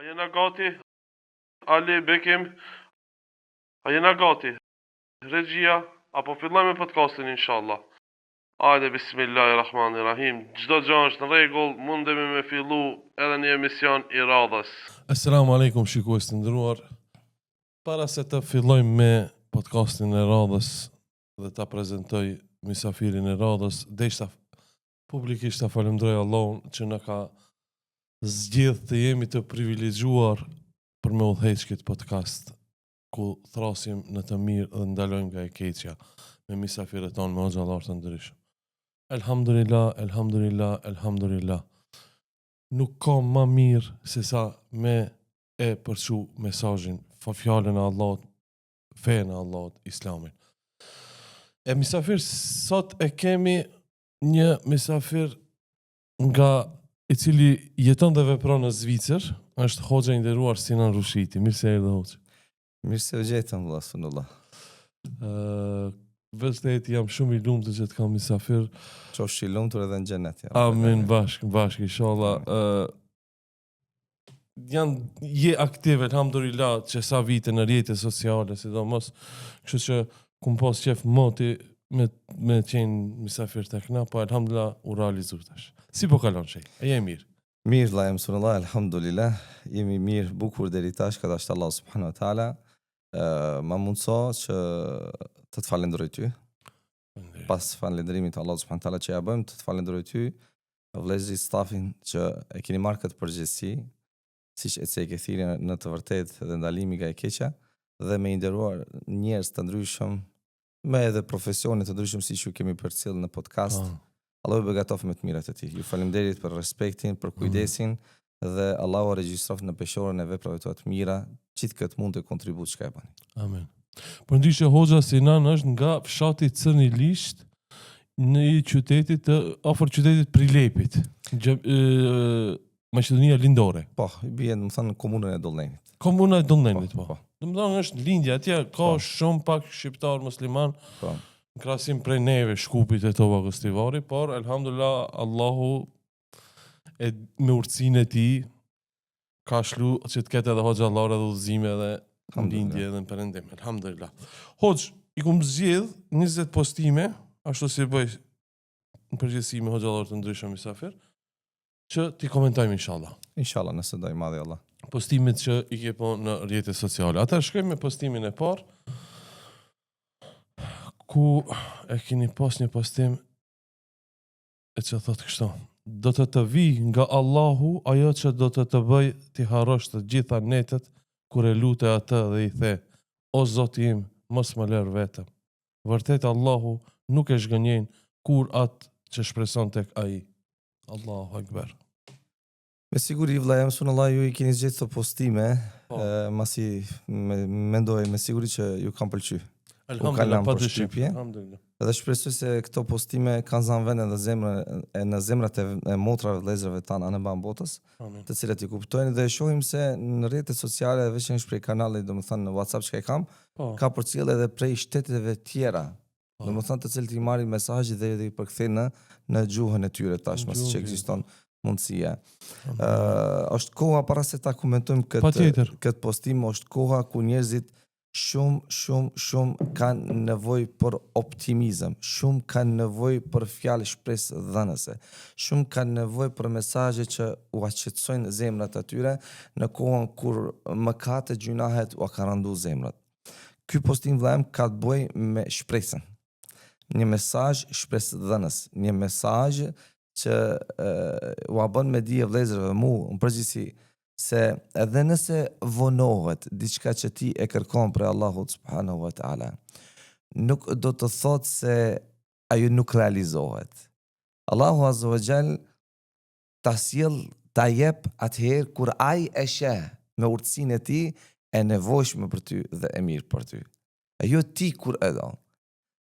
jena gati? Ali Bekim, a jena gati? Regjia, apo fillojmë podcastin inshallah. Hajde, bismillahirrahmanirrahim. Çdo gjë është në rregull, mundemi me fillu edhe një emision i radhës. Assalamu alaikum, shikues të nderuar. Para se të fillojmë me podcastin e radhës dhe ta prezantoj misafirin e radhës, desha publikisht ta falenderoj Allahun që na ka zgjedh të jemi të privilegjuar për me udhëheq këtë podcast ku thrasim në të mirë dhe ndalojmë nga e keqja me misafirët tonë, me xhallar të ndryshëm. Elhamdulillah, elhamdulillah, elhamdulillah. Nuk ka më mirë se sa me e përçu mesazhin, fjalën e Allahut, fenë e Allahut, Islamin. E misafir sot e kemi një misafir nga i cili jeton dhe vepron në Zvicër, është hoxha i nderuar Sinan Rushiti. Mirë se erdhe hoxha. Mirë se u gjetëm, vëlla, sunullah. Vërtet jam shumë i lumtur që të kam misafir. Qofsh i lumtur edhe në xhenet. Amin, bashk, inshallah. Je aktiv, elhamdulillah, që sa vite në rrjetet sociale, sidomos, kështu që kum pas qef moti me qenë misafir tek na, po elhamdulillah u realizu tash. Si po kalon shej? E je mirë? Mirë, vëlla, jam sunullah, elhamdulillah. Jemi mirë, bukur deri tash, ka dash Allah subhanahu wa taala. Ma mundso që të falenderoj ty. Pas falënderimit të Allah subhanahu wa taala që ja bëjmë, të falenderoj ty, vëllezëri stafin që e keni marrë këtë përgjegjësi, siç e ke thirrë në të vërtetë dhe ndalimi nga e keqja dhe me i nderuar njerëz të ndryshëm me edhe profesione të ndryshëm siç ju kemi përcjell në podcast. Allahu ju begatof me të mirat e tij. Ju faleminderit për respektin, për kujdesin dhe Allahu regjistrof në peshorën e veprave tuaja të mira, gjithë këtë mund të kontribut çka e bani. Amen. Por ndishë hoxha Sinan është nga fshati Cërnilisht në qytetit të afër qytetit Prilepit, Maqedonia Lindore. Po, bie domethënë në komunën e Dollënit. Komuna e Dollënit, po. Po. Domethënë është lindja atje, ka shumë pak shqiptar musliman. Po. Në krahasim prej neve Shkupit e Tova Gëstivari, por elhamdulillah Allahu e me urtësinë e tij ka shlu që të ketë edhe hoxhallar edhe udhëzime edhe lindje edhe në perëndim. Elhamdulillah. Hoxh, i kum zgjedh 20 postime, ashtu si bëj në përgjithësi me hoxhallar të ndryshëm misafir, që ti komentojmë inshallah. Inshallah, nëse do i madhi Allah. Postimet që i ke po në rrjetet sociale. Ata shkojmë me postimin e parë, ku e keni pas një postim e që thotë kështu: do të vi nga Allahu ajo që do të bëj ti harrosh të gjitha netet kur e lute atë dhe i the: o Zoti im, mos më lër vetëm. Vërtet Allahu nuk e zhgënjen kur atë që shpreson tek ai. Allahu Akbar. Me siguri, vëlla, jam sunullah, ju i keni zgjedhë të postime, masi mendoj me siguri që ju kam pëlqyer. Alhamdulillah, pa dyshim. Shqipje. Dhe shpresoj se këto postime kanë zënë vend në zemrat e motrave vëllezërve tanë anë mban botës, të cilat i kuptojnë dhe shohim se në rrjetet sociale veçanërisht prej kanalit, domethënë në WhatsApp që kam, ka përcjell edhe prej shteteve tjera. Domethënë të cilët i marrin mesazhet dhe i përkthejnë në gjuhën e tyre tashmë, siç ekziston mundësia. Është koha para se ta komentojmë këtë postim, është koha ku njerëzit shumë kanë nevojë për optimizëm, shumë kanë nevojë për fjalë shpresë dhënëse, shumë kanë nevojë për mesazhe që u aqetësojnë zemrat e tyre në kohën kur mëkatet, gjunahet u ka rëndu zemrat. Ky postim vëllai ka të bëjë me shpresën. Një mesazh shpresë dhënës, një mesazh që u bën me dije vëllezërve mu në përgjithësi se edhe nëse vonohet diçka që ti e kërkon për Allahut subhanahu wa taala, nuk do të thotë se ajo nuk realizohet. Allahu azza wa jall ta sjell, ta jep atëherë kur ai e sheh me urtësinë e tij e nevojshme për ty dhe e mirë për ty. Ajo ti kur e do.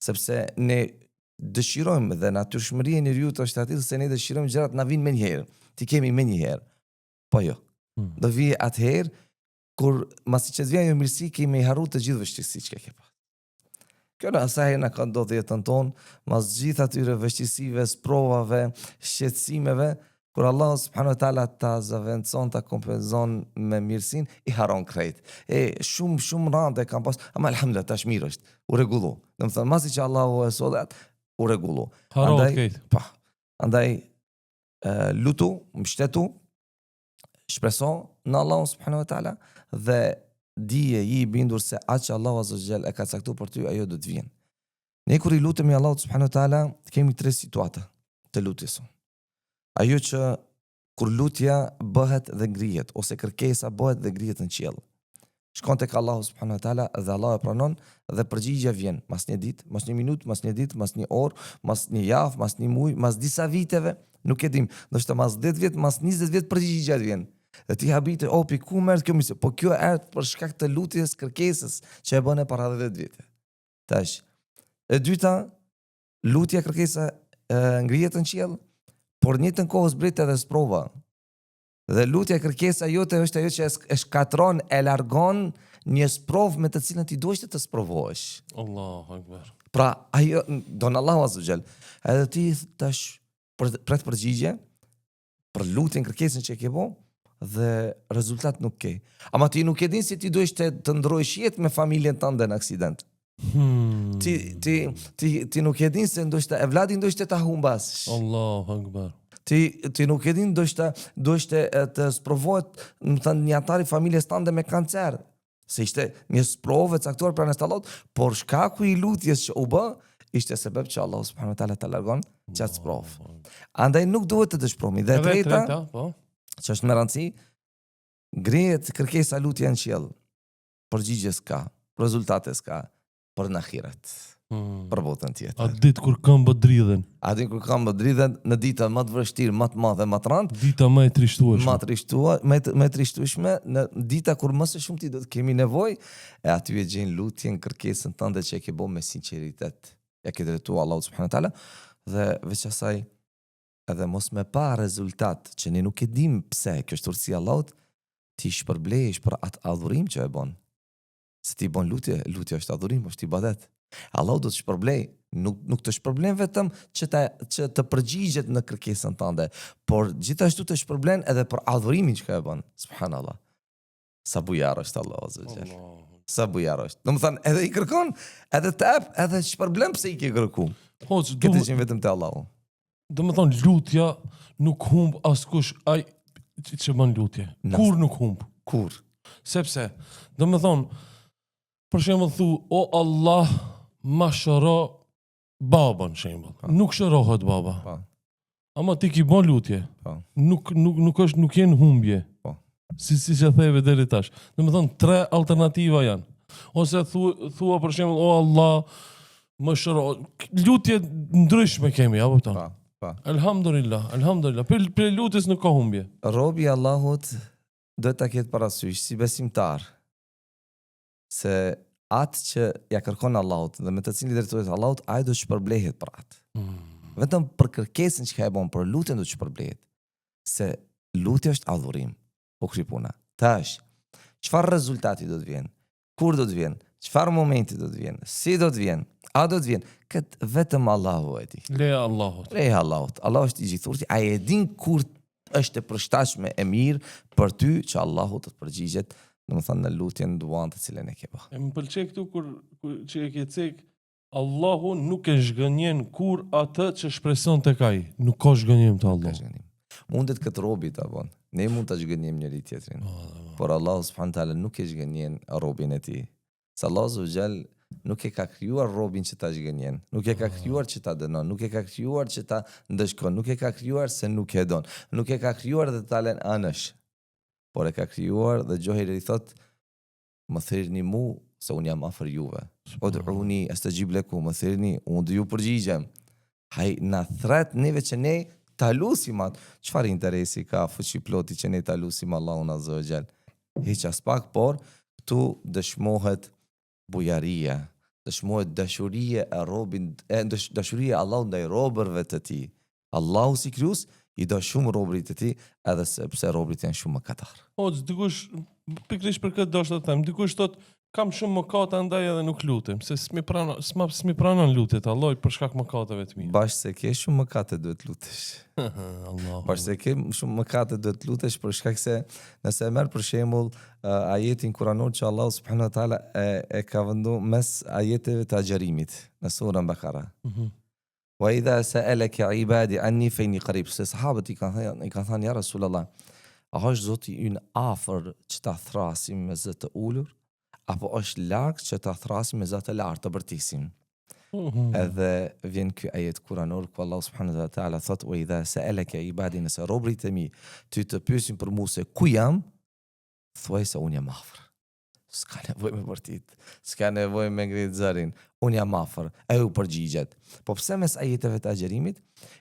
Sepse ne dëshirojmë dhe natyrshmëria e njeriu është atë se ne dëshirojmë gjërat na vinë më njëherë. Ti kemi më njëherë. Po jo. Do vi atëherë kur masi që vjen mirësi kemi harruar të gjithë vështirësitë që ke pas. Kjo në asaj na ka ndodhur jetën tonë, mas gjithë atyre vështirësive, sprovave, shqetësimeve, Kur Allah subhanahu wa taala ta zaventson, ta kompenzon me mirësin, I haron krejt. Shumë rande kam pas, ama alhamdulillah tash mirë është, u rregullu. Domethënë masi që Allahu e sollat, u rregullu. Harohet krejt. Pa. Andaj lutu, mbështetu, shpreso në Allahu subhanahu wa taala dhe dije I bindur se atë që Allahu azza wa jall e ka caktuar për ty, ajo do të vjen. Ne kur I lutemi Allahut subhanahu wa taala, kemi 3 situata të lutjes. Ajo që kur lutja bëhet dhe ngrihet, ose kërkesa bëhet dhe ngrihet në qiell. Shkon tek Allahu subhanahu wa taala dhe Allahu e pranon dhe përgjigjja vjen mas një ditë, mas një minutë, mas një ditë, mas një orë, mas një javë, mas një muaj, mas disa viteve, nuk e dim, ndoshta mas 10 vjet, mas 20 vjet përgjigjja vjen. Dhe ti habite, ku merr kjo misë? Po kjo erdh për shkak të lutjes, kërkesës që e bën para 10 vite. Tash, e dyta, lutja, kërkesa ngrihet në qiell, por njëtën kohë zbret edhe sprova. Dhe lutja, kërkesa jote është ajo që e shkatron, e largon një sprovë me të cilën ti duhesh të sprovohesh. Allahu akbar. Pra, ajo don Allahu azza xal. Edhe ti tash pret përgjigje për lutjen, kërkesën që e ke bë dhe rezultat nuk ke. Ama ti nuk e din si ti duhesh të ndrojsh jetë me familjen tënde në aksident. Ti nuk e din se ndoshta evladi ndoshta ta humbas. Allahu akbar. Ti nuk e din ndoshta të sprovohet, më thënë, një antar I familjes tënde me kancer. Se ishte një sprovë e caktuar pranë Allahut, por shkaku I lutjes që u bë ishte sebeb që Allahu subhanahu wa taala ta largon çat sprovë. Andaj nuk duhet të dëshpërohemi. Dhe treta, po. që është me rëndësi, ngrihet kërkesa, lutja në qiell. Përgjigje s'ka, rezultate s'ka, për në ahiret, për botën tjetër. A ditë kur këmbët dridhen? A ditë kur këmbët dridhen, në dita më të vështirë, më të madhe, më të rëndë, Dita më e trishtueshme. më e trishtueshme, në dita kur më së shumti do të kemi nevojë, e aty e gjen lutjen, kërkesën tënde që e ke bërë me sinqeritet. Ja ke drejtuar Allahu subhanahu wa taala dhe veç asaj edhe mos me pa rezultat, që ne nuk e dim pse, kjo është urtësia e Allahut, ti shpërblehesh për atë adhurim që e bën. Se ti bën lutje është adhurim, është ibadet. Allahu do të shpërblej, nuk të shpërblen vetëm që të përgjigjet në kërkesën tënde, por gjithashtu të shpërblen edhe për adhurimin që ka e bën. Subhanallah. Sa bujar është Allahu azza wa jall. Sa bujar është. Domethënë, edhe I kërkon, edhe të ep, edhe shpërblen pse I ke kërku. Këtë që vetëm te Allahu. Do më thonë, lutja nuk humb askush ai që bën lutje. Kur nuk humb. Kur? Sepse, do më thonë, për shembull thu, o Allah, ma shëro babën, shembull. Nuk shërohet baba. Po. Ama ti ki bën lutje. Po. Nuk jenë humbje. Po. Si që theve deri tash. Do më thonë, 3 alternativa janë. Ose thua për shembull, o Allah, më shëro. Lutje ndryshme kemi, apo tonë. Pa. Alhamdulillah. Për lutjes nuk ka humbje. Robi Allahut do ta ketë parasysh si besimtar se atë që ja kërkon Allahut dhe me të cilin drejtohet Allahut, ai do të shpërblehet për atë. Vetëm për kërkesën që ka e bën, për lutjen do të shpërblehet. Se lutja është adhurim. Po kripuna. Tash, çfarë rezultati do të vjen? Kur do të vjen? Çfarë momenti do të vjen? Si do të vjen? A do të vjen? Këtë vetëm Allahu e di. Leja Allahut. Allahu është I gjithurti, ai e din kur është e përshtatshme e mirë për ty që Allahu të të përgjigjet, domethënë në lutjen, duan të cilën e ke bërë. E më pëlqej këtu kur që e ke cek, Allahu nuk e zhgënjen kur atë që shpreson tek ai. Nuk ka zhgënjem të Allahut. Mundet këtë robi ta bën. Ne mund ta zhgënjejmë njëri tjetrin. Por Allahu subhanahu taala nuk e zhgënjen robin e tij. Se Allahu subhanahu nuk e ka krijuar robin që ta zhgënjen, nuk e ka krijuar që ta dënon, nuk e ka krijuar që ta ndëshkon, nuk e ka krijuar se nuk e don, nuk e ka krijuar dhe ta lën anësh. Por e ka krijuar dhe Gjoheri I thot, më thirrni mu se unë jam afër juve. Ud'uni astajib lakum, më thirrni, unë do ju përgjigjem. Haj na thret neve që ne ta lusim atë. Çfarë interesi ka fuqi ploti që ne ta lusim Allahun azza wa jall? Hiç as pak, por këtu dëshmohet bujaria, dëshmohet dashuria e robin, dashuria e Allahut ndaj robërve të tij. Allahu si krijues I do shumë robrit të tij, edhe sepse robrit janë shumë mëkatar. Dikush pikërisht për këtë doshta të them, dikush thot kam shumë mëkate andaj edhe nuk lutem, se s'mi pranon lutjet Allahut për shkak mëkateve të mia. Bash se ke shumë mëkate duhet lutesh. Allahu. Bash se ke shumë mëkate duhet lutesh për shkak se nëse e merr për shembull ajetin kuranor që Allah subhanahu wa taala e ka vendu mes ajeteve të agjerimit në surën Bakara. Wa idha sa'alaka ibadi anni fa inni qarib. Se sahabët i kanë thënë ja Rasulullah, a është Zoti ynë afër që ta thrasim me zë të ulur, apo është larg që ta thrasim me zë të lartë të bërtisim? Edhe vjen ky ajet kuranor ku Allah subhanahu wa taala thot wa idha sa'alaka ibadi, nëse robrit e mi ty të pyesin për mua se ku jam, thuaj se unë jam afër. S'ka nevojë me vërtit, s'ka nevojë me ngrit zërin, unë jam afër, e u përgjigjet. Po pse mes ajeteve të agjerimit,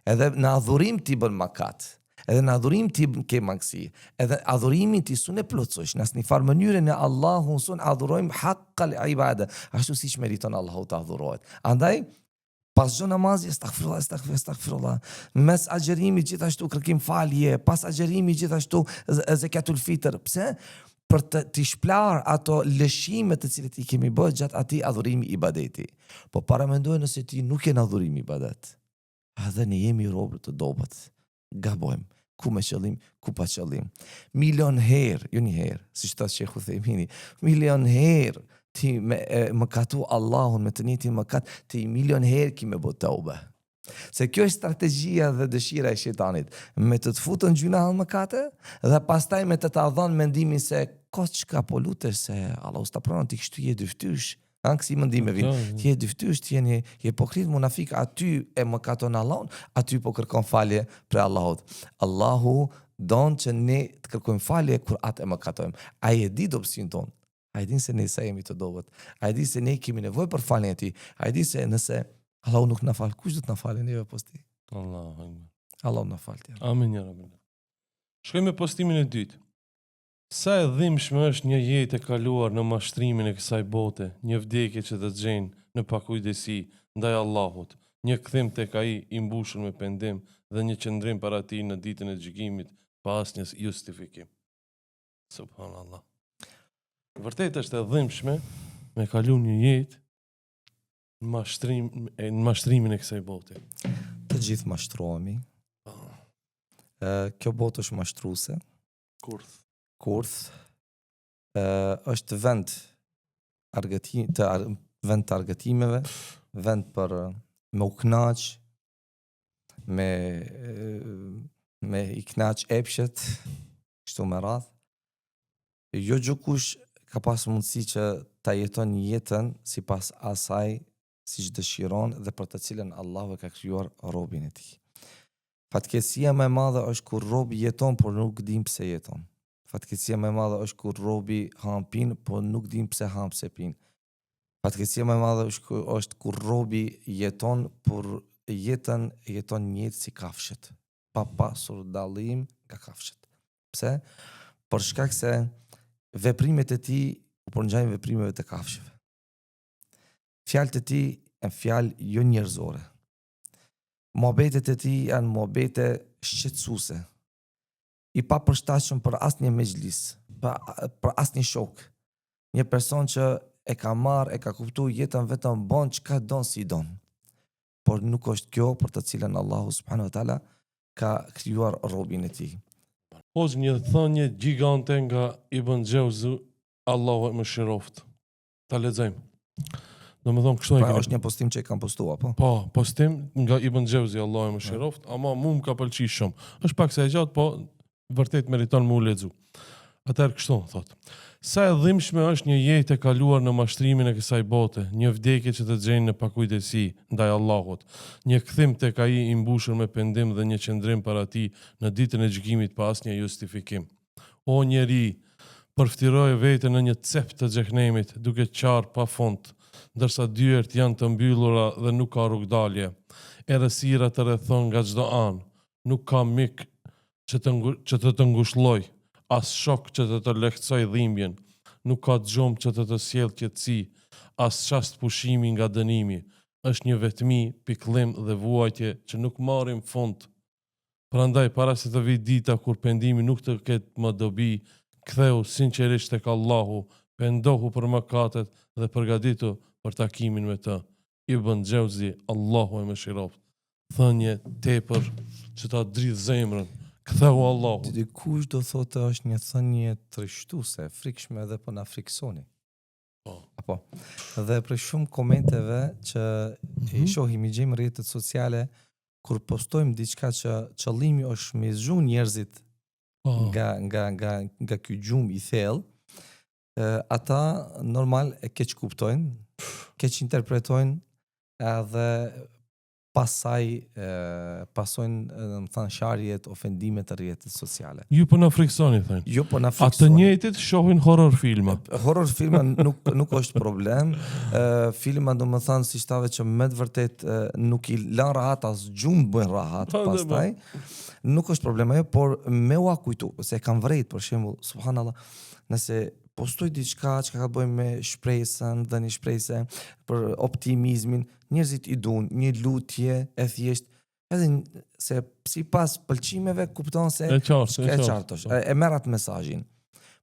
edhe në adhurim ti bën makat, edhe në adhurim ti ke mangësi, edhe adhurimin ti sun e plotësosh, në asnjë farë mënyrë në Allahun sun adhurojmë haqqal ibada, ashtu siç meriton Allahu të adhurohet. Andaj pas çdo namazi astaghfirullah, mes agjerimit gjithashtu kërkim falje, pas agjerimit gjithashtu zakatul fitr. Pse? Për të shplar ato lëshime të cilet i kemi bërë gjatë atij adhurimi ibadeti. Po paramendoj nëse ti nuk je në adhurim ibadet, edhe ne jemi robër të dobët. Gabojmë, ku me qëllim, ku pa qëllim. Milion herë, jo një herë, si që thot Sheikhu Thejmini, milion herë ti më katu Allahun me të njëjtin mëkat, ti milion herë ki me bë tauba. Se kjo është strategjia dhe dëshira e shejtanit, me të futën gjuna në mëkate dhe pastaj me të dhënë mendimin se çka po lutesh se Allahu s'ta pranon, ti kështu je dyftysh. Kësi mendime vin. Ti je dyftysh, ti je hipokrit, munafik, aty e mëkaton Allahun, aty po kërkon falje për Allahut. Allahu don që ne të kërkojmë falje kur atë e mëkatojmë. Ai e di dobësinë tonë. Ai din se ne sa jemi të dobët. Ai di se ne kemi nevojë për faljen e tij. Ai di se nëse Allahu nuk na fal, kush do të na falë neve pas ti? Allahu na fal ti. Amin ya Rabbi. Shkojmë me postimin e dytë. Sa e dhimbshme është një jetë e kaluar në mashtrimin e kësaj bote, një vdekje që të gjenë në pakujdesi ndaj Allahut, një kthim tek ai i mbushur me pendim dhe një qëndrim para tij në ditën e gjykimit pa asnjë justifikim. Subhanallah. Vërtet është e dhimbshme me kalu një jetë në mashtrimin e kësaj bote. Të gjithë mashtrohemi. Kjo botë është mashtruese. Kurth është vend të argëtimeve, vend për me u knaq, me i knaq epshet, kështu me radh. Jo gjukush ka pas mundësi që ta jeton jetën sipas asaj siç dëshiron dhe për të cilën Allahu e ka krijuar robin e tij. Fatkeqësia më e madhe është kur robi jeton por nuk dim pse jeton. Fatkeqësia më e madhe është kur robi han pin, po nuk dim pse han pse pin. Fatkeqësia më e madhe është kur robi jeton, por jeton një jetë si kafshët, pa pasur dallim nga kafshët. Pse? Për shkak se veprimet e tij u përngjajnë veprimeve të kafshëve. Fjalët e tij janë fjalë jo njerëzore. Mohabetet e tij janë mohabete shqetësuese. I pa përshtatshëm për asnjë mexhlis, për asnjë shok. Një person që e ka marrë, e ka kuptuar jetën vetëm bon çka don si don. Por nuk është kjo për të cilën Allahu subhanahu wa taala ka krijuar robin e tij. Ose një thënie gjigante nga Ibn Xhauzi, Allahu e mëshiroft. Ta lexojmë. Domethënë kështu Pra është një postim që e kam postuar, po? Po, postim nga Ibn Xhauzi, Allahu e mëshiroft, ama mua më ka pëlqyer shumë. Është pak sa e gjatë, po vërtet meriton më u lexu. Atëherë kështu thot. Sa e dhimbshme është një jetë e kaluar në mashtrimin e kësaj bote, një vdekje që të gjenë në pakujdesi ndaj Allahut, një kthim tek ai i mbushur me pendim dhe një qëndrim para tij në ditën e gjykimit pa asnjë justifikim. O njeri, përftiroje veten në një cep të xhehenemit, duke qarë pa fund, ndërsa dyert janë të mbyllura dhe nuk ka rrugdalje. Errësira të rrethon nga çdo anë, nuk ka mik që të ngushëlloj, as shok që të lehtësoj dhimbjen, nuk ka gjumë që të sjellë qetësi, as çast pushimi nga dënimi, është një vetmi, pikëllim dhe vuajtje që nuk marrin fund. Prandaj para se të vijë dita kur pendimi nuk të ketë më dobi, ktheu sinqerisht tek Allahu, pendohu për mëkatet dhe përgatitu për takimin me të. Ibn Xhauzi, Allahu e mëshiroft, thënie tepër që ta dridh zemrën. Ktheu Allahu. Dikush do thotë është një thënie trishtuese, frikshme dhe po na friksoni. Po. Apo. Dhe për shumë komenteve që i shohim i gjejmë rrjetet sociale kur postojmë diçka që qëllimi është me zgju njerëzit nga ky gjumë i thellë, ata normal e keq kuptojnë, keq interpretojnë edhe pasaj pasojnë më thënë sharjet, ofendimet të rrjetet sociale. Ju po na friksoni, thënë. Jo po na Atë friksoni. njëjtit shohin horror filma. Horror filma nuk është problem. Filma do më thënë si shtave që me të vërtet nuk i lan rahat as gjumë bëjnë rahat pastaj. Nuk është problem ajo, por me u kujtu, se kam vrejt për shembull, subhanallah, nëse postoj diçka që ka bëjmë me shpresën dhe një shpresë për optimizmin, njerëzit i duan një lutje e thjesht, edhe se sipas pëlqimeve kupton se E qartë është. e merr atë mesazhin.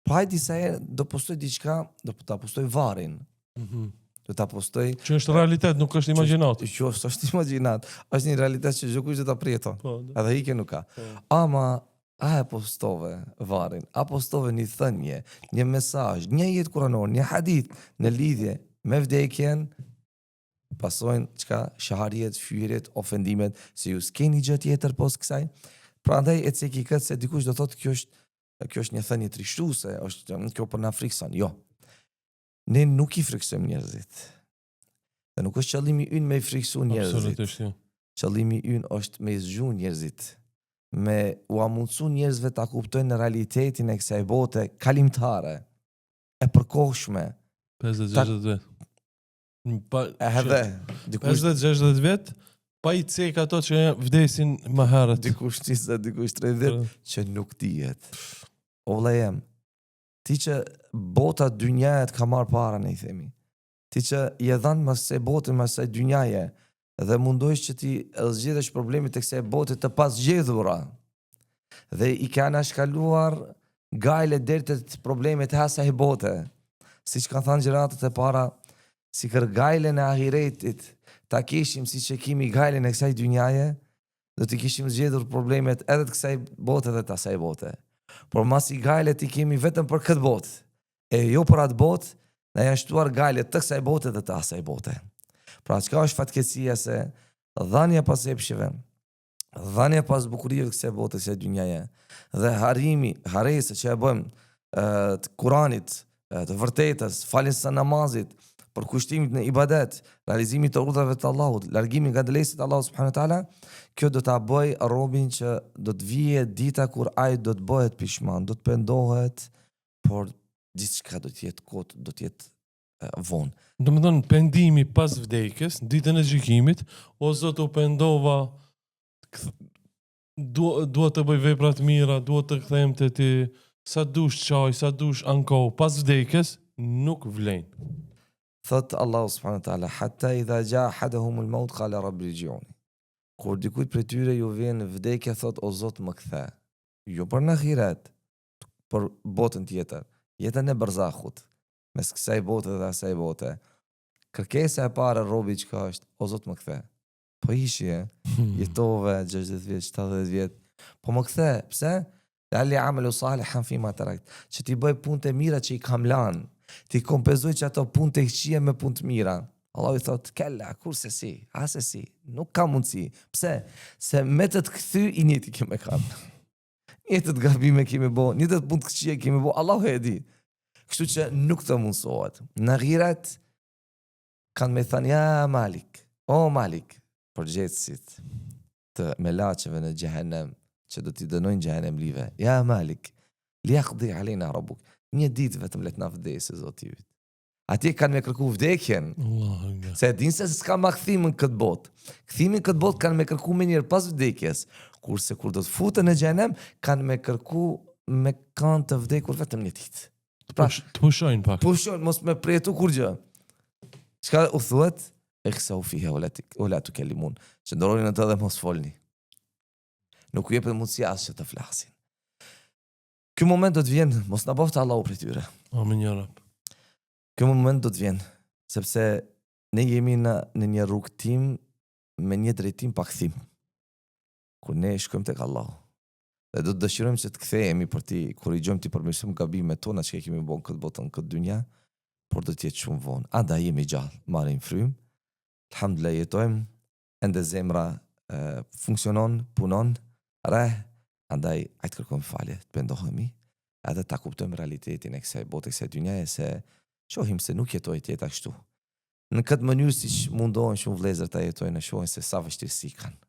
Po hajde disa herë do postoj diçka, do ta postoj varrin. Do ta postoj Që është realitet, nuk është imagjinat. Jo, është imagjinat. Është një realitet që çdo kush do ta pritet. Po. Edhe ikë nuk ka. Ama a e postove varrin, a postove një thënie, një mesazh, një jetë kuranor, një hadith në lidhje me vdekjen, pasojnë çka shaharjet, fyerjet, ofendimet, se ju s'keni gjë tjetër pos kësaj. Prandaj e ceki këtë se dikush do thotë kjo është një thënie trishtuese, është kjo po na frikson. Jo. Ne nuk i friksojmë njerëzit. Dhe nuk është qëllimi ynë me i friksu njerëzit. Absolutisht, jo. Qëllimi ynë është me i zgju njerëzit. Me u amundsu njerëzve ta kuptojnë realitetin e kësaj bote kalimtare, e përkohshme. 50-60 vjet. Edhe dikush 50-60 vjet, pa i cek ato që vdesin më herët. dikush 20, dikush 30 që nuk dihet. O vëlla jem, ti që bota dynjajet ka marrë parën, i themi. Ti që je dhanë mas se botën, mas se dynjaje, dhe mundojsh që ti zgjedhësh problemit e kësaj bote të pas zgjedhura. Dhe i kanë shkaluar gajle deri te problemet e asaj bote. Siç kanë thënë gjeneratët e para, si kërgajlen e ahiretit, ta kishim si që kimi gajlen e kësaj dynjaje, do t'i kishim zgjedhur problemet edhe të kësaj bote dhe të asaj bote. Por mas i gajlet i kemi vetëm për këtë botë, e jo për atë botë, na janë shtuar gajlet të kësaj bote dhe të asaj bote. Pra çka është fatkeqësia se dhania pas epsheve, dhania pas bukurive të kësaj bote, kësaj dynjaje, dhe haresa që e bëjmë të Kuranit, të vërtetës, faljes së namazit, për kushtimit në ibadet, realizimit të urdhave të Allahut, largimit nga delesit të Allahut subhanahu wa taala, kjo do ta bëj robin që do të vije dita kur ai do të bëhet pishman, do të pendohet, por gjithçka do të jetë kot, do të jetë vonë. Do më thënë, pendimi pas vdekjes, ditën e gjykimit, o Zot u pendova, dua të bëj vepra të mira, dua të kthehem te ti, sa dush çaj, sa dush anko, pas vdekjes nuk vlen. Thot Allahu subhanahu wa taala, hatta idha jaa ahaduhum al-maut qala rabbi irji'uni. Kur dikujt prej tyre ju vjen vdekja, thot o Zot më kthe. Jo për në ahiret, për botën tjetër, jetën e barzahut, mes kësaj bote dhe asaj bote. Kërkesa e parë robit çka është, o Zot më kthe. Po ishje, jetove 60 vjet, 70 vjet, po më kthe, pse? Lali amalu salihan fima tarakt, që ti bëj punë të mira që i kam lanë, ti kompenzoj që ato punë të këqija me punë të mira. Allah i thot, kella, kurse si, ase si, nuk ka mundësi. Pse? Se me të kthy i njëti keme kanë. Njëtët gabime kemi bo, njëtët punë të këqija kemi bo, Allah e di. Kështu që nuk të mundësohet. Në ghirat, kanë me thënë, ja Malik, o Malik, përgjetësit të melaqeve në gjehenem, që do t'i dënojnë gjehenem live, ja Malik, li akdi alina rabuk, një ditë vetëm let na vdesë Zotit. Atje kanë me kërku vdekjen. Se din se s'ka ma kthimin këtë botë. Kthimin këtë botë kanë me kërku me njërë pas vdekjes. Kurse kur do të futën në xhenem, kanë me kërku me kanë të vdekur vetëm një ditë. Pra, të pushojnë pak. Pushojnë, mos me pretu kur gjë. Çka u thuhet? Ikhsau fiha wala tukallimun. Që ndoroni në të dhe mos folni. Nuk u jepet mundësia as që të flasin. Ky moment do të vjen, mos na boftë Allahu për tyre. Amin ya Rab. Ky moment do të vjen, sepse ne jemi në një rrugtim me një drejtim pa kthim. Kur ne shkojmë tek Allahu. Dhe do të dëshirojmë që të kthehemi për ti korrigjojmë ti përmirësojmë gabimet tona që kemi bën këtë botën, këtë dynja, por do të jetë shumë vonë. Andaj jemi gjallë, marrim frym. Alhamdulillah jetojmë, ende zemra funksionon, punon, andaj ajtë kërkojmë falje, të pendohemi, edhe ta kuptojmë realitetin e kësaj bote, kësaj dynjaje, se shohim se nuk jetoj të jeta kështu. Në këtë mënyrë si që mundohen shumë vlezër të jetojnë, në shohin se sa vështirësi kanë.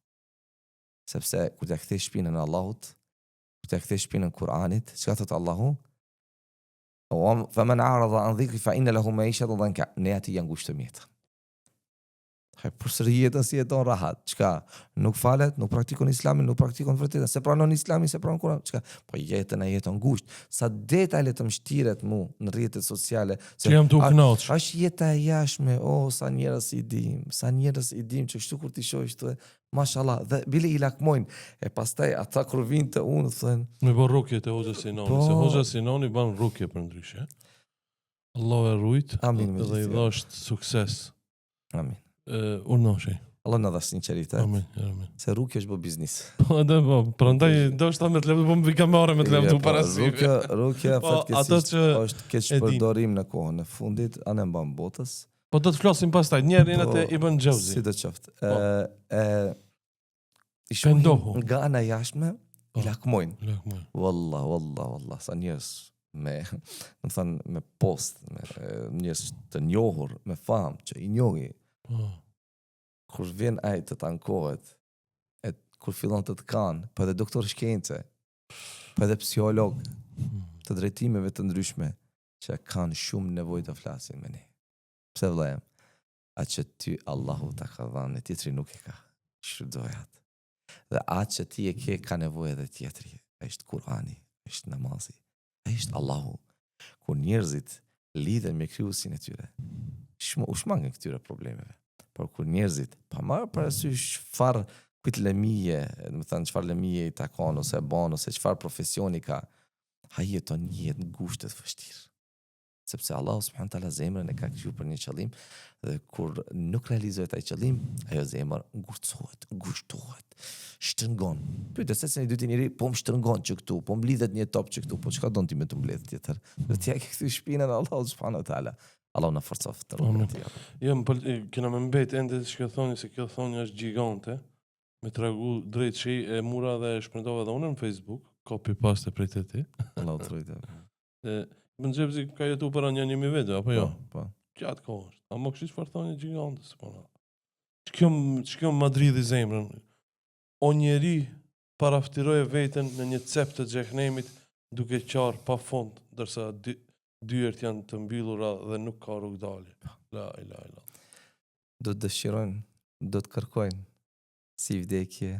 Sepse kur t'ja kthej shpinën e Allahut, kur t'ja kthej shpinën Kur'anit, çka thot Allahu? Faman a'rada an dhikri fa inna lahu ma'ishatan dhanka. Ne ati janë ngushtë mjetën. Për së jetën si jeton rahat, çka nuk falet, nuk praktikon islamin, nuk praktikon vërtetën, se pranon islamin, se pranon Kur'anin, çka po jetën e jeton ngushtë. Sa detajle të mshtiret mu në rrjetet sociale, Që jam të kënaqur. është jeta e jashtme, sa njerëz i dim, që kështu kur ti shohësh të mashallah, dhe bile i lakmojnë, e pastaj ata kur vinë të unë thënë, Me bën rukje te Hoxha Sinoni, Po. se Hoxha Sinoni bën rukje për ndryshe. Allah e rujt, Amin, me dhe i gjithë. dhasht sukses. amin. Urnoshi. Allah na dha sinqeritet, Amin, amin. se rrugë është bë biznis. Po edhe po, prandaj do shta me të levdu, po më vika me ore me të levdu para si. Rrugë Po, ato fatkeqësisht që është keq e din. përdorim në kohën e fundit, anë mban botës. Po do të flasim pastaj, njerën Po, atë i bën Xhauzi. Si do qoftë. Po. I shohim Pendohu. nga ana jashtme, Po. i lakmojnë. Lakmoj. Wallah, sa njerëz me, më thënë, me post, me njerëz të njohur, me famë, që i njohi, Po. kur vjen ai të tankohet, kur fillon të kanë, po edhe doktor shkence, po edhe psikolog, të drejtimeve të ndryshme, që kanë shumë nevojë të flasin me ne. Pse vëllajem? Atë që ty Allahu ta ka dhënë, tjetri nuk e ka. Shfrytëzojat. Dhe atë që ti e ke ka nevojë edhe tjetri. Është Kur'ani, është namazi, është Allahu. Kur njerëzit lidhen me krijuesin e tyre, u shmangën këtyre problemeve. Por kur njerëzit pa marrë parasysh çfarë kujt lëmije, do të thënë çfarë lëmije i takon ose bën ose çfarë profesioni ka, ai jeton një jetë ngushtë të vështirë. Sepse Allahu subhanahu taala zemrën e ka krijuar për një qëllim dhe kur nuk realizohet ai qëllim, ajo zemër ngushtohet, shtrëngon. Pyetë se një dy njëri, po më shtrëngon që këtu, po më lidhet një top që këtu, po çka don ti me të mbledh tjetër? Do t'ja ke kthy shpinën Allahu subhanahu taala. Allahu na forcoft të rrugën e tij. Jo, kena me mbet ende që thoni se kjo thonjë është gjigante. Me tregu drejt që e mura dhe e shprendova edhe unë në Facebook, copy paste prej të ti. Allahu të rujtë. Ibn Xhauzi ka jetu para një 1000 vete, apo jo? Po. Gjatë kohë është. A më kështë çfarë thonjë gjigante, se po. Që kjo Madridi zemrën. O njeri paraftiroje veten në një cep të xhehenemit duke qarë pa fund, ndërsa dyert janë të mbyllura dhe nuk ka rrugë dalje. La ilaha illa. Do të dëshirojnë, do të kërkojnë si vdekje,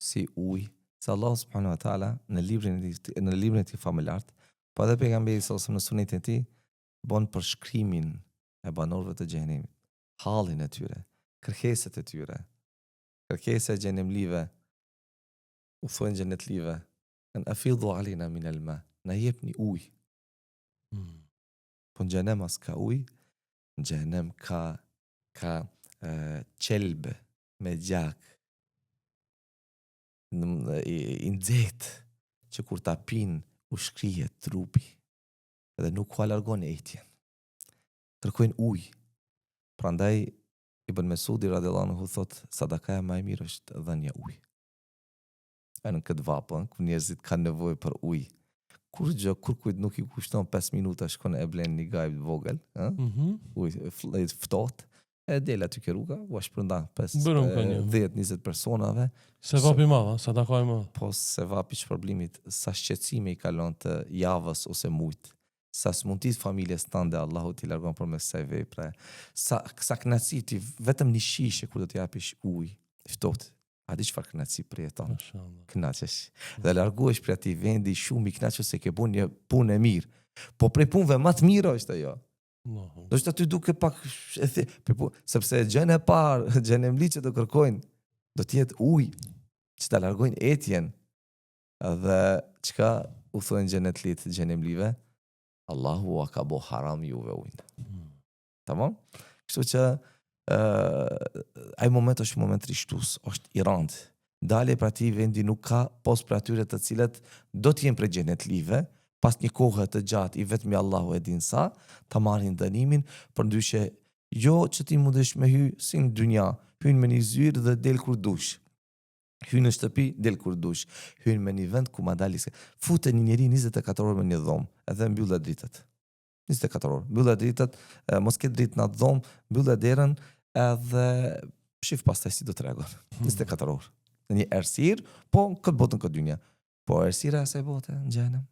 si ujë, se Allah subhanahu wa taala në librin e tij familjart, po edhe pejgamberi sallallahu në sunetin e tij bën përshkrimin e banorëve të xhenemit, hallin e tyre, kërkesat e tyre, kërkesa e xhenemlive, u thonë xhenetlive, an afidhu alina min al-ma, na jepni ujë. Po në xhenem as ka ujë, në xhenem ka qelbe me gjak i nxehtë që kur ta pin u shkrihet trupi edhe nuk u alargon etjen. Kërkojnë ujë. Prandaj Ibn Mesudi radhiyallahu anhu thot sadakaja më e mirë është dhënia ujë. Në këtë vapë, ku njerëzit kanë nevojë për ujë. Kur kujt nuk i kushton 5 minuta shkon e blen një gajbë vogël, ujë ftohtë, e del aty ke rruga, u shpërndan 10-20 personave. Se vapi madh, sadaka e madh. Po se vapi shpërblimit, sa shqetësime i kalon të javës ose mujt, sa smundit familjes tënde Allahu t'i largon përmes kësaj vepre, sa kënaqësi ti vetëm një shishe kur do t'i japish ujë ftohtë. A di çfarë kënaqësi për jeton? Kënaqesh. Dhe largohesh prej atij vendi shumë i kënaqur se ke bën një punë e mirë. Po prej punëve më të mira është ajo. Do të ty duke pak sepse gjën e parë, gjën e mliçe do kërkojnë, do të jetë ujë që ta largojnë etjen. Dhe çka u thonë xhenetlit, xhenemlive, Allahu a ka bo haram juve ujin. Tamam? Kështu që ai moment është moment rishtus, është i rëndë. Dalje pra ti vendi nuk ka pos për atyre të cilët do t'jen për xhenetlive, pas një kohë të gjatë i vetmi Allahu e din sa, ta marrin dënimin, përndryshe jo që ti mundesh me hy si në dynja, hyn me një zyrë dhe del kur dush. Hyn në shtëpi, del kur dush. Hyn me një vend ku ma dalis. Fute një njeri 24 orë me një dhomë, edhe mbyllë dritët. 24 orë, mbyllë dritët, mos ke dritë në dhomë, mbyllë derën, edhe shif pastaj si do të reagon. 24 orë. Në një ersir, po këtë botën këtë dynja. Po ersira e se bote në gjenem.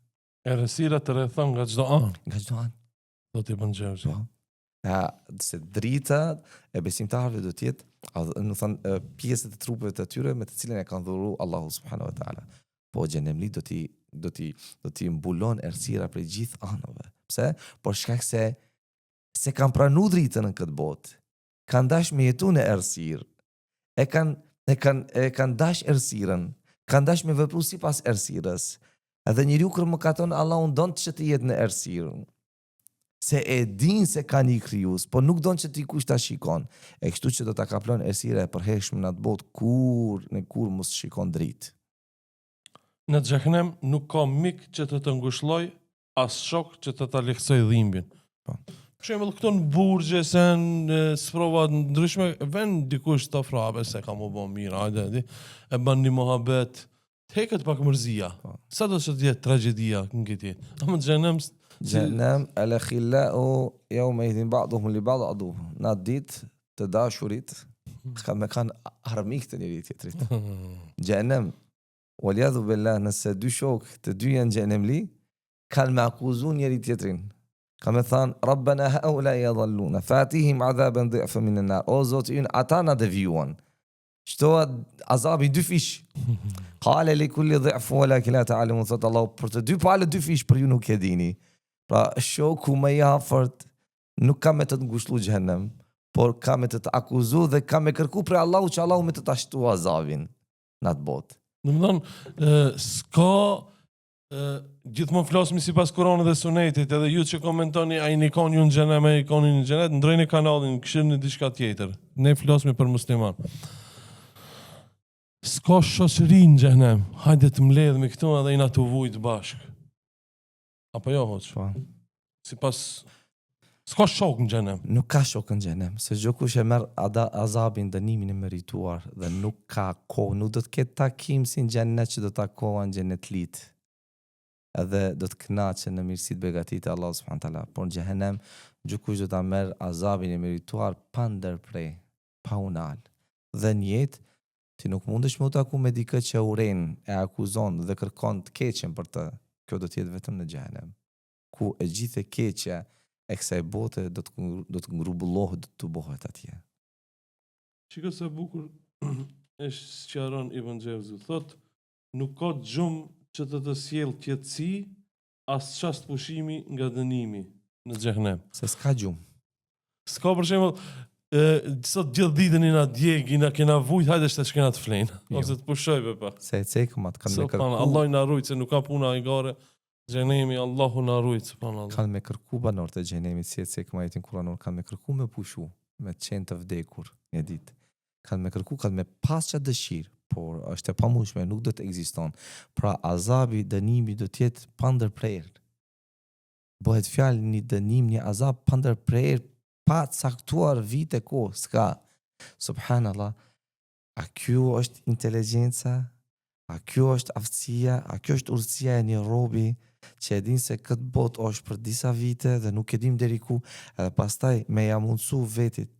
Errësira të rrethon nga çdo anë. Nga çdo anë. Do t'i bën Xheuzi. Se drita e besimtarëve do të jetë, në thënë, pjesët e trupeve të tyre me të cilën e kanë dhuru Allahu subhanahu wa taala. Po xhenemli do t'i mbulon errësira për gjithë anëve. Pse? Por shkak se kanë pranuar dritën në këtë botë. Kanë dash me jetu në errësirë. E kanë dash errësirën. Kanë dash me vepru sipas errësirës. Edhe njeriu kur mëkaton, Allahu don që të jetë në errësirë. Se e din se ka një krijues, po nuk don që ti kush ta shikon. E kështu që do ta kaplon errësira e përhershme në atë botë kur mos shikon dritë. Në xhehenem nuk ka mik që të ngushlloj, as shok që të ta lehtësoj dhimbjen. Po. Për shembull këto në burgje se në sprova ndryshme vën dikush të afrabe se ka më bën mirë, hajde, e bën një mohabet, heket pak mërzia. Po. Sa do të jetë tragjedia në këtë. Ama xhenem Gjennem al-akhillau yawma idhin ba'duhum li ba'd adu. Në atë ditë të dashurit me kanë armik të njëri tjetrit. Gjennem, waliyadhu billah, nëse dy shokë të dy janë gjennemli, kanë me akuzu njëri tjetrin. Kanë me thanë, Rabbana haula yadhalluna, fatihim adhaban dhi'fan min an-nar. O Zoti ynë, ata na devijuan. Shtohet azabi dy fish. Qale li kulli dhi'f walakin la ta'lamun, thot Allah, për të dy palë dy fish, për ju nuk e dini. Pra shoku më i afërt nuk ka me të ngushëllu xhenem, por ka me të akuzu dhe ka me kërku për Allahu që Allahu me të ashtu azabin në atë botë. Domethënë, s'ka gjithmonë flasmi sipas Kuranit dhe Sunetit, edhe ju që komentoni ai nikon ju në xhenem, ai nikoni në xhenet, ndrojeni kanalin, kishini diçka tjetër. Ne flasmi për musliman. S'ka shoqëri në xhenem. Hajde të mbledhemi këtu edhe i na të vujt bashk. Apo jo, hoq? Sipas s'ka shok në xhenem. Nuk ka shok në xhenem, se çdo kush e merr azabin, dënimin e merituar dhe nuk ka kohë, nuk do të ketë takim si në xhenet që do të takohen xhenetlit. Edhe do të kënaqen në mirësitë begatitë Allah subhanahu taala. Por në xhenem çdo kush do ta merr azabin e merituar pa ndërprej, pa unal. Dhe në jetë ti nuk mundesh me u taku me dikë që uren, e akuzon dhe kërkon të keqen për të. Kjo do të jetë vetëm në xhenem, ku e gjithë e keqja e kësaj bote do të ngrumbullohet, do të bëhet atje. Çika sa bukur e sqaron Ibn Xheuzi, thot nuk ka gjumë që të sjell qetësi as çast pushimi nga dënimi në xhenem. Se s'ka gjumë. S'ka për shembull sot gjithë ditën i na djegi, na kena vujt, hajde shtë shkena të flenë. Ose të pushojve pa. Se e cekëmat kanë me kërku. Allah i na rujt, se nuk ka puna i gare, xhenemi, Allahu na rujt, subhanallah. Kanë me kërku banor të xhenemit, si e cekëma jetin kuranor, kanë me kërku me pushu, me qenë të vdekur një ditë. Kanë me kërku, kanë me pas që dëshirë, por është e pamushme, nuk do të ekziston. Pra azabi, dënimi do të jetë pa ndërprerje. Bëhet fjalë një dënim, një azab pa ndërprerje, pa caktuar vite kohë, s'ka. Subhanallah, a kjo është inteligjenca, a kjo është aftësia, a kjo është urtësia e një robi që e din se këtë botë është për disa vite dhe nuk e dim deri ku, edhe pastaj me ja mundsu vetit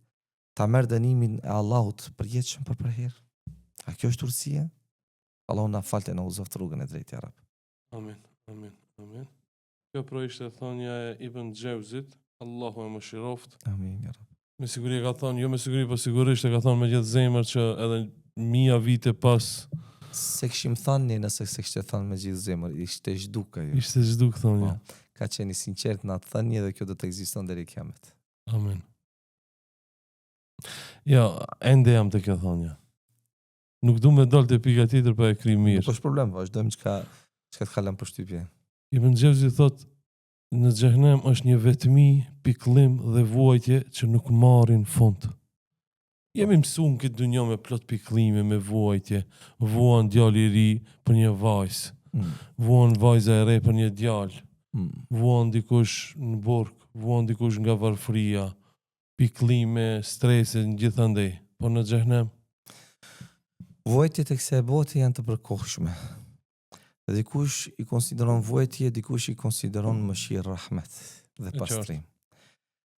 ta merr dënimin e Allahut përjetshëm për herë. A kjo është urtësia? Allahu na falte në uzoft rrugën e drejtë, ja Rab. Amin, amin, amin. Kjo pro ishte thonja e Ibn Xheuzit, Allahu e mëshiroft. Amin, ja Rab. Me siguri ka thonë, jo me siguri, po sigurisht e ka thonë me gjithë zemër që edhe mia vite pas se kishim thënë nëse se kishte thënë me gjithë zemër, ishte zhduk ajo. Ishte zhduk thonë. Ka qenë i sinqert në atë thënie dhe kjo do të ekziston deri kiamet. Amin. Ja, ende jam të kjo thonja. Nuk du me dollë të pika tjetër pa e kri mirë. Nuk është problem, vazhdojmë çka të kalëm për shtypje. Ibn Xheuzi thot, në xhehenem është një vetmi, pikëllim dhe vuajtje që nuk marrin fund. Jemi mësuar në këtë dunjë me plot pikëllime, me vuajtje. Vuan djali i ri për një vajzë. Vuan vajza e re për një djalë. Vuan dikush në burg, vuan dikush nga varfëria. Pikëllime, strese në gjithandej. Po në xhehenem Vuajtjet e kësaj bote janë të përkohshme. Dhe dikush i konsideron vuajtje, dikush i konsideron mëshirë, rahmet dhe pastrim.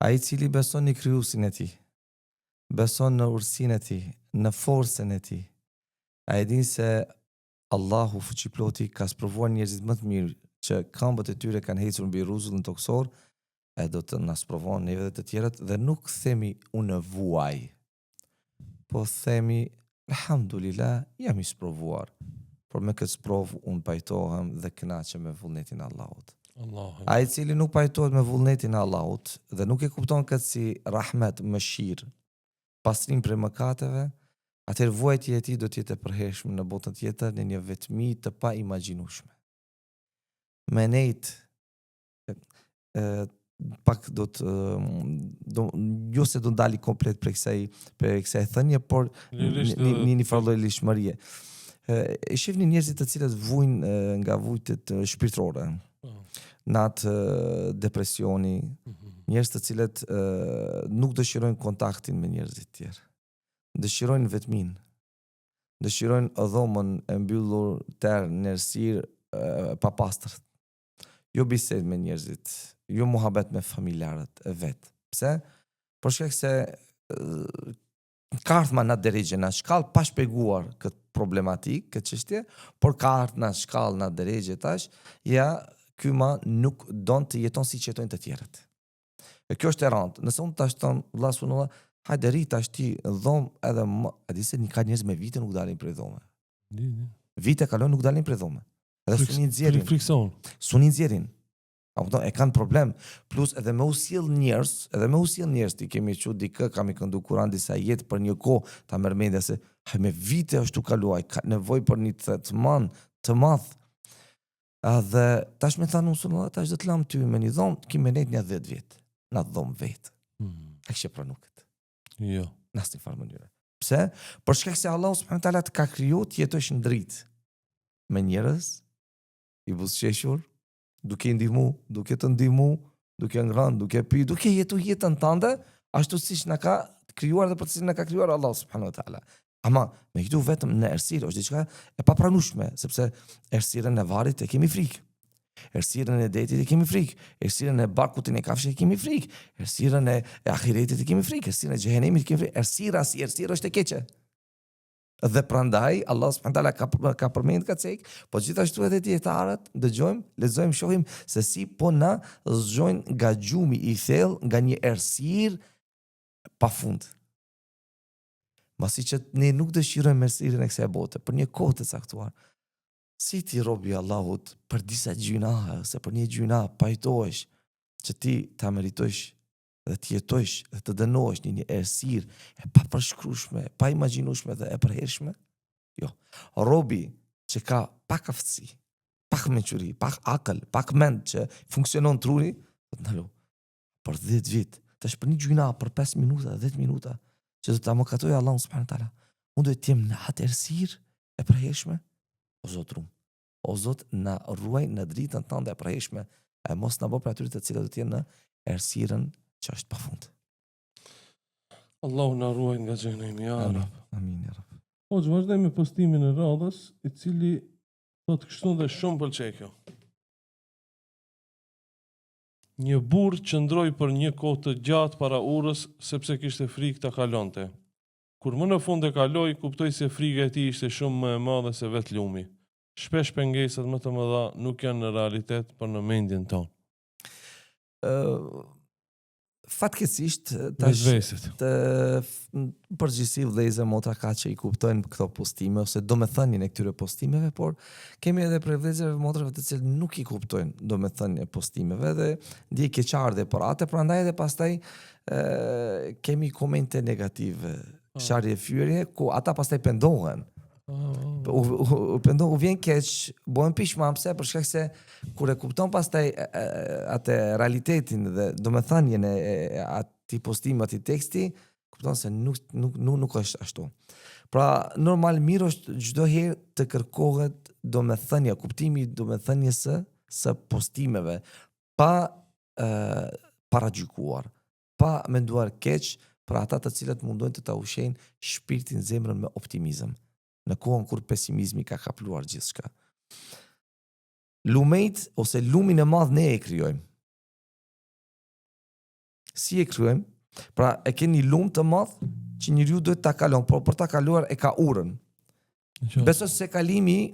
Ai i cili beson në krijuesin e tij, beson në urësinë e tij, në forcën e tij. Ai din se Allahu fuqiploti ka sprovuar njerëzit më të mirë që këmbët e tyre kanë hequr mbi rrezullin toksor, e do të na sprovon neve dhe të tjerët dhe nuk themi unë vuaj. Po themi alhamdulillah, jam i sprovuar. Por me këtë sprovë unë pajtohem dhe kënaqem me vullnetin e Allahut. Ai i cili nuk pajtohet me vullnetin e Allahut dhe nuk e kupton këtë si rahmet, mëshirë, pastrim prej mëkateve, atëherë vuajtja e tij do të jetë e përhershme në botën tjetër në një vetmi të pa imagjinueshme. Me nejt pak do të jo se do ndali komplet për kësaj thënie, por një farë lishmërie. E shihni njerëzit të cilët vujnë nga vujtet shpirtërore, natë depresioni, njerëz të cilët nuk dëshirojnë kontaktin me njerëzit tjerë, dëshirojnë vetmin, dëshirojnë dhomën e mbyllur tërë në errësirë pa pastër, jo bisedë me njerëzit, jo muhabet me familjarët e vet. Pse? Për shkak se ka ardhur në drejtë në shkallë pa shpjeguar këtë problematik, këtë çështje, por ka ardhur në shkallë në drejtë tash, ja ky nuk don të jeton siç jetojnë të tjerët. E kjo është e rëndë. Nëse unë tash thon vëlla sunullah, hajde ri tash ti dhom edhe a di se ka njerëz me vite nuk dalin prej dhome. Vite kalon nuk dalin prej dhome. Edhe suni nxjerrin. Suni nxjerrin. E kanë problem, plus edhe me usjell njerëz, ti kemi qenë dikë, kam i këndu Kur'an disa jetë për një kohë, ta merr mendja se me vite është u kaluaj, ka nevojë për një të madh. Dhe tash më thanë unë, tash do të lam ty me një dhomë, kimë nejt një 10 vjet, na dhomë vet. A kishe pranuar këtë? Jo. Në asnjë farë mënyre. Pse? Për shkak se Allahu subhanahu wa taala të ka krijuar të jetosh në dritë me njerëz i buzëqeshur, duke të ndihmu, duke ngrënë, duke pi, duke jetu jetën tënde, ashtu siç na ka krijuar dhe për cilën na ka krijuar Allah subhanahu wa taala. Ama me këtu vetëm në errësirë është diçka e papranueshme, sepse errësirën e varrit e kemi frikë. Errësirën e detit e kemi frikë, errësirën e barkut e kafshë e kemi frikë, errësirën e ahiretit e kemi frikë, errësirën e xhehenemit e kemi frikë. Errësira si errësirë është e keqe. Dhe prandaj Allah subhanahu wa taala ka përmend këtë cek, po gjithashtu edhe dietarët dëgjojmë, lexojmë, shohim se si po na zgjojnë nga gjumi i thellë, nga një errësirë pafund. Masi që ne nuk dëshirojmë errësirën e kësaj bote për një kohë të caktuar. Si ti robi Allahut për disa gjuna, se për një gjuna pajtohesh që ti ta meritosh dhe të jetojsh dhe të dënohesh një errësirë e papërshkrueshme, pa imagjinueshme dhe e përhershme? Jo. Robi që ka pak aftësi, pak mençuri, pak akël, pak mend që funksionon truri, do të ndalo për 10 vjet, tash për një gjuna për 5 minuta, 10 minuta, që do ta mëkatoj Allahun subhanahu wa taala. Unë do të jem në atë errësirë e përhershme? O Zotrum, o Zot, na ruaj në dritën tënde e përhershme, e mos na bëj për atyre të cilët do të jenë në errësirën që është pafund. Allahu na ruaj nga xhenemi, ja Rab. Amin, ja Rab. Po, vazhdoj me postimin e radhës, i cili thot kështu dhe shumë pëlqej kjo. Një burr qëndroi për një kohë të gjatë para urrës sepse kishte frikë ta kalonte. Kur më në fund e kaloi, kuptoi se frika e tij ishte shumë më e madhe se vetë lumi. Shpesh pengesat më të mëdha nuk janë në realitet, por në mendjen tonë. Fatkeqësisht të përgjithësi vëllezër motra ka që i kuptojnë këto postime ose domethënien e këtyre postimeve, por kemi edhe për vëllezërve motrave të cilët nuk i kuptojnë domethënien e postimeve dhe ndjej keqardhje për atë, prandaj edhe pastaj kemi komente negative, sharje fyerje, ku ata pastaj pendohen. Pendon, u vjen keq, bëhen pishman, pse? Për shkak se kur e kupton pastaj atë realitetin dhe domethënien e atij postimi, atij teksti, kupton se nuk është ashtu. Pra, normal mirë është çdo herë të kërkohet domethënia, kuptimi i domethënies së postimeve, pa paragjykuar, pa menduar keq për ata të cilët mundojnë të ta ushqejnë shpirtin, zemrën me optimizëm, në kohën kur pesimizmi ka kapluar gjithçka. Lumejt ose lumin e madh ne e krijojmë. Si e krijojmë? Pra, e keni lum të madh që njeriu duhet ta kalon, por për ta kaluar e ka urën. Besoj se kalimi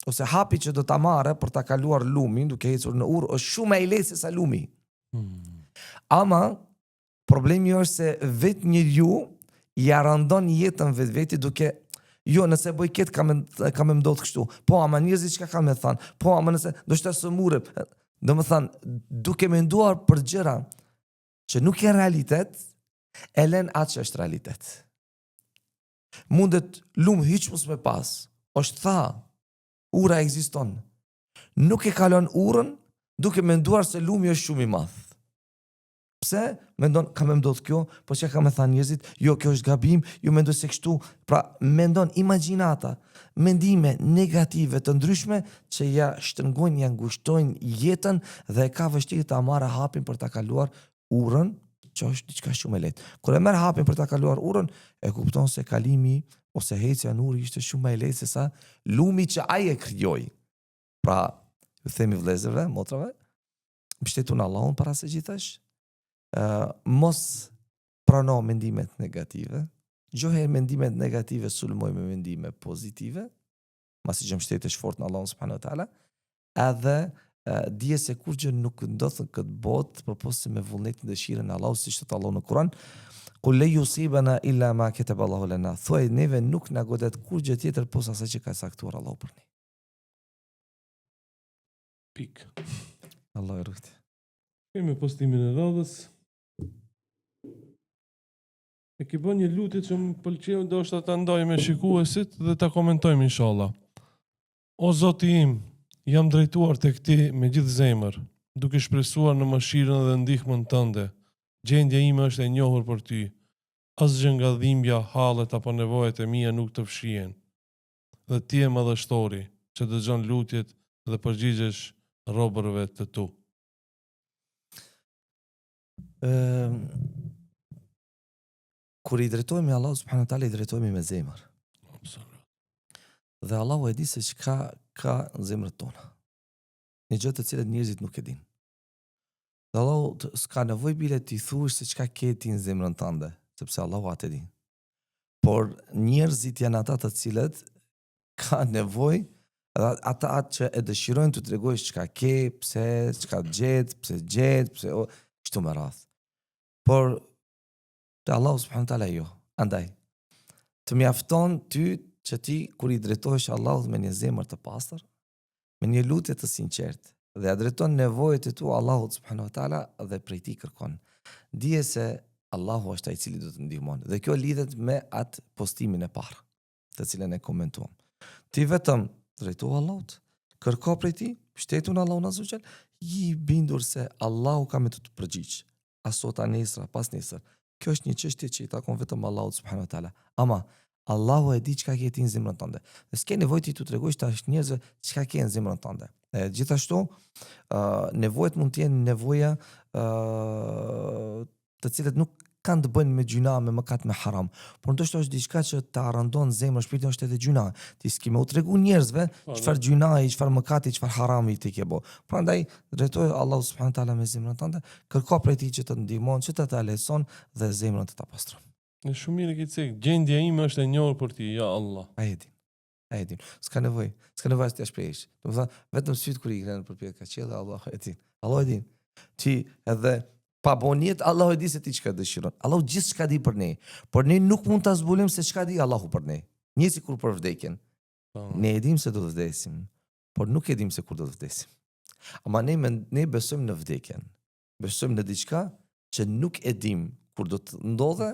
ose hapi që do ta marrë për ta kaluar lumin, duke ecur në urë, është shumë më i lehtë se sa lumi. Ama problemi është se vetë njeriu ja randon jetën vetveti duke nëse bëj këtë kam e ndodhur kështu. Po, ama njerëzit çka kanë me thënë? Po, ama nëse do të së murem. Domethënë, duke menduar për gjëra që nuk janë realitet, e lën atë që është realitet. Mundet lumë hiç mos me pas. Është tha, ura ekziston. Nuk e kalon urën duke menduar se lumi është shumë i madh. Pse? Mendon, kam e ndodh kjo, po çka kam e thënë njerëzit, jo, kjo është gabim, jo mendoj se kështu. Pra, mendon imagjinata, mendime negative të ndryshme që ja shtrëngojnë, ja ngushtojnë jetën dhe ka vështirë ta marrë hapin për ta kaluar urën, që është diçka shumë e lehtë. Kur e merr hapin për ta kaluar urën, e kupton se kalimi ose hecja në urë ishte shumë më e lehtë se sa lumi që ai e krijoi. Pra, ju themi vëllezërve, motrave, mbështetu në Allahun para se gjithash. Mos prano mendimet negative, gjoher mendimet negative sulmoj me mendime pozitive, masi që mbështetesh fort në Allahun subhanahu wa taala, edhe dije se kur gjë nuk ndodh në këtë botë përpos se me vullnetin dëshirën e Allahut, siç thot Allahu në Kur'an, qul la yusibana illa ma kataba Allahu lana. Thuaj neve nuk na godet kur gjë tjetër posa asaj që ka saktuar Allahu për ne. Pik. Allah e ruajt. Kemi postimin e radhës. E ki bën një lutje që më pëlqeu, do është ta ndaj me shikuesit dhe ta komentojmë inshallah. O Zoti im, jam drejtuar tek ti me gjithë zemër, duke shpresuar në mëshirën dhe ndihmën tënde. Gjendja ime është e njohur për ty. Asgjë nga dhimbja, hallet apo nevojat e mia nuk të fshihen. Dhe ti je madhështori, që dëgjon lutjet dhe përgjigjesh robërve të tu. Kur i drejtohemi Allahut subhanahu wa taala, i drejtohemi me zemër. Absolut. Dhe Allahu e di se çka ka në zemrët tona. Një gjë të cilët njerëzit nuk e dinë. Dhe Allahu s'ka nevojë bile ti thuash se çka ke ti në zemrën tënde, sepse Allahu atë di. Por njerëzit janë ata të cilët ka nevojë, ata që e dëshirojnë të tregojnë çka ke, pse, çka gjet, pse, kështu me radhë. Por te Allahu subhanahu wa taala jo. Andaj, të mjafton ty që ti kur i drejtohesh Allahut me një zemër të pastër, me një lutje të sinqertë dhe ja drejton nevojat e tua Allahut subhanahu wa taala dhe prej tij kërkon. Dije se Allahu është ai i cili do të ndihmon. Dhe kjo lidhet me atë postimin e parë, të cilën e komentuam. Ti vetëm drejtohu Allahut, kërko prej tij, mbështetu në Allahun azza wa jall, i bindur se Allahu ka me të përgjigj. Asota nesër, pas nesër. Kjo është një çështje që i takon vetëm Allahut subhanahu wa taala. Ama Allahu e di çka ke ti në zemrën tënde. Dhe s'ke nevojë ti të tregosh tash njerëzve çka ke në zemrën tënde. Gjithashtu, nevojat mund të jenë nevoja të cilët nuk kanë të bëjnë me gjuna, me mëkat, me haram. Por ndoshta është diçka që ta randon zemrën, shpirtin, është edhe gjuna. Ti s'ke më u tregu njerëzve çfarë gjunai, çfarë mëkati, çfarë harami ti ke bë. Prandaj drejtoj Allahu subhanahu wa taala me zemrën tënde, kërko prej tij që të ndihmon, që të ta lehtëson dhe zemrën të ta pastron. Në shumë mirë ke thënë, gjendja ime është e njohur për ti, ja Allah. Ai e din. S'ka nevojë as të shprehësh. Domethënë, vetëm syt kur i ngren përpjet ka qell, Allahu e din. Allahu e din. Ti edhe pa bonjet, Allahu e di se ti çka dëshiron. Allahu gjithçka di për ne. Por ne nuk mund ta zbulim se çka di Allahu për ne. Njësi kur për vdekjen. Ne e dim se do të vdesim, por nuk e dim se kur do të vdesim. Ama ne besojmë në vdekjen. Besojmë në diçka që nuk e dim kur do të ndodhe,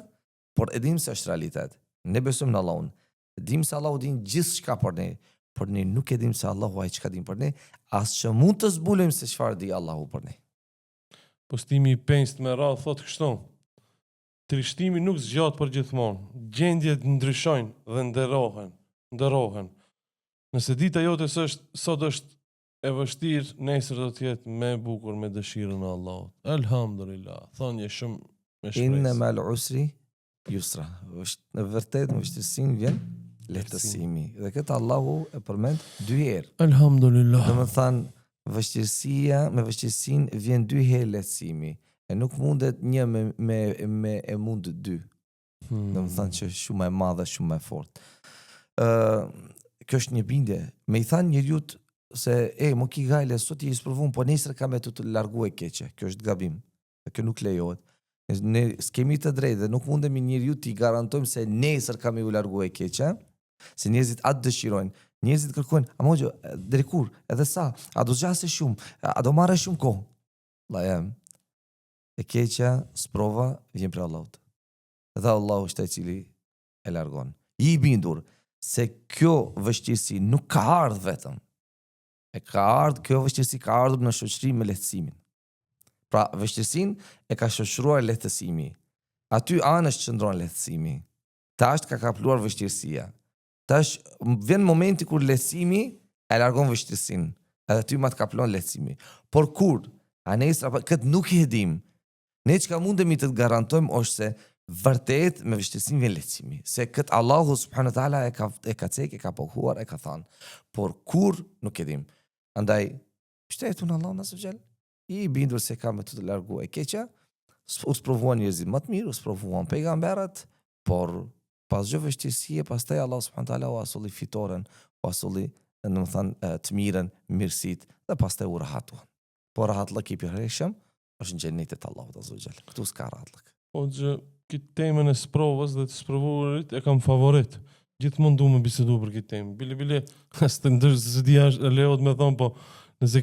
por e dim se është realitet. Ne besojmë në Allahun. Dim se Allahu din gjithçka për ne, por ne nuk e dim se Allahu ai çka din për ne, as që mund të zbulojmë se çfarë di Allahu për ne. Postimi i 5 me radhë thot kështu. Trishtimi nuk zgjat për gjithmonë. Gjendjet ndryshojnë dhe nderohen. Nëse dita jote sot është e vështirë, nesër do të jetë më e bukur me dëshirën e Allahut. Elhamdulillah. Thonje shumë me shpresë. Inna mal usri yusra. Në vërtet në vështirësinë vjen lehtësimi. Dhe këtë Allahu e përmend 2 herë. Elhamdulillah. Domethënë me vështirësinë vjen 2 herë lehtësimi. E nuk mundet një me e mund 2. Domethënë që shumë e madhe, shumë e fortë. Kjo është një bindje. Me i thanë njeriut se mo ki gajle, sot i sprovun, po nesër ka me të largu e keqe. Kjo është gabim. Kjo nuk lejohet. Ne s'kemi të drejtë dhe nuk mundemi njeriut t'i garantojmë se nesër ka me u largu e keqe, se njerëzit atë dëshirojnë. Njerëzit kërkojnë, a mojo, deri kur, edhe sa, a do zgjasë shumë, a do marrë shumë kohë. La jam. E keqja, sprova, vjen për Allahut. Dhe Allahu është ai cili e largon. I bindur se kjo vështirësi nuk ka ardhur vetëm. Kjo vështirësi ka ardhur në shoqëri me lehtësimin. Pra, vështirësinë e ka shoqëruar lehtësimi. Aty anësh qëndron lehtësimi. Tash ka kapluar vështirësia. Tash vjen momenti kur lehtësimi e largon vështirësinë. Edhe ty ma të kaplon lehtësimi. Por kur, a nesër apo këtë nuk i dim. Ne çka mundemi të garantojmë është se vërtet me vështirësinë vjen lehtësimi. Se këtë Allahu subhanahu wa taala e ka cek, e ka pohuar, e ka thënë. Por kur nuk e dim. Andaj shtetun Allahu na subhanahu i bindur se ka me të largu e keqja, u sprovuan njerëzit më të mirë, u sprovuan pejgamberët, por pas gjë vështirësie, pastaj Allahu subhanahu wa taala u asolli fitoren, u asolli, domethënë të mirën, mirësitë dhe pastaj u rahatuan. Po rahatllëk i pirshëm është në xhenetin e Allahut azza wa jall. Ktu s'ka rahatllëk. Po që këtë temën e sprovës dhe të sprovuarit e kam favorit. Gjithmonë du me bisedu për këtë temë. Bile, as të ndërës se di është lejohet me thonë, po nëse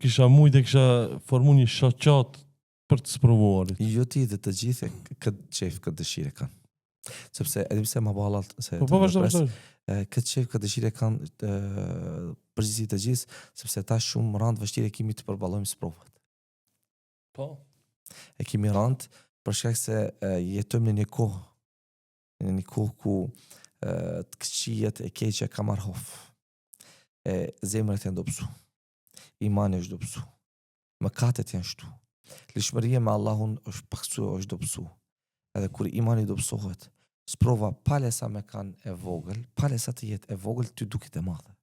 kisha mujt e kisha formu një shoqat për të sprovuarit. Jo ti dhe të gjithë këtë qef, këtë dëshire kanë. Sepse edhim se ma balat se Po vazhdo. këtë qef, këtë dëshire kanë përgjithësi të gjithë, sepse ta shumë randë vështirë e kimi të përballojmë sprovat. Po. E kimi randë për shkak se jetojmë në një kohë ku të këqijet e keqe ka marrë hof. Zemrat janë dobësu. Imani është dobësu. Mëkatet janë shtu. Lishmëria me Allahun është paksu, është dobësu. Edhe kur imani dobësohet, sprova palesa me kanë e vogël, palesa të jetë e vogël, ty duket e madhe.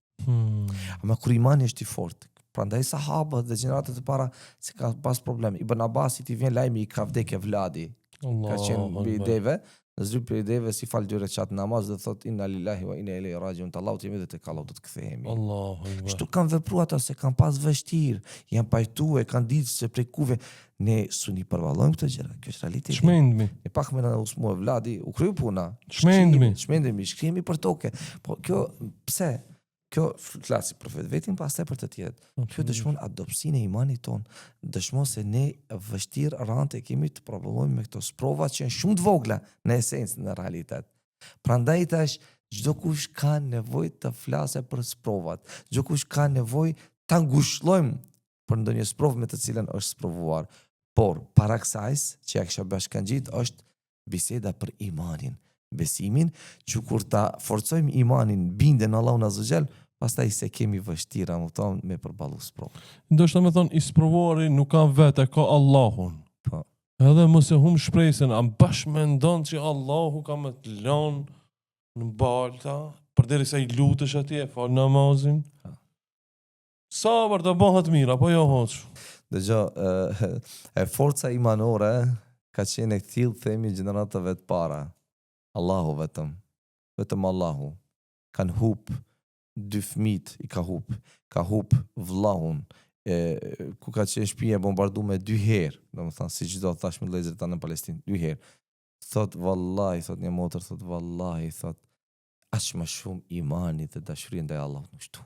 Ama kur imani është i fortë, prandaj sahabët dhe gjeneratët e para se ka pas problem. Ibn Abbasit i vjen lajmi i ka vdekë vladi. Ka qenë mbi ideve, në zryp për ideve si falë 2 rekat namaz dhe thot inna lillahi wa inna ilaihi rajiun, të Allahut jemi dhe të Allahu do të kthehemi. Kështu kanë vepruar ata se kanë pas vështirë, janë pajtuar, kanë ditë se prej kuve ne suni përvallojmë këtë gjëra. Kjo është realiteti. Shmendmi. E pak më na usmu vladi, u kryu puna. Shmendmi, shkrimi për toke. Po kjo pse? Kjo flasi profet vetin pastaj për të tjerët. Kjo dëshmon adopsinë e imanit ton. Dëshmon se ne vështirë rande kemi të përballojmë me këto sprova që janë shumë të vogla në esencë në realitet. Prandaj tash çdo kush ka nevojë të flasë për sprovat. Çdo kush ka nevojë ta ngushëllojmë për ndonjë sprovë me të cilën është sprovuar. Por para kësaj që ja kisha bashkangjit është biseda për imanin. Besimin që kur ta forcojmë imanin, bindjen në Allahun azza wa jall, pastaj se kemi vështira me përballu sprovën. Ndoshta me thonë i sprovuari nuk ka vetë, ka Allahun. Po. Edhe mos e humb shpresën, a bash mendon që Allahu ka më të lënë në balta, përderisa i lutesh atje, fal namazin. Sabër të bëhet mirë, apo jo hoç. Dëgjoj, forca imanore ka qenë e tillë themi gjeneratave të para. Allahu vetëm Allahu kanë hub 2 fëmijë i ka hub vllahun ku ka qenë shtëpia bombarduar me 2 herë, domethënë si çdo thash me vëllezërit tanë në Palestinë 2 herë. Thot vallahi, thot një motër, thot vallahi, thot aq më shumë imani dhe dashuria ndaj Allahut nuk shtu.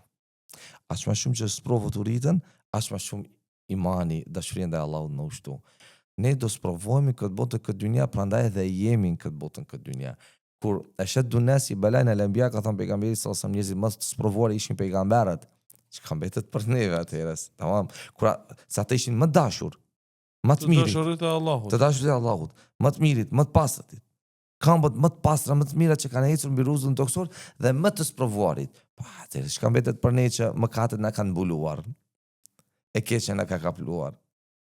Aq më shumë që sprovët u rritën, aq më shumë imani, dashuria ndaj Allahut nuk shtu. Ne do sprovohemi këtë botë këtë dynja, prandaj edhe jemi në këtë botën këtë dynja. kur ashaddu nasi balana al-anbiya ka thënë pejgamberi sallallahu alajhi wasallam njerëzit më të sprovuar ishin pejgamberët, që kanë mbetet për neve atëherës, tamam. Kur sa ata ishin më dashur, më të Të mirit, dashurit e Allahut. të dashurit e Allahut, më të mirit, më të pastërit, këmbët më të pastra, më të mira që kanë ecur mbi rrugën toksor dhe më të sprovuarit. Pa, atëherë çka mbetet për ne që mëkatet na kanë mbuluar. E keqja na ka kapluar.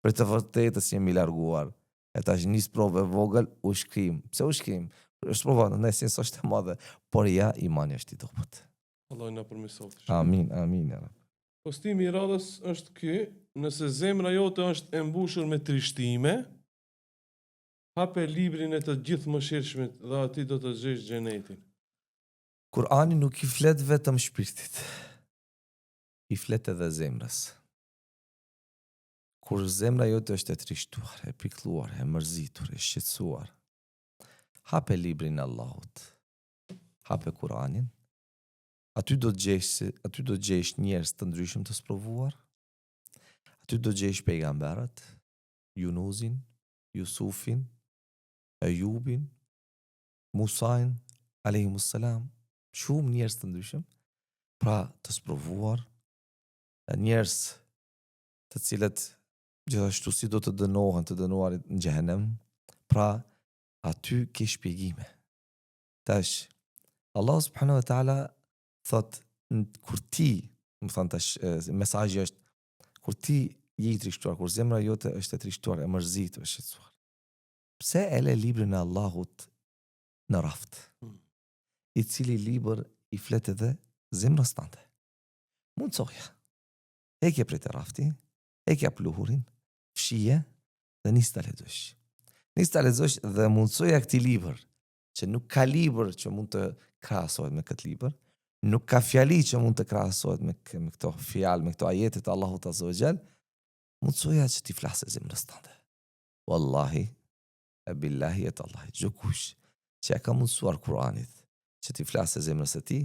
Për të vërtetës jemi larguar. E tash nis provë e vogël, u shkrim. Pse u shkrim? Është prova në esencë është e madhe, por ja imani është i dobët. Allah na përmirësoft. Amin, amin. Ja. Postimi i radhës është ky, nëse zemra jote është e mbushur me trishtime, hape librin e të gjithë mëshirshmit dhe ati do të gjesh xhenetin. Kurani nuk i flet vetëm shpirtit. I flet edhe zemrës. Kur zemra jote është e trishtuar, e pikëlluar, e mërzitur, e shqetësuar, hape librin e Allahut. Hape Kuranin. Aty do të gjesh njerëz të ndryshëm të sprovuar. Aty do të gjesh pejgamberët, Yunusin, Jusufin, Ejubin, Musain, alayhimus salam, shumë njerëz të ndryshëm, pra të sprovuar, njerëz të cilët gjithashtu si do të dënohen, të dënuarit në xhehenem, pra aty ke shpjegime. Tash Allah subhanahu wa taala thot kur ti, më thënë tash mesazhi është kur ti je i trishtuar, kur zemra jote është e trishtuar, e mërzitur, e shqetësuar, pse e le librin e Allahut në raft, i cili libër i flet edhe zemrës tënde. Mundsoja. Eke prej të rafti, eke pluhurin, fshije dhe nis ta lexosh. Nis ta lexosh dhe mundsoja këtij libër, që nuk ka libër që mund të krahasohet me këtë libër, nuk ka fjali që mund të krahasohet me këto fjalë, me këto ajete të Allahut Azza wa Jall, mundsoja që ti flasë zemrës tënde. Wallahi, e billahi et Allah, gjokush që e ka mundsuar Kuranit, që ti flasë zemrës e ti,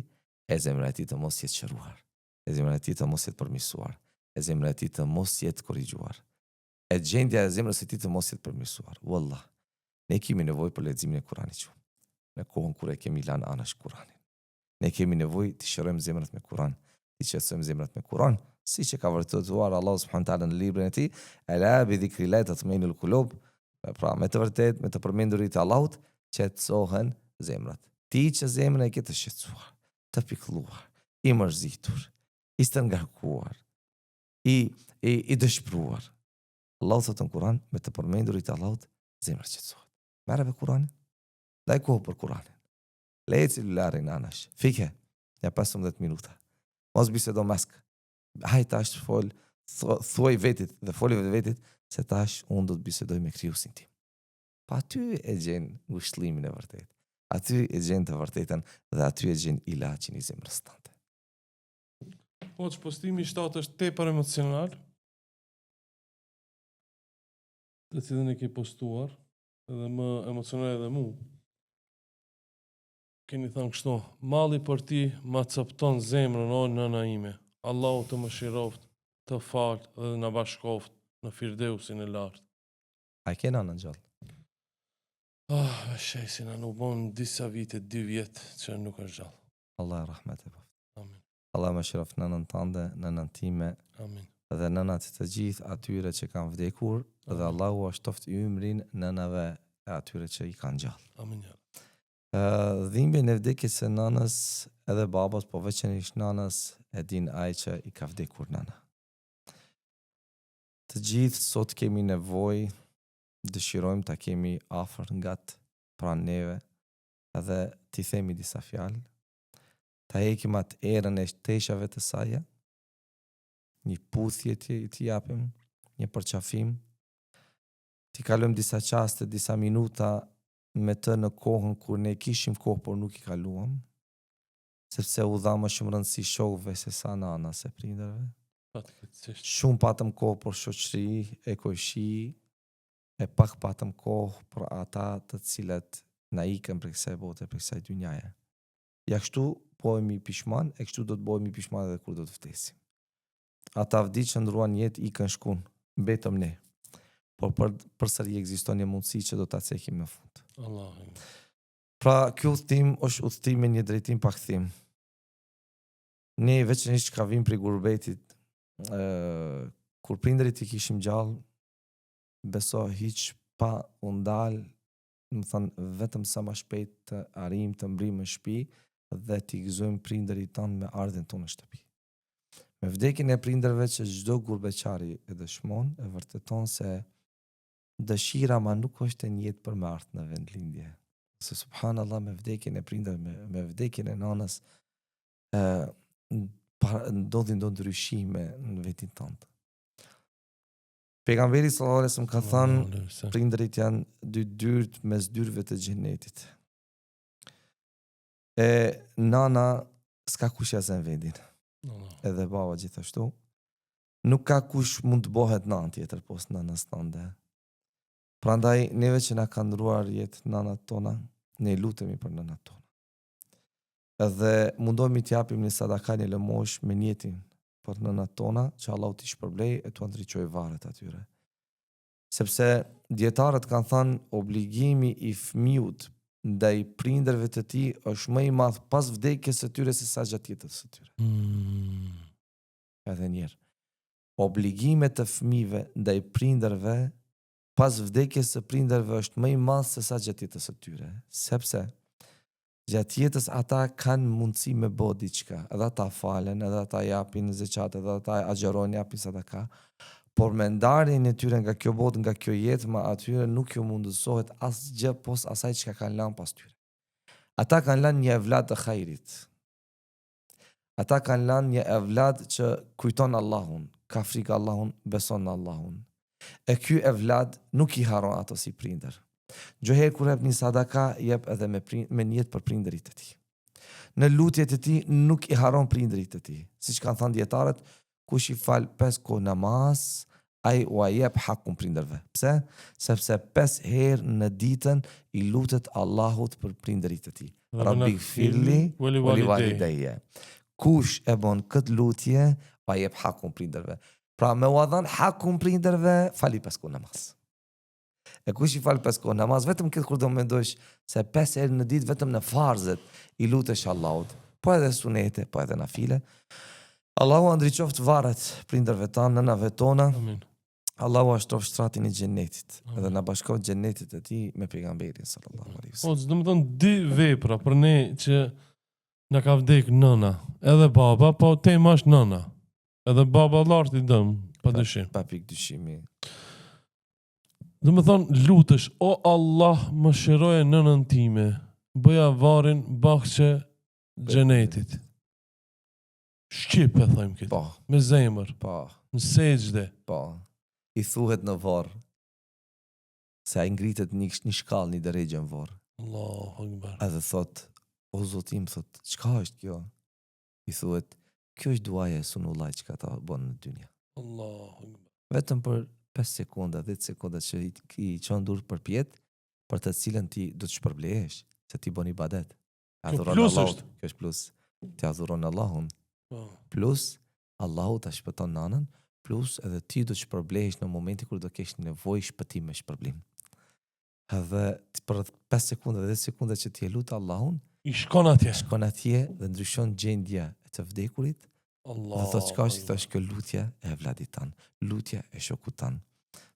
e zemra e ti të mos jetë shëruar, e zemra e ti të mos jetë përmirësuar, e zemra e ti të mos jetë korrigjuar, e gjendja e zemrës e ti të mos jetë përmirësuar. Wallah, ne kemi nevojë për leximin e Kuranit që. Në kohën kur e kemi lanë anash Kuranin. Ne kemi nevojë të shërojmë zemrat me Kuran, të qetësojmë zemrat me Kuran, siç e ka vërtetuar Allah subhanahu taala në librin e tij, ala bi dhikrillah tatmainul qulub. Pra me të vërtet, me të përmendurit e Allahut, qetësohen zemrat. Ti që zemrën e ke të shqetësuar, të pikëlluar, i mërzitur, i stërngarkuar, i dëshpëruar. Allahu thotë në Kur'an, me të përmendurit e Allahut, zemra qetësohet. Merre me Kur'anin, daj kohë për Kur'anin. Leje celularin anash, fike, ja 15 minuta. Mos bisedo mask. Haj tash fol, thuaj vetit dhe foli vetit se tash unë do të bisedoj me krijuesin tim. Pa aty e gjen ngushëllimin e vërtet. Aty e gjen të vërtetën dhe aty e gjen ilaçin i zemrës tënde. Po që postimi 7 është tepër emocional, të cilën e ke postuar, edhe më emocional edhe mu. Keni thënë kështu, malli për ti ma copton zemrën o nëna ime. Allahu të mëshiroft, të falë dhe në bashkoft në Firdeusin e lartë. A ke nënën gjallë? Shejsi na nuk bon disa vite, 2 vjetë që nuk është gjallë. Allah e rahmet e bëft. Amin. Allah mëshiroft nënën tënde, nënën time, Amin. dhe nënat të gjithë atyre që kanë vdekur, dhe Allahu ashtoft ymrin nënave e atyre që i kanë gjallë. Amin. Dhimbjen e vdekjes së nënës edhe babas, po veçanërisht nënës, e din ai që i ka vdekur nëna. Të gjithë sot kemi nevojë, dëshirojmë ta kemi afër ngat pranë neve, edhe t'i themi disa fjalë, ta hekim atë erën e shteshave të saj, një puthje t'i japim, një përqafim, t'i kalojmë disa qaste, disa minuta me të në kohën kur ne kishim kohë, por nuk i kaluam, sepse u dha më shumë rëndësi shokëve se sa nanas e prindërve. Shumë patëm kohë për shoqëri, e koshi, e pak patëm kohë për ata të cilat na ikën për kësaj bote, për kësaj dynjaje. Ja kështu bëhemi pishman, e kështu do të bëhemi pishman edhe kur do të vdesim. Ata vdiq që ndruan jetë ikën shkun, betëm ne. Por përsëri ekziston një mundësi që do ta cekim në fund. Allah. Pra, ky udhtim është udhtim me një drejtim pa kthim. Ne veçanërisht ka vim prej gurbetit, kur prindërit i kishim gjallë, beso hiç pa u ndal, më thënë, vetëm sa më shpejt të arrijmë të mbrim në shtëpi dhe t'i gëzojmë prindërit tanë me ardhen tonë në shtëpi. Me vdekjen e prindërve që çdo gurbeqari e dëshmon, e vërteton se dëshira ma nuk është e njëjtë për me ardhur në vendlindje. Se subhanallahu me vdekjen e prindërve, me vdekjen e nanës, ndodhin ndryshime në vetin tënd. Pejgamberi sallallahu alajhi wasallam ka thënë, prindërit janë dy dyrt mes dyrëve të xhenetit. E nana s'ka kush ja zën vendin. Edhe baba gjithashtu. Nuk ka kush mund të bëhet nanë tjetër post nanës tënde. Prandaj neve që na kanë ndruar jetë nanat tona, ne lutemi për nanat tona. Edhe mundohemi të japim një sadaka, një lëmosh me niyetin për nënat tona, që Allahu t'i shpërblej e t'u ndriçojë varret atyre. Sepse dietarët kanë thënë obligimi i fëmijut ndaj prindërve të tij është më i madh pas vdekjes së tyre se sa gjatë jetës së tyre. Edhe njerë. Obligimet të fëmijëve ndaj prindërve pas vdekjes së prindërve është më i madh se sa gjatë jetës së tyre, sepse gjatë jetës ata kanë mundësi me bë diçka, edhe ata falen, edhe ata japin zeqat, edhe ata agjerojnë, japin sadaka, por me ndarjen e tyre nga kjo botë, nga kjo jetë, ma atyre nuk ju mundësohet asgjë pos asaj çka kanë lënë pas tyre. Ata kanë lënë një evlad të hajrit. Ata kanë lënë një evlad që kujton Allahun, ka frikë Allahun, beson në Allahun. E ky evlad nuk i haron ato si prindër. Gjoherë kur jep një sadaka, jep edhe me niyet për prindërit e tij. Në lutjet e tij nuk i haron prindërit e tij. Siç kanë thënë dietarët, kush i fal 5 kohë namaz, ai u jep hakun prindërve. Pse? Sepse 5 herë në ditën i lutet Allahut për prindërit e tij. Rabbi gfirli wali walidayya. Kush e bën këtë lutje, pa jep hakun prindërve. Pra me u dhënë hakun prindërve, fali 5 kohë namaz. E kush i fal 5 kohë namaz, vetëm këtë kur do mendojsh se 5 herë në ditë vetëm në farzet i lutesh Allahut, po edhe sunete, po edhe nafile. Allahu ndriçoft varret prindërve tanë, nënave tona. Amin. Allahu ashtrof shtratin e xhenetit, edhe na bashkon xhenetit e tij me pejgamberin sallallahu alaihi wasallam. Do të thonë dy vepra për ne që na ka vdek nëna, edhe baba, po tema është nëna. Edhe baba lart i dëm, pa dyshim. Pa pikë dyshimi. Do më thonë, lutesh, o Allah, më shëroje nënën time, bëja varin bakçe xhenetit. Shqip e thojmë këtë. Po, Me zemër, po, në sejdë. po. I thuhet në varr. Se ai ngritet një shkallë, një drejgje në varr. Allahu Akbar. Edhe thot, o Zotim, thot, çka është kjo? I thuhet, kjo është duaja e Sunullaj që ka ta bën në dynja. Allahu Akbar. Vetëm për 5 sekonda, 10 sekonda që i çon dur për pjet, për të cilën ti do të shpërblehesh, se ti bën ibadet. Adhuron plus Allahun. është. Kjo është plus. Ti adhuron Allahun. Po. Plus Allahu ta shpëton nanën, plus edhe ti do të shpërblehesh në momentin kur do kesh nevojë shpëtim me shpërblim. Edhe për 5 sekonda, 10 sekonda që ti e lut Allahun, I shkon atje. shkon atje dhe ndryshon gjendja e të vdekurit. Dhe thot çka është, thash kjo lutje e vladit tan, lutja e shokut tan.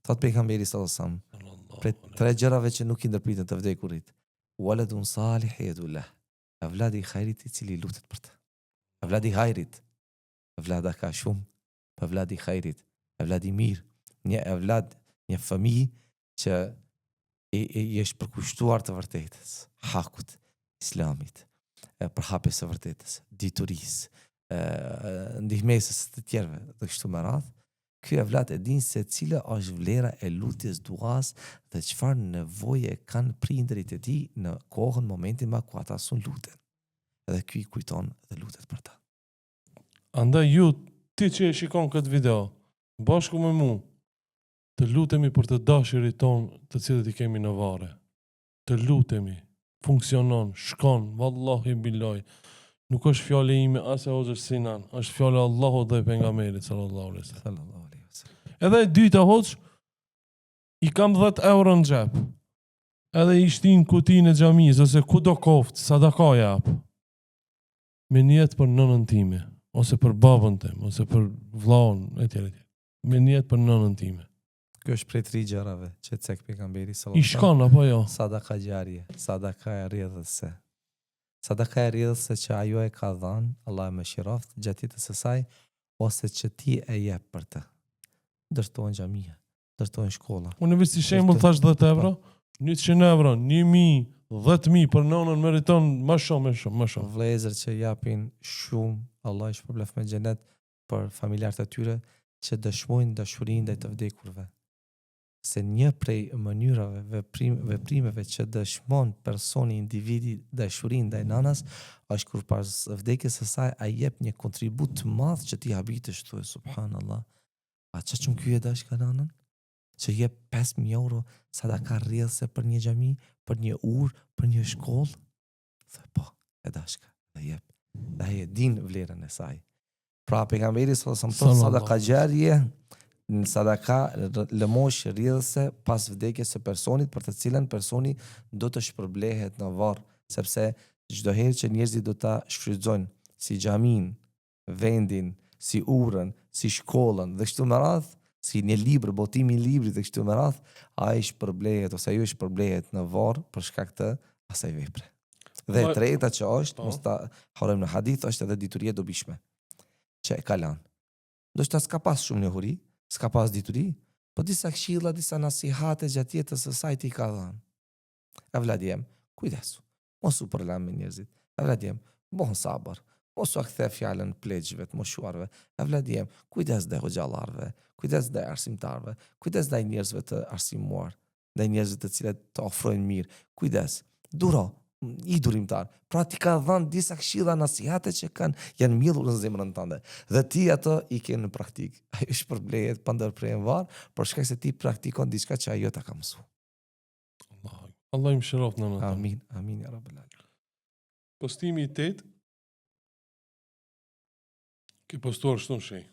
Thot pejgamberi sallallahu alajhi wasallam, për 3 gjërave që nuk i ndërpritën të vdekurit. Waladun salih yadullah. Evladi i hajrit i cili lutet për të. Evladi i hajrit. Evlada ka shumë, po evladi i hajrit, evladi i mirë, një evlad, një fëmijë që i është përkushtuar të vërtetës, hakut, islamit, përhapjes së vërtetës, diturisë, ndihmesës të tjerëve dhe kështu me radhë. Ky evlad e din se cila është vlera e lutjes duas dhe çfarë nevoje kanë prindërit e tij në kohën, momentin ma ku ata sun luten. Edhe ky i kujton dhe lutet për ta. Andaj ju, ti që e shikon këtë video, bashku me mu, të lutemi për të dashurit tonë të cilët i kemi në varre. Të lutemi, funksionon, shkon, vallahi billahi. Nuk është fjale ime as e Hoxhës Sinan, është fjale Allahu dhe pejgamberit sallallahu alaihi wasallam. Sallallahu alaihi wasallam. Edhe e dyta Hoxh, i kam 10 euro në xhep. edhe i shtin kutinë e xhamisë ose ku do koft, sadaka jap. Me niyet për nënën time, ose për babën tim, ose për vllahun etj. Me niyet për nënën time. Kjo është prej 3 gjërave që cek pejgamberi I sallallahu alaihi shkon apo jo? Sadaka gjarje, sadaka e rrjedhëse. Sadaka e rrjedhëse që ajo e ka dhënë, Allah e mëshiroft, gjatë jetës së saj, ose që ti e jep për të. Ndërtojnë xhamia, ndërtojnë shkolla. Unë vetë si shembull thash 10 euro, 100 euro, 1000, 10.000 për nënën meriton më shumë. Vlezër që japin shumë, Allah i shpërblef me xhenet për familjarët e tyre që dëshmojnë dashurinë ndaj të vdekurve. Se një prej mënyrave, veprimeve që dëshmon personi, individi dashurinë ndaj nënës, është kur pas vdekjes së saj ai jep një kontribut të madh që ti habitesh thuaj subhanallah. A ç'm ky e dash ka nënën? Që jep 5.000 euro sadaka rrjedhëse për një xhami, për një urë, për një shkollë. Thë po, e dashka, dhe jep. Dhe ai e din vlerën e saj. Pra pejgamberi sallallahu alaihi wasallam sadaka jarje, në sadaka lëmosh rrjedhëse pas vdekjes së personit, për të cilën personi do të shpërblehet në varr, sepse çdo herë që njerëzit do ta shfrytëzojnë si xhamin, vendin, si urën, si shkollën dhe kështu me radhë, si një libër, botimi i librit dhe kështu me radhë, ai shpërblehet ose ajo shpërblehet në varr për shkak të asaj vepre. Dhe e treta që është, mos ta harrojmë në hadith, është edhe dituria e dobishme që e kalan. Do të s'ka pas shumë njohuri, s'ka pas dituri, po disa këshilla, disa nasihate gjatë jetës së saj ti ka dhënë. Evladjem, kujdesu, mos u përlam me njerëzit. Evladjem, bon sabër, mos u kthe fjalën plegjve të moshuarve. Evladjem, kujdes ndaj hoxhallarëve, kujdes ndaj arsimtarëve, kujdes ndaj njerëzve të arsimuar, ndaj njerëzve të cilët të ofrojnë mirë. Kujdes, duro, i durimtar. Pra ti ka dhënë disa këshilla nasihate që janë mbjellur në zemrën tënde. Dhe ti ato i ke në praktik. Ajo shpërblehet pa ndërprerje varr, por shkak se ti praktikon diçka që ajo ta ka mësuar. Allah i mëshiroft nënën. Amin, amin ya rabbal alamin. Postimi i 8 ke postuar shtu në shej.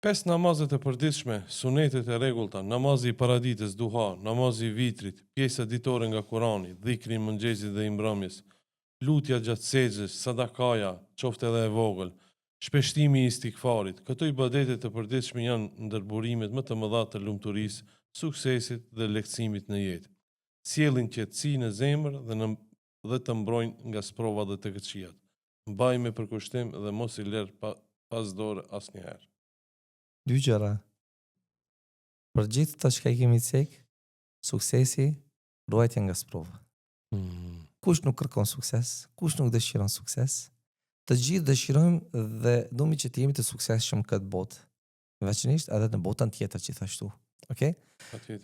5 namazet e përditshme, sunetet e rregullta, namazi i paraditës, duha, namazi i vitrit, pjesa ditore nga Kurani, dhikri i mëngjesit dhe i mbrëmjes, lutja gjatë sexhës, sadakaja, qoftë edhe e vogël, shpeshtimi i istikfarit. Këto ibadete të përditshme janë ndër burimet më të mëdha të lumturisë, suksesit dhe lehtësimit në jetë. Sjellin qetësi në zemër dhe të mbrojnë nga sprova dhe të këqijat. Mbaj me përkushtim dhe mos i lër pas dore asnjëherë. 2 gjëra. Për gjithë të që kemi cek, suksesi, ruajtja nga sprova. Kush nuk kërkon sukses, kush nuk dëshiron sukses, të gjithë dëshirojmë dhe dumi që të jemi të suksesshëm këtë botë, veçanisht edhe në botën tjetër gjithashtu. Okay?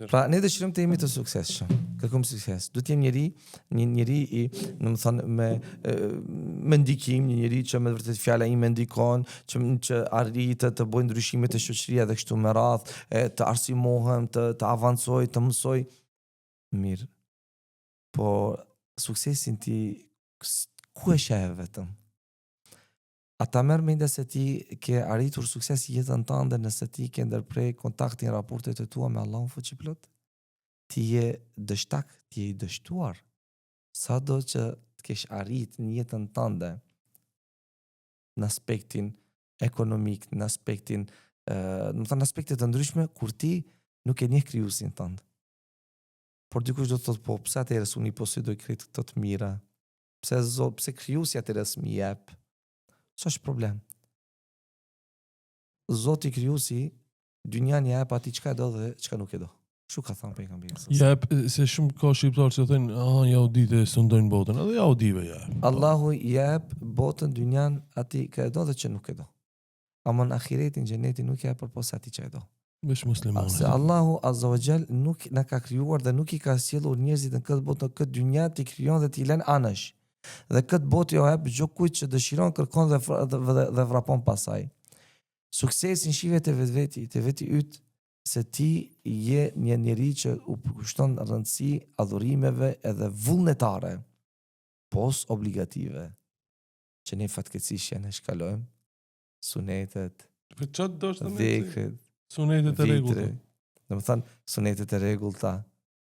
Pra ne dëshirojmë të jemi të suksesshëm, kërkojmë sukses. Do të jem një njeri i, domethënë me ndikim, një njeri që me vërtet fjala ime ndikon, që arritet të bëjë ndryshime të shoqëria dhe kështu me radhë, të arsimohem, të avancoj, të mësoj. Mirë. Po suksesin ti ku e sheh vetëm? Ata merë mendja se ti ke arritur sukses i jetën tënde nëse ti ke ndërprej kontaktin, raportet e tua me Allahun fuqiplot. Ti je dështak, ti je i dështuar. Sado që të kesh arrit në jetën tënde në aspektin ekonomik, në aspektin, në aspektet të ndryshme, kur ti nuk e njeh krijuesin tënd. Por dikush do të thotë, po pse atëherë unë i posedoj krejt këto të mira? Pse krijuesi atëherë s'më jep? S'është problem. Zoti krijuesi dynjan ja jep atij çka do dhe çka nuk e do. Kështu ka thënë pejgamberi. Jep, se shumë ka shqiptarë që thënë, ja u ditë s'u ndojnë botën, edhe ja u dive ja. Allahu jep botën, dynjan atij që e do dhe që nuk e do. Ama në ahiretin, xhenetin nuk jep përpos atij që e do. Vesh muslimanë. Se Allahu Azza wa Jall nuk na ka krijuar dhe nuk i ka sjellur njerëzit në këtë botë, në këtë dynja, ti krijon dhe ti lën anësh. Dhe këtë botë jo hap çdo kujt që dëshiron, kërkon dhe vrapon pasaj. Suksesin shihet te vetveti, te veti yt, se ti je një njeri që u kushton rëndësi adhurimeve edhe vullnetare, pos obligative, që ne fatkeqësisht ne shkalojmë sunetet, Për çfarë do të dhikrit, sunetet e rregullta? Domethënë sunetet e rregullta,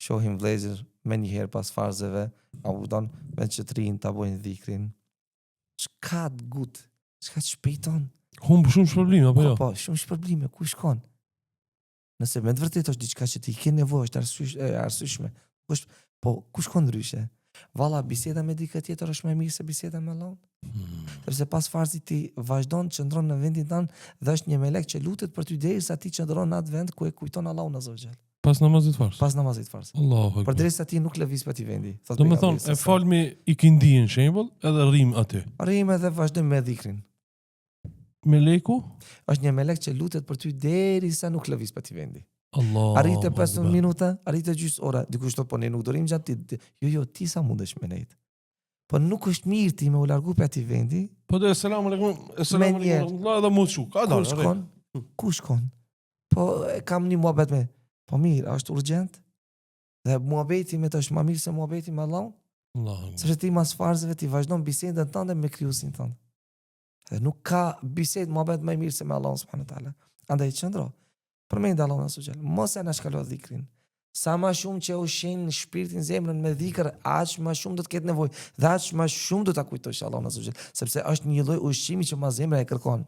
shohim vlezër me njëherë pas farzeve, a udon me që të rinë të bojnë dhikrin. Çka të gut, çka të shpejton? Humbë shumë shpërblime, apo jo? Po, shumë shpërblime, ku shkon? Nëse me të vërtet është diçka që ti ke nevojë, është arsyeshme. Po, ku shkon ndryshe? Valla, biseda me dikë tjetër është më mirë se biseda me Allahun. Sepse pas farzit ti vazhdon të qëndron në vendin tanë dhe është një melek që lutet për ty derisa ti qëndron në atë vend ku e kujton Allahun azza wa xal. Pas namazit farz. Pas namazit farz. Allahu akbar. Përderisa ti nuk lëviz pa ti vendi. Do të thonë, e falmi ikindin shembull, edhe rrim aty. Rrim edhe vazhdojmë me dhikrin. Meleku? Është një melek që lutet për ty derisa nuk lëviz pa ti vendi. Allah. Arrite 15 minuta, arrite gjysë ora, dikush thot po ne nuk dorim gjatë ti. Jo, ti sa mundesh me nejt. Po nuk është mirë ti me u largu pe ati vendi. Po dhe selam aleikum, edhe mu të shu. Ka Ku shkon? Ku shkon? Po kam një muhabet me. Po mirë, është urgent? Dhe muhabeti me të është ma mirë se muhabeti me Allahun? Sepse ti mas farzëve ti vazhdon bisedën tënde me krijuesin tënd. Dhe nuk ka bisedë muhabet më mirë se me Allahun subhanahu wa taala. Andaj qëndro. Përmend Allahun azza wa mos e na shkalo dhikrin. Sa më shumë që ushin shpirtin zemrën me dhikr, aq më shumë do të ketë nevojë dhe aq më shumë do ta kujtosh Allahun azza wa jall, sepse është një lloj ushqimi që ma zemra e kërkon.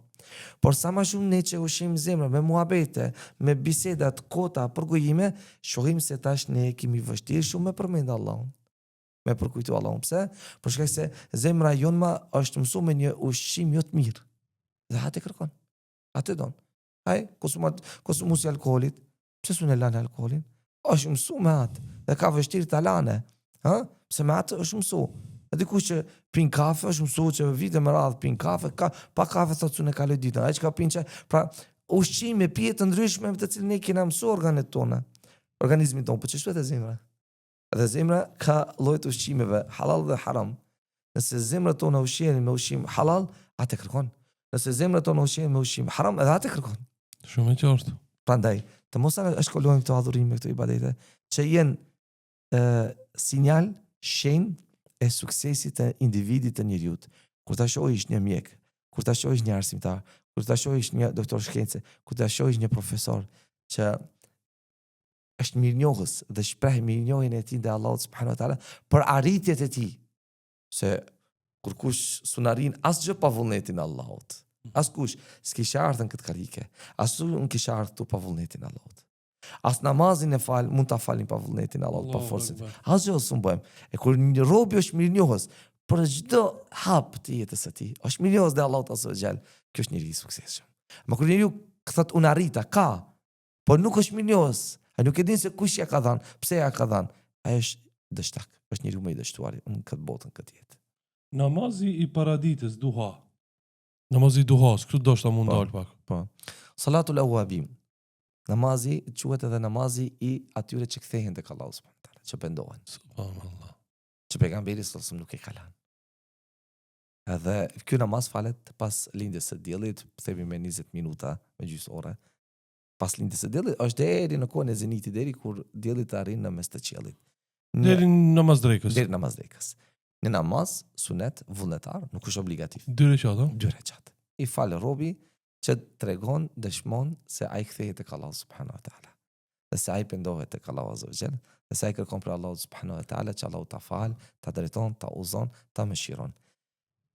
Por sa më shumë ne që ushim zemrën me muhabete, me bisedat kota për gojime, shohim se tash ne kemi vështirë shumë me përmend Allahun. Me përkujtu Allahun. Pse? Për shkak se zemra jonma është mësuar me një ushqim jo të mirë. Dhe atë kërkon. Atë don. Ai, konsumosi alkoolit. Pse s'u lan alkoolin? Është mësu me atë, dhe ka vështirë të lane, pse me atë është mësu. E dikush që pin kafe, është mësu që vite më radhë pin kafe, pa kafe thotë su ne kaloj ditën, ai që ka pin që, pra ushqime, pije të ndryshme me të cilën ne kena mësu organet tona, organizmin tonë, po që shtuet e zemra? Edhe zemra ka llojet ushqimeve, halal dhe haram. Nëse zemra tona ushqen me ushqim halal, atë kërkon. Nëse zemra tona ushqen me ushqim haram, edhe atë kërkon. Shumë e qartë. Prandaj, të mos e shkollojmë këto adhurime, këto ibadete, që jenë sinjal, shenjë e suksesit të individit të njeriut. Kur ta shohish një mjek, kur ta shohish një arsimtar, kur ta shohish një doktor shkencë, kur ta shohish një profesor që është mirënjohës dhe shpreh mirënjohjen e tij ndaj Allahut subhanahu wa taala për arritjet e tij. Se kur kush sunarin asgjë pa vullnetin e Allahut. Askush s'kisha ardhën këtë karike. Asu nuk kisha ardhur tu pa vullnetin e Allahut. As namazin e fal, mund ta falin pa vullnetin e Allahut, pa forcën. Asgjë s'u bëjmë. E kur një robi është mirënjohës për çdo hap të jetës së tij, është mirënjohës dhe Allahut azza wa jall, kjo është njeriu i suksesshëm. Ma kur njeriu thot unë arrita, ka, po nuk është mirënjohës. Ai nuk e din se kush ja ka dhënë, pse ja ka dhënë. Ai është dështak, është njeriu më i dështuar në këtë botën, këtë jetë. Namazi i paraditës, duha. Namazi i duhas, këtu do shta mund dal pak. Po. Salatul awabin. Namazi quhet edhe namazi i atyre që kthehen tek Allahu subhanahu wa taala, që pendohen. Subhanallah. Që pejgamberi sallallahu nuk e ka lënë. Edhe ky namaz falet pas lindjes së diellit, themi me 20 minuta, me gjysmë ore. Pas lindjes së diellit është deri në kohën e zenitit, deri kur dielli të arrin në mes të qiellit. Deri në namaz drekës. Deri në namaz drekës. Në namaz sunet vullnetar, nuk është obligativ. 2 reqata. 2 reqat. I falë robi që tregon, dëshmon se ai kthehet tek Allahu subhanahu wa taala. Dhe se ai pendohet tek Allahu azza wa jall, dhe se ai kërkon për Allahu subhanahu wa taala që Allahu ta fal, ta drejton, ta udhzon, ta mëshiron.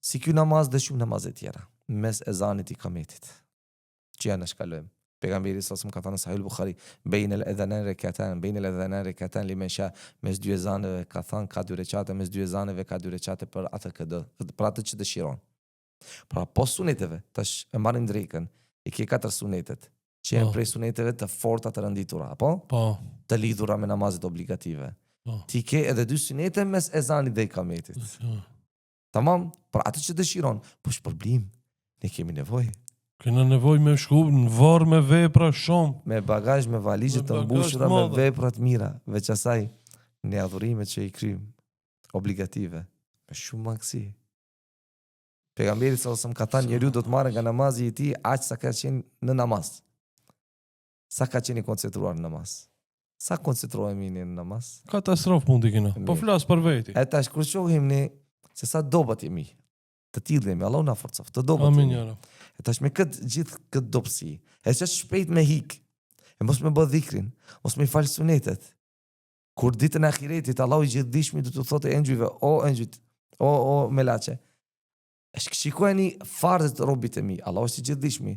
Si ky namaz dhe shumë namazet tjera, mes ezanit i kametit. Që janë shkalojmë. Pejgamberi sallallahu ka thënë në Sahih Buhari, bejn al-adhanan rekatan, bejn al-adhanan rekatan liman sha, mes 2 ezaneve ka thënë ka 2 recate, mes 2 ezaneve ka 2 recate për atë për atë që dëshiron. Pra po suneteve, tash e marrim drekën, i ke 4 sunetet, që janë prej suneteve të forta të rënditura, apo? Po. Të lidhura me namazet obligative. Po. Ti ke edhe 2 sunete mes ezanit dhe ikametit. Tamam, për atë që dëshiron, po shpërblim, ne kemi nevojë. Kena nevojë me shku në varr me vepra shumë. Me bagazh, me valizhe të mbushura me vepra të mira, veç asaj në adhurimet që i kryjm obligative, me shumë mangësi. Pejgamberi sallallahu ka thënë njeriu do të marrë nga namazi i tij aq sa ka qenë në namaz. Sa ka qenë i koncentruar në namaz. Sa koncentrohemi në namaz? Katastrofë mund të kena. Po flas për veti. E tash kur shohim ne se sa dobat jemi. Të tillë jemi, Allahu na forcoft. Të dobat. Amin ya Rab. E tash me gjithë këtë dobësi, e që shpejt me hik, e mos me bë dhikrin, mos me fal sunetet. Kur ditën e ahiretit, Allahu i gjithdijshmi do të thotë engjëjve, o engjëjt, o melaçe. Shikojeni farzet robit e mi, Allahu është i gjithdijshmi.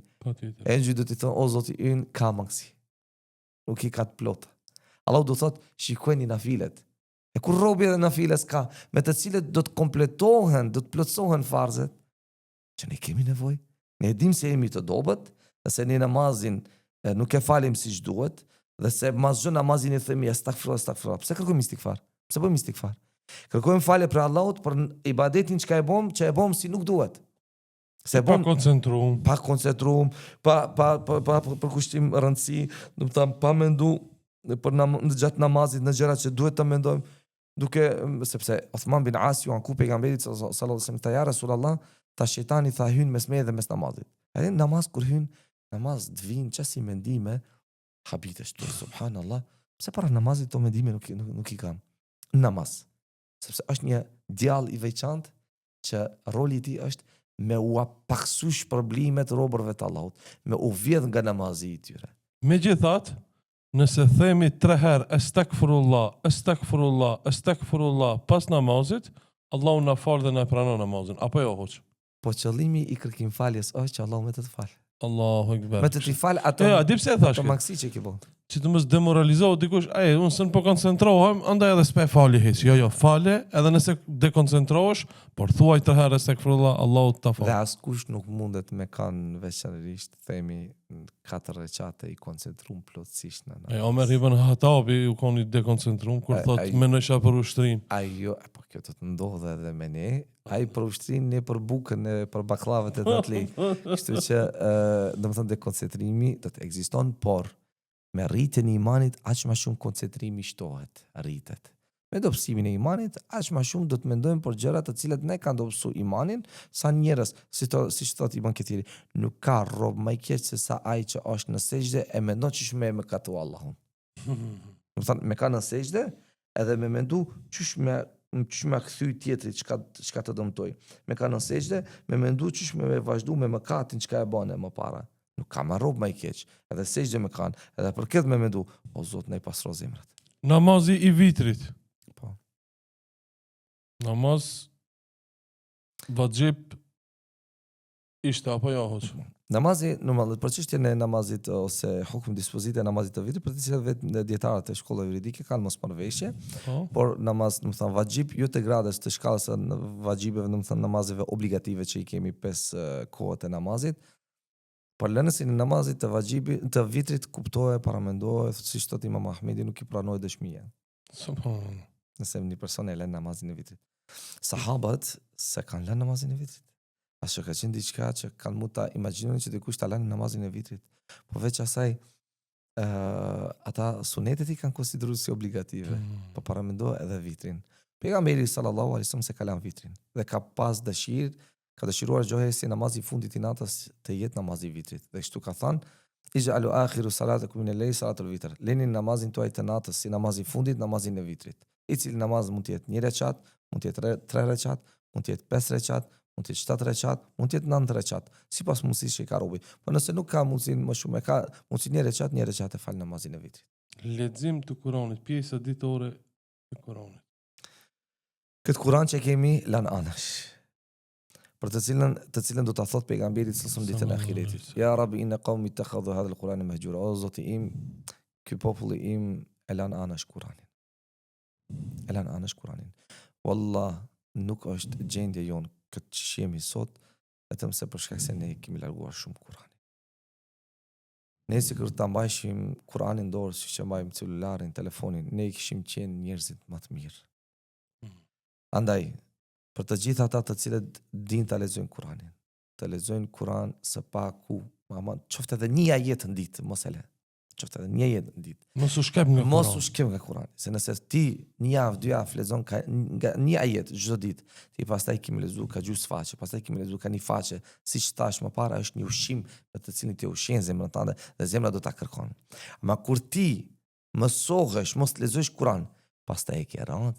Engjëjt do të thonë, o Zoti ynë, ka mangësi. Nuk i ka të plotë. Allahu do thotë, shikojeni nafilet. E kur robi edhe nafiles ka, me të cilët do të kompletohen, do të plotësohen farzet, që ne kemi nevojë. Ne dim se jemi të dobët, dhe se ne namazin nuk e falim si duhet, dhe se mas gjë namazin e themi astaghfirullah. Pse kërkojmë istikfar? Pse bëjmë istikfar? Kërkojmë falje për Allahut për ibadetin që e bom si nuk duhet. Se Pa koncentruum. Pa koncentruum, pa përkushtim rëndësi, do të them pa mendu për gjatë namazit në gjërat që duhet të mendojmë, duke sepse Uthman bin As ju anku pejgamberit sallallahu alaihi wasallam ta ja Rasulullah, ta shejtani tha hyn mes me dhe mes namazit. Edhe namaz kur hyn, namaz të vinë çasi mendime, habitesh tu subhanallah, pse para namazit to mendime nuk i kam. Namaz. Sepse është një djallë i veçantë që roli i tij është me u paksush problemet robërve të Allahut, me u vjedh nga namazi i tyre. Megjithatë, nëse themi 3 herë Estakfirullah pas namazit, Allahu na fal dhe na pranon namazin. Apo jo hoç? Po qëllimi i kërkim faljes është që Allahu me të fal. Allahu Ekber. Me të ti fal ato. Ja, di pse e thash. Ato mangësi që ke bën. Që të mos demoralizohet dikush, unë s'në po koncentrohem, andaj edhe s'pe fali hiç. Jo, fale, edhe nëse dekoncentrohesh, por thuaj 3 herë Estakfirullah, Allahu ta fal. Dhe askush nuk mundet me kanë veçanërisht themi 4 recate i koncentruar plotësisht në namaz. Omer ibn Hatabi u koni dekoncentruar kur thotë mendojsha për ushtrin. Ajo, po kjo do të ndodhe edhe me ne. Ai për ushtrin, ne për bukën, ne për baklavat e datli. Kështu që, domethënë dekoncentrimi do të ekziston, por me rritjen e imanit aq më shumë koncentrimi shtohet, rritet. Me dobësimin e imanit aq më shumë do të mendojmë për gjëra të cilat ne kanë dobësuar imanin, sa njerëz, siç thotë Ibn Kathiri, nuk ka rob më i keq se sa ai që është në sejdë e mendon çish me mëkatu Allahun. Do të thonë me ka në sejdë edhe me mendu çish me kthy tjetrit çka të dëmtoj. Me ka në sejdë, me mendu çish me vazhdu me mëkatin çka e bëne më para. Nuk ka më rob më i keq. Edhe sejdë me kanë, edhe për këtë me mendu, o Zot na i pasro zemrat. Namazi i vitrit. Po. Namaz vajib ishte apo jo hoç? Namazi, normalisht, për çështjen e namazit ose hukm dispozite e namazit të vitrit, për të cilat vetë dietarët e shkollave juridike kanë mos marrëveshje, por namaz, do të thënë vajib, jo te gradës të shkallës së vajibeve, do të thënë namazeve obligative që i kemi 5 kohët e namazit. Por lënësin e namazit të vajibit të vitrit kuptohet, paramendohet, siç thotë Imam Ahmedi, nuk i pranoi dëshmia. Subhanallah. Nëse një person e lën namazin e vitrit. Sahabët se kanë lënë namazin e vitrit. Ashtu ka qenë diçka që kanë mund ta imagjinojnë që dikush ta lënë namazin e vitrit. Po veç asaj ata sunetet i kanë konsideruar si obligative, po paramendo edhe vitrin. Pejgamberi sallallahu alaihi wasallam se ka lënë vitrin dhe ka pas dëshirë, ka dëshiruar gjohë si namazi i fundit i natës të jetë namazi i vitrit. Dhe kështu ka thënë: "Ij'alu akhiru salatakum min al-layl salatul vitr." Leni namazin tuaj të natës si namazi i fundit, namazin e vitrit. I cili namaz mund të jetë 1 recat, mund të jetë 3 recat, mund të jetë 5 recat, mund të jetë 7 recat, mund të jetë 9 recat, sipas mundësisë që ka robi. Po nëse nuk ka mundësinë më shumë, ka mundësinë 1 recat e fal namazin e vitrit. Lexim të Kuranit, pjesa ditore e Kuranit. Këtë Kuran që kemi lan anash. Për të cilën do ta thot pejgamberi sallallahu alaihi wasallam ditën e ahiretit. Ya Rabbi inna qaumi ittakhadhu hadha al-Qur'ana mahjura. O Zoti im, ky populli im e lan anash Kuranin. E lan anash Kuranin. Wallah, nuk është gjendje jon këtë që jemi sot, vetëm se për shkak se ne kemi larguar shumë Kuranin. Ne si kur ta mbajshim Kuranin dorë, siç e mbajmë celularin, telefonin, ne kishim qenë njerëzit më të mirë. Andaj, për të gjithë ata të cilët din ta lexojnë Kuranin, të lexojnë Kuran së paku, qoftë edhe një ajet në ditë, mos e lë. Qoftë edhe një ajet në ditë. Mos u shkep nga Kurani. Mos u shkep nga Kurani, se nëse ti një javë, 2 javë lexon nga një ajet çdo ditë, ti pastaj kemi lexuar ka gjysmë faqe, pastaj kemi lexuar ka një faqe, siç thash më para, është një ushqim me të cilin ti ushqen zemrën tënde dhe zemra do ta kërkon. Ma kur ti mësohesh mos lexosh Kuran, pastaj e ke rënë.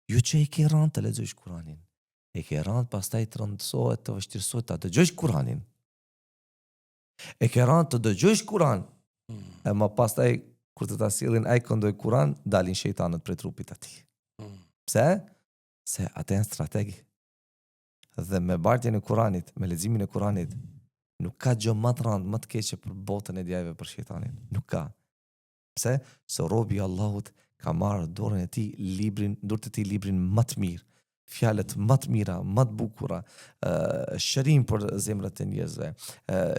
Jo që e ke rënë të lexosh Kuranin. E ke rënë pastaj të rëndësohet, të vështirësohet ta dëgjosh Kuranin. E ke rënë të dëgjosh Kuran. E më pastaj kur të ta sjellin ai këndoj Kur'an, dalin shejtanët prej trupit atij. Pse? Se ata janë strategë. Dhe me bartjen e Kuranit, me leximin e Kuranit, nuk ka gjë më të rëndë, më të keqe për botën e djajve për shejtanin. Nuk ka. Pse? Se robi i Allahut ka marrë dorën e tij dorë të tij librin më të mirë, fjalët më të mira, më të bukura, shërim për zemrat e njerëzve,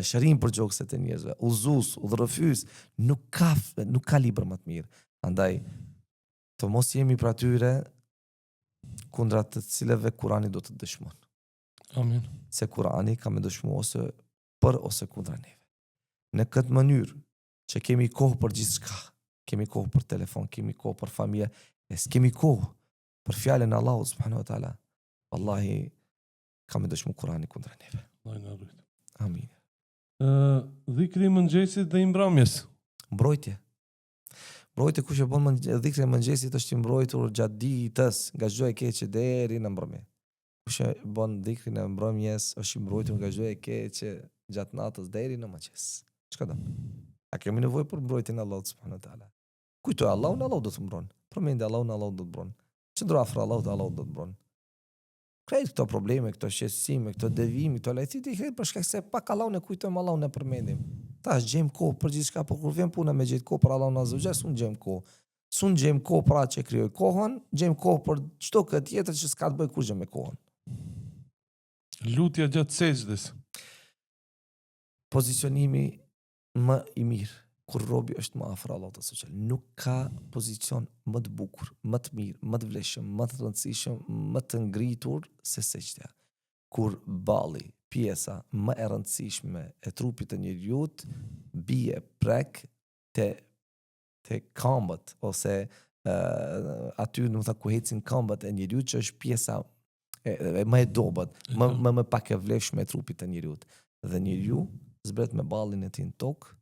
shërim për gjokset e njerëzve, udhëzues, udhërrëfyes, nuk ka libër më të mirë. Andaj të mos jemi për atyre kundra të cilëve Kurani do të dëshmon. Amin. Se Kurani ka me dëshmu ose për ose kundra neve. Në këtë mënyrë që kemi kohë për gjithë shka, kemi kohë për telefon, kemi kohë për familje, kemi kohë për fjalën e Allahut subhanahu wa taala. Wallahi ka me dëshmu Kurani kundra neve. Allah na rujt. Amin. Dhikri i mëngjesit dhe i mbrëmjes. Mbrojtje. Mbrojtje kush e bën dhikrin e mëngjesit është i mbrojtur gjatë ditës nga çdo e keqe deri në mbrëmje. Kush e bën dhikrin e mbrëmjes është i mbrojtur nga çdo e keqe gjatë natës deri në mëngjes. Çka do? A kemi nevojë për mbrojtjen e Allahut subhanahu wa taala? Kujtoj Allahun, Allahu do të mbron. Përmend Allahun, Allahu do të mbron. Qëndro afër Allahut, Allahu do të mbron. Krejt këto probleme, këto shqetësime, këto devijime, këto lajthiti i për shkak se pak Allahun e kujtojmë, Allahun e përmendim. Tash gjejmë kohë për gjithçka, por kur vjen puna me gjetë kohë për Allahun azza wa jalla, s'u gjejmë kohë. S'u gjejmë kohë për atë që krijoi kohën, gjejmë kohë për çdo këtë tjetër që s'ka të bëjë kurrë me kohën. Lutja gjatë sejdës. Pozicionimi më i mirë kur robi është më afër Allahut azza wa jalla. Nuk ka pozicion më të bukur, më të mirë, më të vlefshëm, më të rëndësishëm, më të ngritur se sejdja. Kur balli, pjesa më e rëndësishme e trupit të njeriut bie prek te këmbët ose aty do të thotë ku ecin këmbët e njeriut që është pjesa më e dobët, më pak e vlefshme e trupit të njeriut. Dhe njeriu zbret me ballin e tij në tokë.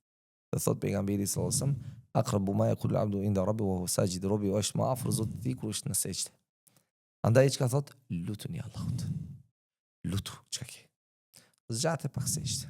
Dhe thot pejgamberi sallallahu alajhi wasallam, aqrabu ma yaqulu al-abdu inda rabbi wa huwa sajid, robi është më afër Zotit të tij kur është në sejdë. Andaj çka thot? Lutuni Allahut. Lutu, çka ke? Zgjate pak sejdë.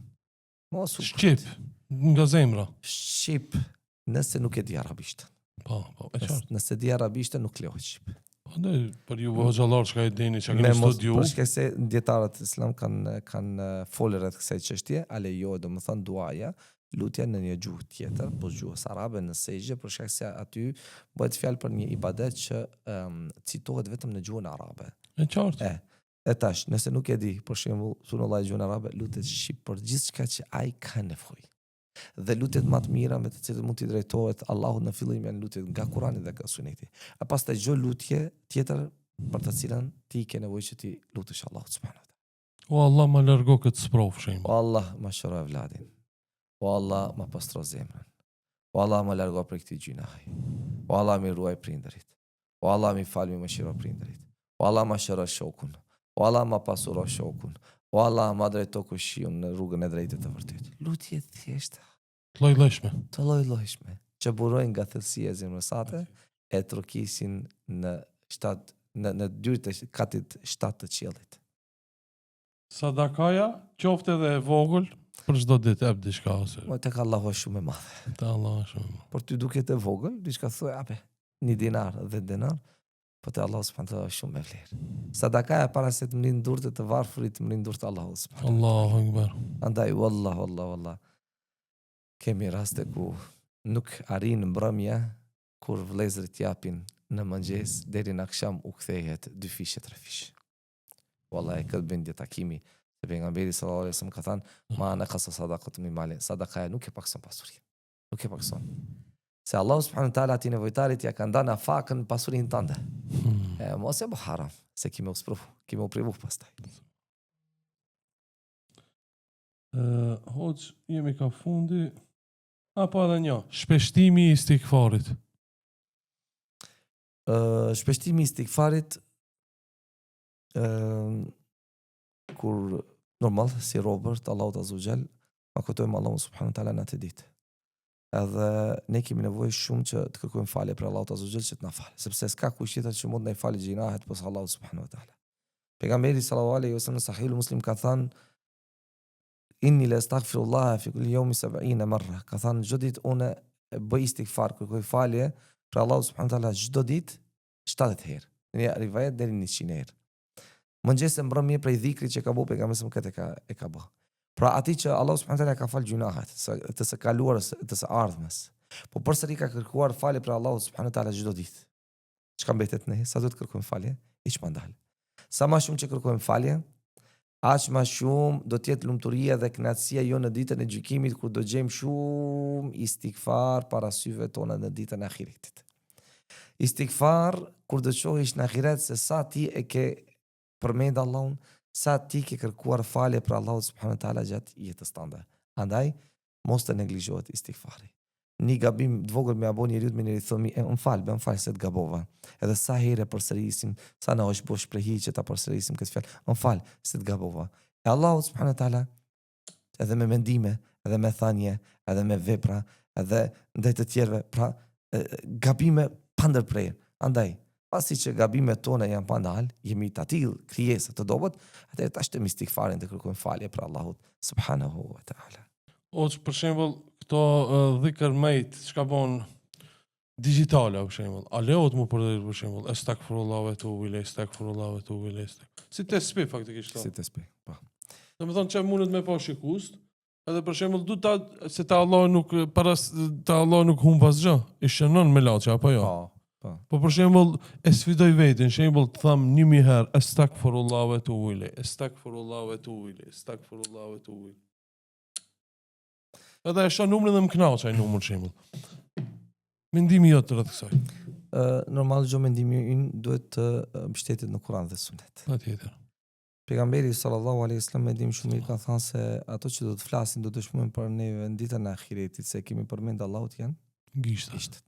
Mos u Shqip nga zemra. Shqip, nëse nuk e di arabisht. Po, e qartë. Nëse di arabisht nuk lejohet shqip. Po dhe për ju hoxhallar çka e dini, çka keni Për studiu. shkak se dietarët islam kanë folur rreth kësaj çështje, a lejohet domethënë duaja, lutja në një gjuhë tjetër, po gjuhës arabe në sejdë, për shkak se aty bëhet fjalë për një ibadet që citohet vetëm në gjuhën arabe. E qartë. E tash, nëse nuk e di, për shembull, sunullahi gjuhën arabe, lutet shqip për gjithçka që ai ka nevojë. Dhe lutjet më të mira me të cilët mund t'i drejtohet Allahut në fillim janë lutjet nga Kurani dhe nga Suneti. E pastaj çdo lutje tjetër për të cilën ti ke nevojë që ti lutesh Allahut subhanahu wa taala. O Allah më largo këtë sprov shem. O Allah, më shëroj vladin. O Allah, më pastro zemrën. O Allah, më largo prej këtij gjinahi. O Allah, më ruaj prindërit. O Allah, më fal, më mëshiro prindërit. O Allah, më shëroj shokun. O Allah, më pasuro shokun. O Allah, më drejto kushiun në rrugën e drejtë të vërtetë. Lutje thjeshta, Të lloj-llojshme. të lloj-llojshme, që burojnë nga thellësia e zemrës sate e trokisin në dyert e katit 7 të qiellit. Sadakaja qofte edhe e vogël për çdo ditë ep diçka ose. Po tek Allahu është shumë e madhe. Te Allah është shumë. Por ty duket e vogël, diçka thuaj ape, 1 dinar, 10 dinar, po te Allahu subhanahu wa taala është shumë e vlerë. Sadakaja para se të mrin durrët e të varfërit, mrin durrët e Allahut subhanahu. Allahu akbar. Andaj wallah. Kemi raste ku nuk arrin mbrëmja kur vëllezërit japin në mëngjes deri në akşam u kthehet 2 fishe 3 fishe. Wallahi këtë bindje takimi se pejgamberi sallallahu alajhi wasallam ka thënë ma naqasa sadaqatu min mali. Sadakaja nuk e pakson pasurinë. Nuk e pakson. Se Allah subhanahu wa taala ati nevojtarit ja ka ndan afakën pasurinë tënde. Mos e bë haram, se kime u sprovu, kime u privu pastaj. Hoxh, jemi ka fundi. Apo edhe një, shpeshtimi i istikfarit. Shpeshtimi i istikfarit kur normal si Robert Allahu azza wa jall ma kujtojmë Allahun subhanahu wa taala në atë ditë. Edhe ne kemi nevojë shumë që të kërkojmë falje për Allahut azza wa jall që të na falë, sepse s'ka kush tjetër që mund të na falë gjinahet pas Allahut subhanahu wa taala. Pejgamberi sallallahu alaihi wasallam në Sahih Muslim ka thënë inni la astaghfirullah fi kulli yawmi 70 marra. Ka thënë çdo ditë unë bëj istighfar, kërkoj falje për Allahu subhanahu wa taala çdo ditë 70 herë. Në rivajet deri në 100 herë. Mëngjes e mbrëmje prej dhikrit që ka bëu pejgamberi sa këtë e ka bë. Pra ati që Allahu subhanahu wa taala ka fal gjunahet, të së kaluarës, të së ardhmes. Po përsëri ka kërkuar falje për Allahu subhanahu wa taala çdo ditë. Çka mbetet ne? Sa do të kërkojmë falje? Hiç pa ndal. Sa më shumë që kërkojmë falje, aq më shumë do të jetë lumturia dhe kënaqësia jo në ditën e gjykimit kur do gjejmë shumë istighfar para syve tona në ditën e ahiretit. Istighfar kur do të shohësh në ahiret se sa ti e ke përmend Allahun, sa ti ke kërkuar falje për Allahun subhanahu wa taala gjatë jetës tënde. Andaj mos të neglizhohet istighfari. Një gabim të vogël me abon njeriu me njëri thomi, më fal se të gabova. Edhe sa herë përsërisim, sa na është bosh shprehi që ta përsërisim këtë fjalë. Më fal se të gabova. E Allahu subhanahu wa taala edhe me mendime, edhe me thënie, edhe me vepra, edhe ndaj të tjerëve, pra gabime pa ndërprerje. Andaj, pasi që gabimet tona janë pa ndal, jemi të atill krijesa të dobët, atëherë tash të istighfarin të kërkojmë falje për Allahut subhanahu wa taala. Ose për shembull këto dhikr mejt, çka bën digjitale për shembull. A lejohet më për shembull astaghfirullah wa atubu ilay, astaghfirullah wa atubu ilay. Si tesbih faktikisht. Si tesbih, po. Domethënë çe mundet me pa shikus, edhe për shembull du ta se ta Allah nuk para ta Allah nuk humb asgjë. I shënon me laçi apo jo? Po. Po për shembull e sfidoj veten, shembull të them 1000 herë astaghfirullah wa atubu ilay, astaghfirullah wa atubu ilay, astaghfirullah wa atubu ilay. Edhe e shoh numrin dhe më kënaq ai numër shembull. Mendimi jot rreth kësaj. Normal çdo mendimi ynë duhet të mbështetet në Kur'an dhe Sunet. Patjetër. Pejgamberi sallallahu alaihi wasallam mendim shumë mirë ka thënë se ato që do të flasin do të dëshmojnë për neve në ditën e ahiretit se kemi përmend Allahut janë Gishtat.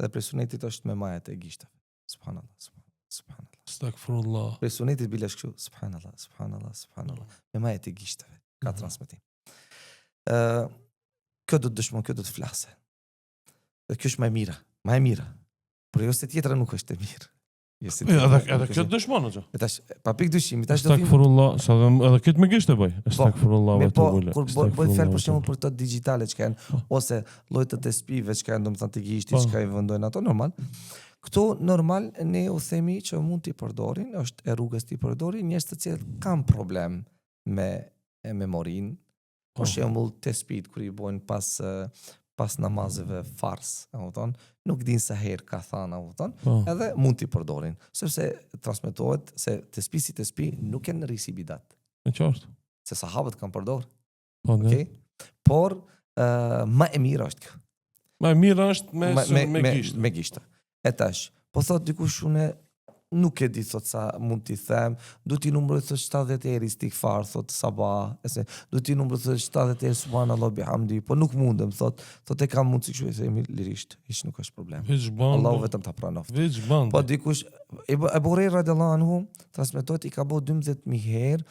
Dhe prej Sunetit është me majet e gishtave. Subhanallah, subhanallah. Astaghfirullah. Prej Sunetit bilesh kështu, subhanallah, subhanallah, subhanallah. Me majet e gishtave ka transmetim. Kjo do të dëshmon, kjo do të flasë. Dhe kjo është më e mira. Por jo se tjetra nuk është e mirë. Edhe kjo dëshmon atë. Tash pa pikë dyshimi, tash do të Astaghfirullah, sa edhe këtë me gishte bëj. Astaghfirullah wa atubu ilay. Kur bëj fjalë për shembull për të digjitale që kanë ose lloj të tespive që kanë domethënë të gishtit që kanë vendojnë ato normal. Këto normal ne u themi që mund t'i përdorin, është e rrugës t'i përdorin njerëz të cilët kanë problem me memorinë. Për shembull tespit kur i bojnë pas namazeve fars, nuk din sa herë ka thënë, edhe mund t'i përdorin, sepse transmetohet se tespi nuk janë risi bidat. Me qartë. Se sahabët kanë përdor. Okay? Por më e mirë është kjo. Më e mirë është me gishtë. E tash, po thot dikush unë nuk e di thot sa mund t'i them, du t'i numëroj thot 70 herë istighfar thot sabah, du t'i numëroj thot 70 herë subhanallahu bihamdi, po nuk mundem thot e kam mundsi kështu se jemi lirisht, hiç nuk është problem. Allahu vetëm ta pranoft. Po dikush Abu Huraira radhiyallahu anhu transmetohet i ka bëu 12000 herë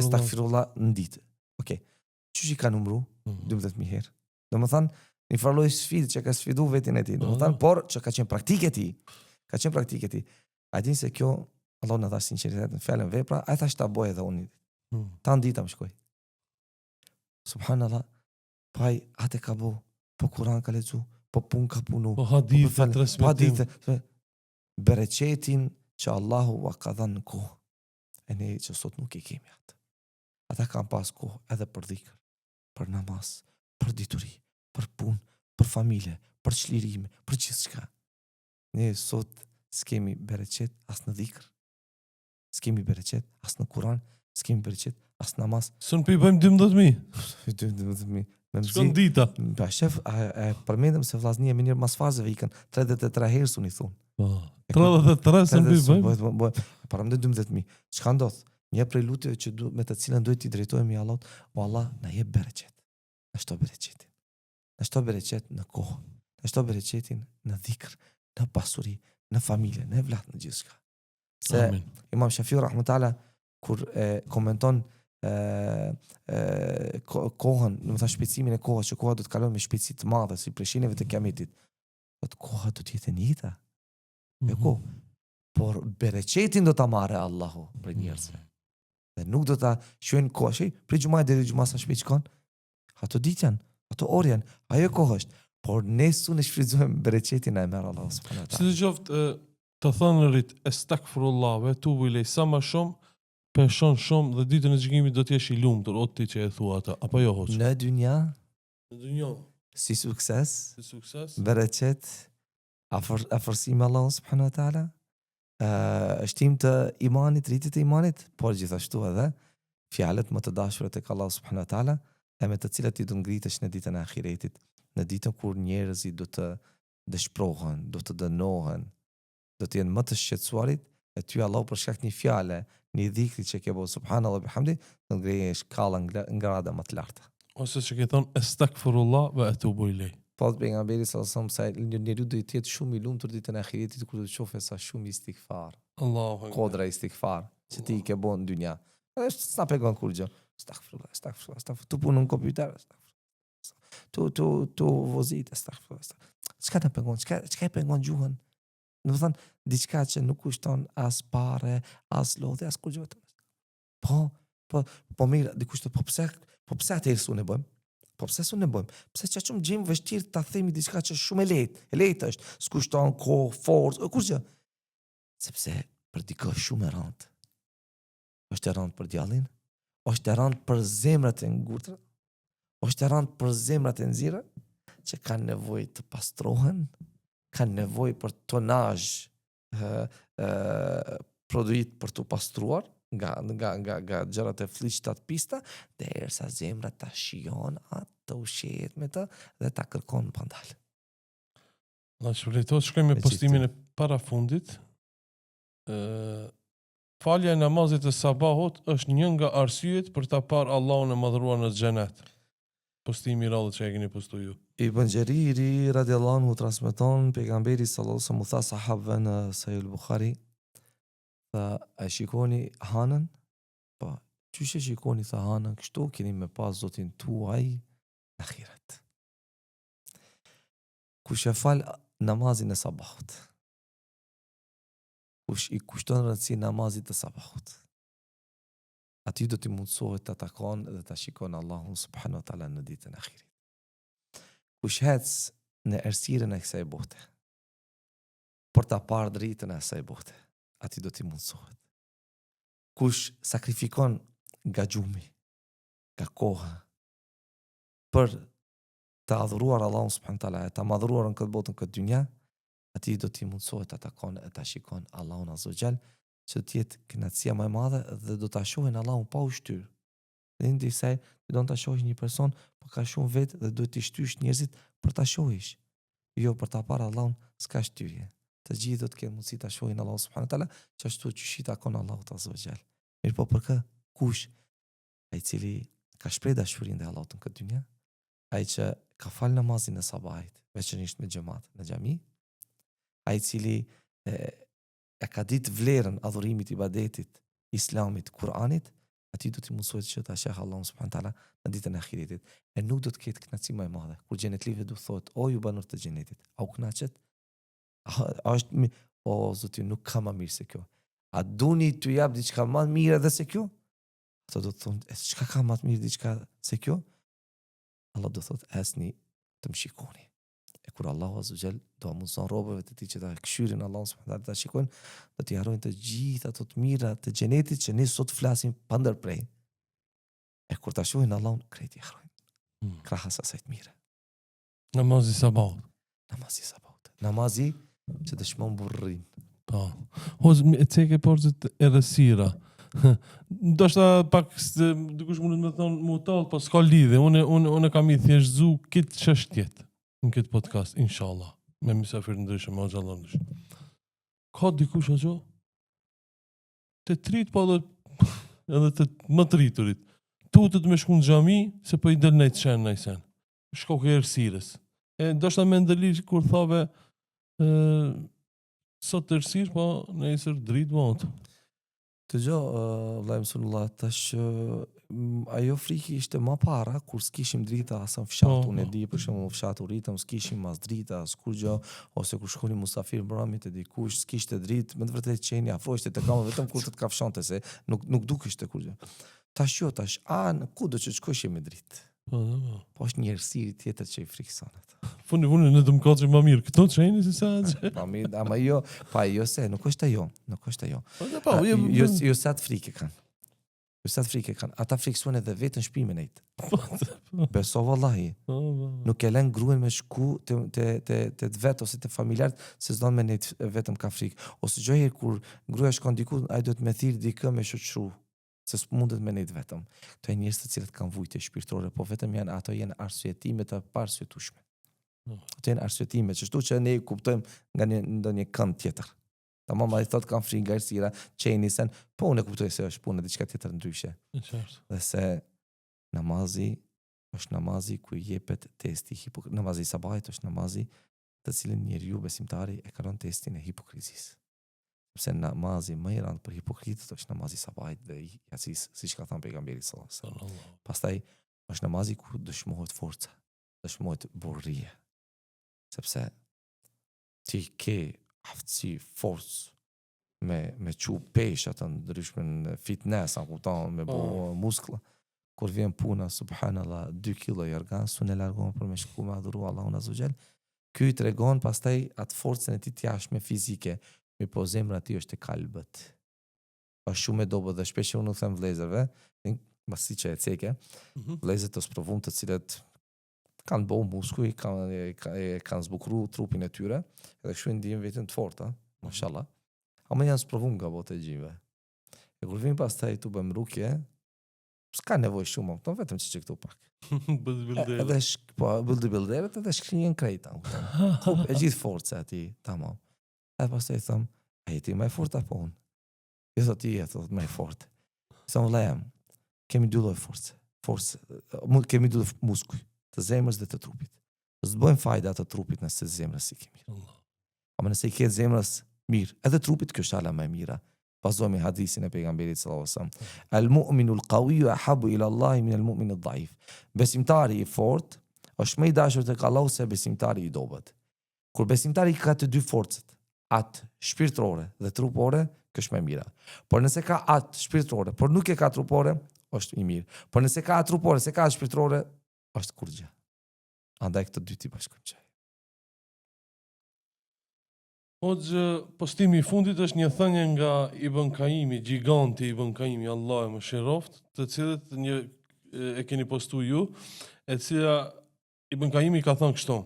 astaghfirullah në ditë. Okej. Çuçi ka numëru 12000 herë. Domethënë një farloj sfidë që ka sfidu vetin e tij, domethënë por që ka qenë praktike ti. A din se kjo, Allah në tha sinqeritet në fjallën vepra, a thash ta boj edhe unë. Ta në ditë më shkoj. Subhanallah, paj, atë ka bo, po Kur'an ka lecu, po pun ka punu, po hadithe, bereqetin që Allahu wa ka dhanë në kohë, e ne që sot nuk i kemi atë. Ata kam pas kohë edhe për dhikër, për namaz, për dituri, për pun, për familje, për çlirime, për gjithë shka. Ne sot s'kemi bereqet as në dhikr, s'kemi bereqet as në Kur'an, s'kemi bereqet as në namaz. Së në bëjmë 12.000? 12.000. Shkon dita. Pa shef, përmendëm se vllazni e minirë mas farzeve ikën 33 herë su një thunë. 33 së në bëjmë? Paramde 12.000. Çka ndodh? Një prej lutjeve që me të cilën duhet t'i drejtojmë i Allahut, o Allah, na jep bereqet. Na shto bereqetin. Na shto bereqet në kohë. Na shto bereqetin në dhikr, në pasuri, në familje, në evlat, në gjithë shka. Se Imam Shafiu rahmetullah kur komenton kohën, në më tha shpejtësimin e kohës, që koha do të kalon me shpejtësi të madhe, si preshineve të kiametit. Koha do të jetë njëta. Por bereqetin do ta marrë Allahu për njerëzve. Dhe nuk do ta shojnë kohë, prej gjumaj deri gjumaj sa shpejt shkon. Ato ditë janë, Ato orë janë, ajo kohë është, por nesu në shfrytëzojmë bereqetin e merr Allahu subhanahu wa Si taala. të qoftë, të thënërit estakfirullah ve tubu ilej sa më shumë, peshon shumë dhe ditën e gjykimit do të jesh i lumtur, o ti që e thua ata, apo jo hoç? Në dynja, Në dynjë, si sukses, si sukses. bereqet, afërsim me Allahu subhanahu wa taala, shtim të imanit, rritje të imanit, por gjithashtu edhe fjalët më të dashura tek Allahu subhanahu wa taala, e me të cilat ti do ngritesh në ditën e ahiretit, në ditën kur njerëzit do të dëshpërohen, do të dënohen, do të jenë më të shqetësuarit, e ty Allahu për shkak të një fjale, një dhikri që ke bëu subhanallahu bihamdi, do ngreje shkallën grada më të larta. Ose që ke thonë estakfirullah ve etubu ilej. Po pejgamberi sallallahu alajhi wasallam sa njeriu do të jetë shumë i lumtur ditën e ahiretit kur do të shohë sa shumë istighfar, Allahu akbar. kodra istighfar që ti i ke bën në dynja. Është s'na pegon kur gjë. Astaghfirullah. Tu punën në kompjuter. Tu vozit, astaghfirullah. Çka të pegon? Çka e pegon gjuhën? Do të thënë diçka që nuk kushton as parë, as lodhje, as kur gjë vetëm. Po mirë, dikush të po pse atë irsun e bëjmë? Po pse s'u ne bëjmë? Pse çaqum gjejmë vështirë ta themi diçka që është shumë e lehtë është, s'kushton kohë, forcë, kur gjë. Sepse për dikë shumë e rëndë. Është e rëndë për djallin, është e rëndë për zemrat e ngurtra, është e rëndë për zemrat e nxirra që kanë nevojë të pastrohen, kanë nevojë për tonazh produit për të pastruar nga gjërat e fliqta të pista, derisa zemra ta shijon atë, të ushet me të dhe ta kërkon pandal. Na shpëlejtohet, shkojmë me Me postimin e parafundit. Falja e namazit të sabahut është një nga arsyet për ta parë Allahun e madhëruar në xhenet. Postimi i radhës që e keni postu ju. Ibn Gjeriri radiallahu anhu transmeton pejgamberi sallallahu alaihi wasallam u tha sahabëve në Sahih al-Bukhari, tha a shikoni hanën? Po, çuçi shikoni tha hanën, kështu keni me pas Zotin tuaj në ahiret. Kush e fal namazin e sabahut, kush i kushton rëndësi namazit të sabahut, ati do t'i mundsohet të takon dhe të shikon Allahun subhanahu wa taala në ditën e ahiret. Kush hec në errësirën e kësaj bote, për ta parë dritën e kësaj bote, ati do t'i mundsohet. Kush sakrifikon nga gjumi, nga koha, për të adhuruar Allahun subhanahu wa taala, të madhruar në këtë botën këtë dynja, ati do t'i mundsohet të takon e të shikon Allahun azza wa jall, që të jetë kënaqësia më e madhe dhe do ta shohin Allahun pa u shtyr. Dhe ndi se do ta shohësh një person, po ka shumë vetë dhe duhet t'i shtysh njerëzit për ta shohish. Jo për ta parë Allahun, s'ka shtyrje. Të gjithë do të kenë mundësi ta shohin Allahun subhanahu wa taala, që ashtu që shi takon Allahut azza wa jall. Mirë po për kë? Kush? Ai i cili ka shpreh dashurinë ndaj Allahut në këtë dynjë, ai që ka fal namazin e sabahit, veçanërisht me xhamat në xhami, ai i cili e ka ditë vlerën adhurimit, ibadetit, islamit, Kur'anit, ati do t'i mundsohet që ta sheh Allahun subhanahu wa taala në ditën e ahiretit. E nuk do të ketë kënaqësi më e madhe. Kur xhenetlive do thotë, o ju banor të xhenetit, a u kënaqet? O Zoti, nuk ka më mirë se kjo. A duni t'ju jap diçka më mirë edhe se kjo? Ato do të thonë, çka ka më të mirë diçka se kjo? Allah do thotë, esni të më shikoni. E kur Allahu azza jall do mundson robëve të tij që ta këshyrin Allahun subhanahu wa taala, ta shikojnë, do t'i harrojnë të gjitha ato të mira të xhenetit që ne sot flasim pa ndërprej. E kur ta shohin Allahun, krejt i harrojnë. Krahas asaj të mira. Namazi sabahut. Namazi sabahut. Namazi që dëshmon burrin. Po. Hoz e ceke porcët e rësira. Ndoshta pak dikush mund të më thonë mutall, po s'ka lidhje. Unë kam i thjeshtzu këtë çështjet në këtë podcast, inshallah, me mysafir ndryshëm, me xhallar ndryshëm. Ka dikush ajo të trit, po edhe të më të rriturit. Tutet me shku në xhami se po i del në çën në sen. Shko ke errësirës. E ndoshta më ndëlish kur thove sot errësir, po nesër dritë mot. Të gjo, vllai Mësulullah, tash ajo friki ishte më para, kur s'kishim drita asë në fshat, unë e di për shumë fshat u rritëm, s'kishim as drita, s'kur gjo, ose kur shkoni musafir mbramit e dikush, s'kishte dritë, me të vërtet qeni afrojshte të kamë vetëm kur të kafshante, se nuk dukishte kur gjo. Tash jo, tash, ku do që qkosh jemi dritë? Po është një errësirë tjetër që i frikson atë. Fundi në të më koqë më mirë. Këto të sheni si sa që. Pa mirë, ama jo, se, nuk është ajo. Pa, Jo sa të frikë kanë. Ata friksojnë edhe vetën shpimin e itë. Beso vallahi. Nuk e lën gruan me shku te vet ose te familjarët se s'don me nejt vetëm ka frikë. Ose çdo herë kur gruaja shkon diku, ai duhet me thirr dikë me shoqëru. Se s'mundet me nejt vetëm. Këto janë njerëz të cilët kanë vujtje shpirtërore, po vetëm janë arsyetime të parsyetueshme. Ato janë arsyetime, që ne kuptojmë nga ndonjë kënd tjetër. Tamam, ai thotë kanë frikë nga errësira, çeni sen, po unë e kuptoj se është punë diçka tjetër ndryshe. Dhe se namazi është namazi ku jepet testi namazi i sabahit është namazi të cilin njeriu besimtari e kalon testin e hipokrizisë. Sepse namazi më i rëndë për hipokritët është namazi i sabahit dhe i yasis, siç ka thënë pejgamberi sallallahu alajhi wasallam. Pastaj është namazi ku dëshmohet forca, dëshmohet burrie. Sepse ti ke aftësi, forcë me çu pesha të ndryshme në fitness, a kupton, me bo muskla. Kur vjen puna, subhanallah, 2 kilo i organ, sunë largon për me shku me adhuru Allahun azza xal. Ky i tregon pastaj atë forcën e tij të jashtme fizike, me po zemra ti është e kalbët. Është shumë e dobët dhe shpesh unë u them vëllezërve, pasi që e ceke, vëllezër të sprovum të cilët kanë bëu muskuj, kanë zbukuru trupin e tyre, edhe kështu ndjen veten të fortë, mashallah. Ama janë sprovum nga botë e gjinve. E kur vin pastaj tu bëm rukje, s'ka nevojë shumë, po vetëm që këtu pak. Edhe bodybuilderët edhe shkrinjen krejta. E gjithë forca aty, tamam. Edhe pastaj thëm, ai ti më fort apo unë? Jo thotë ti, thotë më fort. Sa vëllai, kemi dy lloj force. Kemi dy muskuj, të zemrës dhe të trupit. S'bëjmë fajda të trupit nëse zemrës si kemi. Ama nëse i ke zemrës mirë, edhe trupit kjo është ala më e mira. Vazhdojmë hadisin e pejgamberit sallallahu alajhi wasallam. Al-mu'minu al-qawiyyu ahabbu ila Allah min al-mu'min ad-da'if. Besimtari i fortë është më i dashur tek Allahu se besimtari i dobët. Kur besimtari ka të dy forcat, atë shpirtërore dhe trupore, kjo është më e mira. Por nëse ka atë shpirtërore, por nuk e ka trupore, është i mirë. Por nëse ka atë trupore, se ka atë shpirtërore, është kurrë. Andaj këto dy ti bashkojnë. Hoxhë, postimi i fundit është një thënie nga Ibn Kaimi, giganti Ibn Kaimi, Allah e mëshiroft, të cilët e keni postu ju, e cila Ibn Kaimi ka thënë kështu: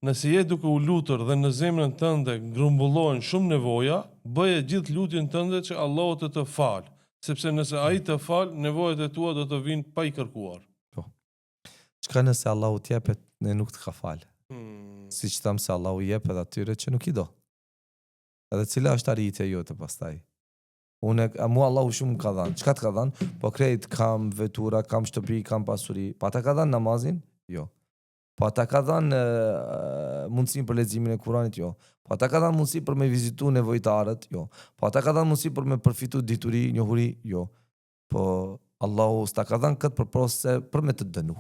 nëse je duke u lutur dhe në zemrën tënde grumbullohen shumë nevoja, bëje gjithë lutjen tënde që Allahu të falë, sepse nëse ai të falë, nevojat e tua do të vinë pa i kërkuar. Po. Çka nëse Allahu t'jepet, ne nuk të ka falë. Siç tham se Allahu jep edhe atyre që nuk i do. Edhe cila është arritja jote pastaj? Mua Allahu shumë ka dhënë. Çka të ka dhënë? Po krejt kam vetura, kam shtëpi, kam pasuri. Pa ta ka dhënë namazin? Jo. Po ta ka dhënë mundësinë për leximin e Kuranit? Jo. Po ta ka dhënë mundësi për me vizitu nevojtarët? Jo. Po ta ka dhënë mundësi për me përfitu dituri, njohuri? Jo. Po Allahu s'ta ka dhënë këtë për me të dënu.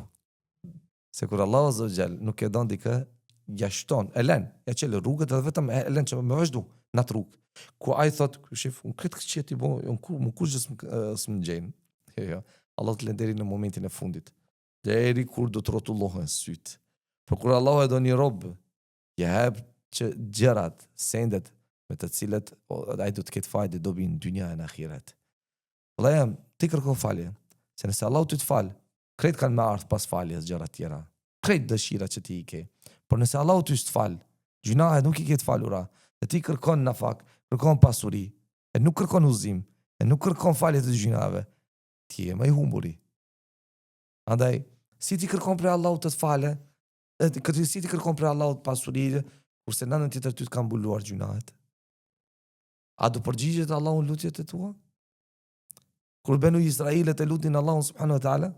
Se kur Allahu azza xal nuk e don dikë, ja shton, e lën, ja çel rrugët edhe vetëm e lën që më vazhdu në atë rrugë. Ku ai thot, shif, unë këtë që ti bën, unë kush s'më gjejnë. Jo. Allah të lën deri në momentin e fundit. Deri kur do të rrotullohen syt. Por kur Allahu e do një rob, ja hap që gjërat, sendet me të cilët ai do të ketë fajde dobi në dynja e në ahiret. Vëllai, ti kërko falje. Se nëse Allahu ty të fal, krejt kanë me ardh pas faljes gjëra tjera. Krejt dëshira që ti i ke. Por nëse Allahu ty të fal, gjunahet nuk i ke të falura. E ti kërkon nafak, kërkon pasuri, e nuk kërkon udhëzim, e nuk kërkon falje të gjunave. Ti je më i humburi. Andaj, si ti kërkon për Allahu të fale, si ti kërkon për Allahu të pasuri, kurse nënën tjetër ty të kanë mbuluar gjunahet. A do përgjigjet Allahu në lutjet e tua? Kur benu Israilet e lutin Allahun subhanahu wa taala,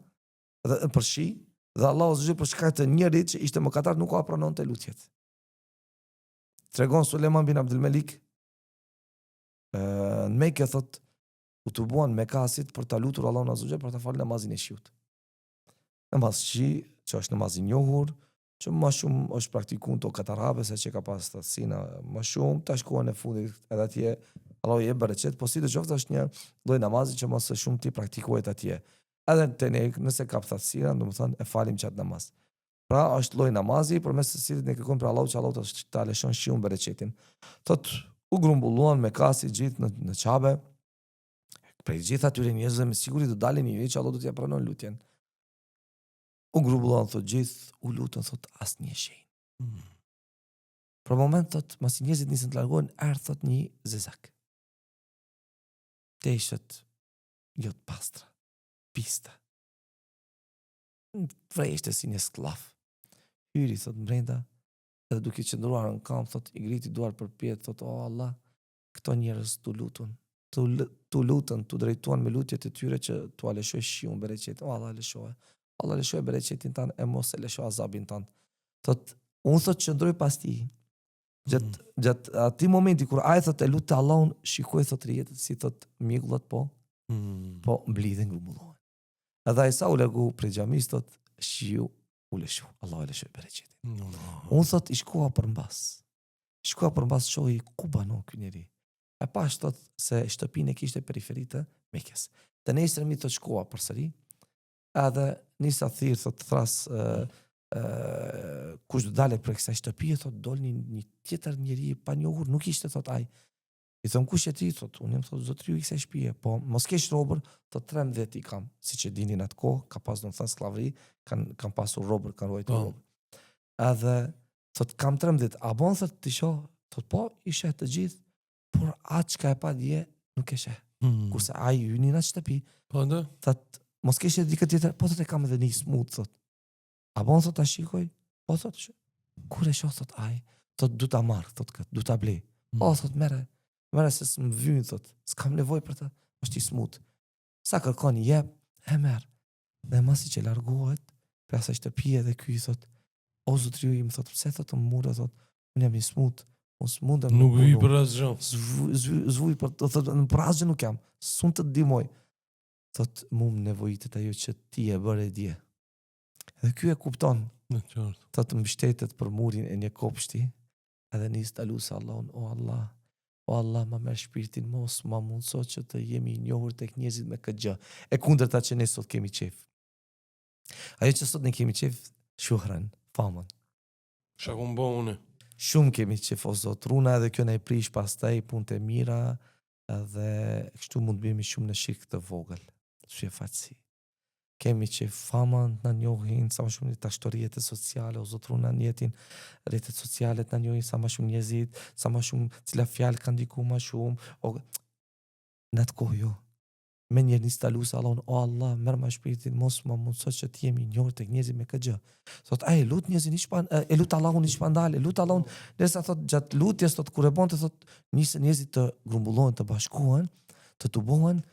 dhe për shi, dhe Allahu zgjë për shkak të njërit që ishte mëkatar nuk ka pranon të lutjet. Tregon Suleiman bin Abdul Malik në Mekë thot u tubuan Mekasit për ta lutur Allahun azza xal për ta falë namazin e shiut. Namaz shi, që është namaz i njohur, që më shumë është praktikuar to katarabe se që ka pas tasina më shumë, tash kohën e fundit edhe atje Allahu i jep bereqet, po si të qoftë është një lloj namazi që mos shumë ti praktikohet atje. Edhe të ne, nëse ka pëthatësira, do më thënë, e falim qatë namaz. Pra, është lloj namazi, për mes të cilit ne kërkojmë për Allahu që Allahu ta lëshon shiun bereqetin. Thot, u grumbulluan me kasi gjithë në qabe, prej gjithë atyre njerëzve me siguri do dalin njëri që Allahu do t'ja pranon lutjen. U grumbulluan, thot gjithë, u lutën, thot asnjë shenjë. Për moment, thot, masi njerëzit nisën të largohen, thot një zezak. Teshët, jo të pastra, pista. Vrejshte si një sklaf. Hyri, thot, mbrenda, edhe duke qëndruar në kam, thot, i griti duar për pjetë, thot, o Allah, këto njerëz t'u lutun, t'u lutën, t'u drejtuan me lutjet e tyre që t'u aleshoj shiun bereqetin. O Allah, Allah leshoj bereqetin tanë, e mos e leshoj azabin tanë. Thot, unë thot qëndroj pas ti, gjatë ati momenti, kur ajë thot e lutë Allahun, shikoj thot rjetët, si thot mjegullat po mblidhen grumbullohen. Edhe ai sa u largu prej xhamis, thot, shiu u leshu, Allah e leshoj bereqetin. Unë thot, i shkoha për mbas shohi ku banon ky njeri. E pash thot se shtëpinë e kishte periferitë Mekës. Të nesër mi thot shkoha përsëri, edhe nisa thirr thot thras kush do dalë për kësaj shtëpie, thot dol një tjetër njeri pa njohur, nuk ishte thot ai. I thon kush je ti, thot, unë jam thot zotriu i kësaj shtëpie, po mos kesh robër, thot 13 i kam, siç e dinin atë kohë, ka pas domethënë skllavëri, kanë pasur robër, kanë ruajtur robër. Edhe thot kam 13, a bon thot ti shoh, thot po, ishe të gjithë, por atë çka e pa dje nuk e sheh. Kurse ai hyni në shtëpi, Po ndë? thot mos kesh dikë tjetër, po thot e kam edhe një smut, thot. A bon thot ta shikoj? Po thot, kur e shoh thot ai, thot du ta marr, thot kët, du ta blej. O thot merre se s'më vyn, thot, s'kam nevojë për të, është i smut. Sa kërkon i jep, e merr. Dhe masi që largohet, për asaj shtëpie dhe ky thot, o zotriu im, thot, pse thot më mure, thot, unë jam i smut, unë s'mundem. Nuk vi për asgjë. Zvuj për thot, në për asgjë nuk jam, s'un të ndihmoj. Thot, mu më nevojitet ajo që ti e bëre dje. Dhe ky e kupton. Në qartë. Thot, mbështetet për murin e një kopshti, edhe nis ta lusë Allahun, o Allah, ma merr shpirtin, mos ma mundso që të jemi i njohur tek njerëzit me këtë gjë. E kundërta që ne sot kemi qef. Ajo që sot ne kemi qef, shuhrën, famën. Çka kum bë unë? Shumë kemi qef o Zot, runa edhe kjo na i prish pastaj punët e mira, edhe kështu mund të bëhemi shumë në shirk të vogël. Çe fatsi. Kemi që famën në njohin, sa më shumë të ashtorijet sociale, o zotru në njetin, rrjetet sociale të njohin, sa më shumë njerëzit, sa më shumë cila fjalë kanë diku më shumë, në atë kohë jo. Me njerë një stalusë Allahun, o Allah, mërë ma shpiritin, mos ma mundësot që t'jemi njohër të njerëzit me këtë gjë. Thot, e lut njerëzit e lut Allahun një shpandale, lut Allahun, derisa thot, gjatë lutjes, thot, kur e bonte, thot, nisë njerëzit të grumbullohen, të bashkohen, të tubohen,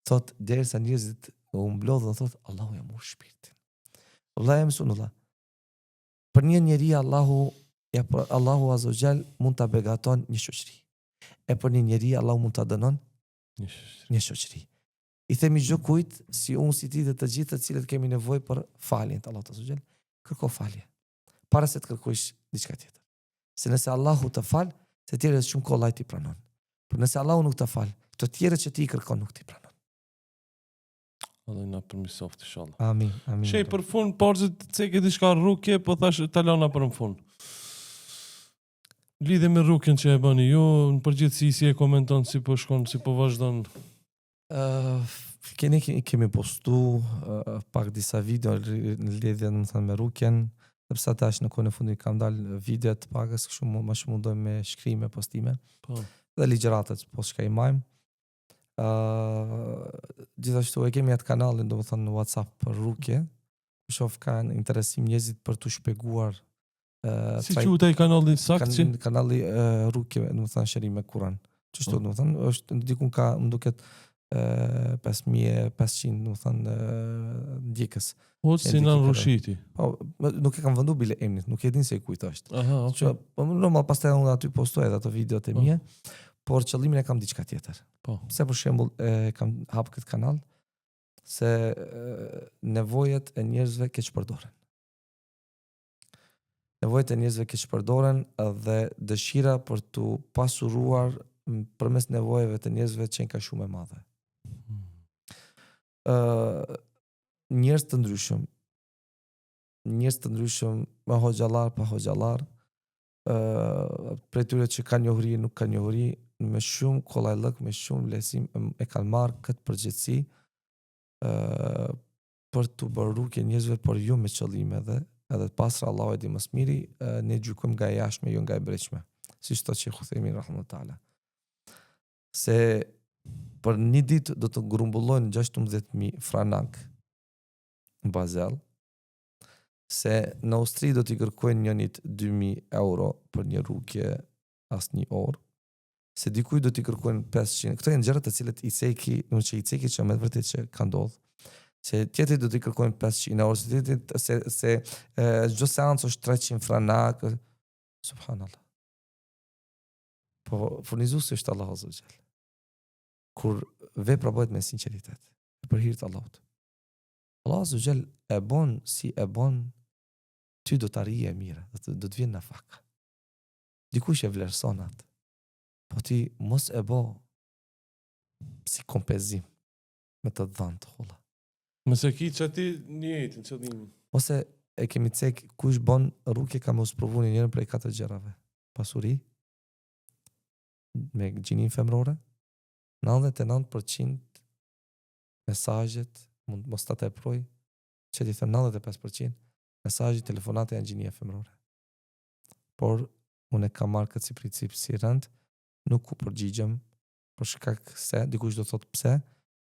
thot, derisa njerëzit u mblodhën, thot, Allahu ja mor shpirtin. Allah e mësunullah. Për një njeri, Allahu Azza mund ta begaton një shoqëri. E për një njeri, Allahu mund ta dënon një shoqëri. I themi çdo kujt, si unë, si ti dhe të gjithë të cilët kemi nevojë për faljen të Allahut Azza wa Jall, kërko falje. Para se të kërkosh diçka tjetër. Se nëse Allahu të fal, të tjerët shumë kollaj ti pranon. Por nëse Allahu nuk të fal, të tjerët që ti i kërkon nuk ti pranon. Allah na përmirësoft inshallah. Amin, amin. Shej për fund, parë të cekë diçka rrugë, po thash talona për në fund. Lidhe me rrugën që e bëni ju, në përgjithësi si e komenton, si po shkon, si po vazhdon. Kemi postu pak disa video në lidhje me rrugën, sepse tash në kohën e fundit kam dalë video të pakës, kështu më shumë mundoj me shkrime, postime. Po. Dhe ligjëratat po shka i majmë. Gjithashtu e kemi atë kanalin, do më thënë në WhatsApp për rrugje, shof kanë interesim njerëzit për të shpeguar si quhet ai kanalli sakt që? Kanalli rrugje, do më thënë shërim me Kur'an. Çështu do më thënë, është dikun ka më duket 5500, do më thënë ndjekës. Po si në Rushiti. Po, nuk e kam vëndu bile emnit, nuk e din se i kujt është. Aha, okay. Po normal pastaj unë aty postoj edhe ato videot e mia. Por qëllimin e kam diçka tjetër. Po. Pse për shembull kam hap këtë kanal se nevojat e njerëzve keq përdoren. Nevojat e njerëzve keq përdoren dhe dëshira për të pasuruar përmes nevojave të njerëzve që ka shumë e madhe. njerëz të ndryshëm, me hoxhallar, pa hoxhallar, prej tyre që kanë njohuri, nuk kanë njohuri, me shumë kollajllëk, me shumë lehtësim e kanë marrë këtë përgjegjësi për të bërë rrugë njerëzve, por jo me qëllime edhe pasra Allahu e di më së miri, ne gjykojmë nga e jashtme, jo nga e brendshme. Siç thotë Sheikh Uthaymin rahimahullahu taala. Se për një ditë do të grumbullojnë 16.000 franak në Basel, se në Austri do t'i kërkojnë njënit 2.000 euro për një rrugje as një orë, se dikuj do t'i kërkojnë 500. Këto janë gjërat të cilët i ceki që me të vërtet që ka ndodhur. Se tjetëri do t'i kërkojnë 500 euro, se çdo seancë është 300 franak. Subhanallah. Po furnizuesi është Allahu azza wa jall. Kur vepra bëhet me sinqeritet, për hir të Allahut. Allahu azza wa jall e bon si e bon, ty do të arrije e mire, do të vjen në fak. Dikush e vlerëson atë, po ti mos e bo si kompenzim me të dhënë të holla. Mëse ki që ti njëjtin qëllim. Ose e kemi cek kush bon rrugë ka mos provu një njërën prej 4 gjërave. Pasuri, me gjinin femrore, 99% mesazhet mund mos ta teproj, që ti them 95% mesazhet, telefonate janë gjinie femrore. Por unë e kam marrë këtë si princip si rënd, nuk u përgjigjem për shkak se dikush do thot pse,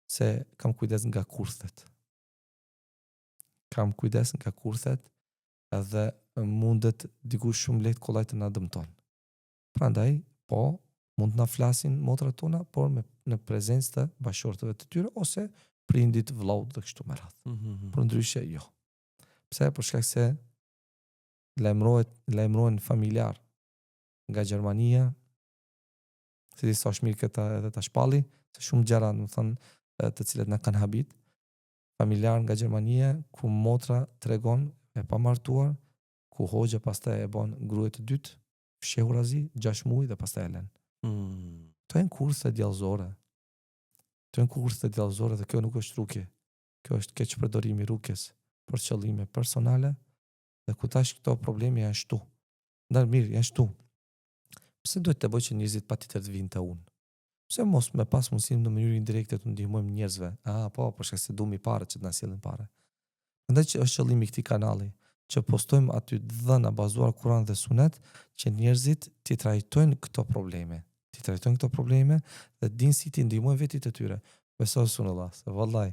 se kam kujdes nga kurthet. Kam kujdes nga kurthet edhe mundet dikush shumë lehtë kollaj të na dëmton. Prandaj, po, mund të na flasin motrat tona, por në prezencë të bashortëve të tyre ose prindit, vllaut dhe kështu me radhë. Por ndryshe jo. Pse? Për shkak se lajmërohen familjar nga Gjermania, se di sa është mirë këta edhe ta shpalli, se shumë gjëra, do të thënë, të cilat na kanë habit, familjar nga Gjermania, ku motra tregon e pamartuar, ku hoxha pastaj e bën gruaj të dytë, fshehurazi, 6 muaj dhe pastaj e lën. Këto janë kurse djallëzore. Dhe kjo nuk është rrugë. Kjo është keqpërdorimi i rrugës për qëllime personale, dhe ku tash këto probleme janë shtu. Ndar mirë, janë shtu. Pse duhet të bëj që njerëzit patjetër të vinë te unë? Pse mos me pas mundësinë në mënyrë indirekte të ndihmojmë njerëzve? Po, për shkak se duam parë që të na sjellin parë. Prandaj që është qëllimi i këtij kanali, që postojmë aty dhëna bazuar Kur'an dhe Sunet, që njerëzit t'i trajtojnë këto probleme. Dhe dinë si t'i ndihmojnë vetit e tyre. Besoj sunullah, se vallaj,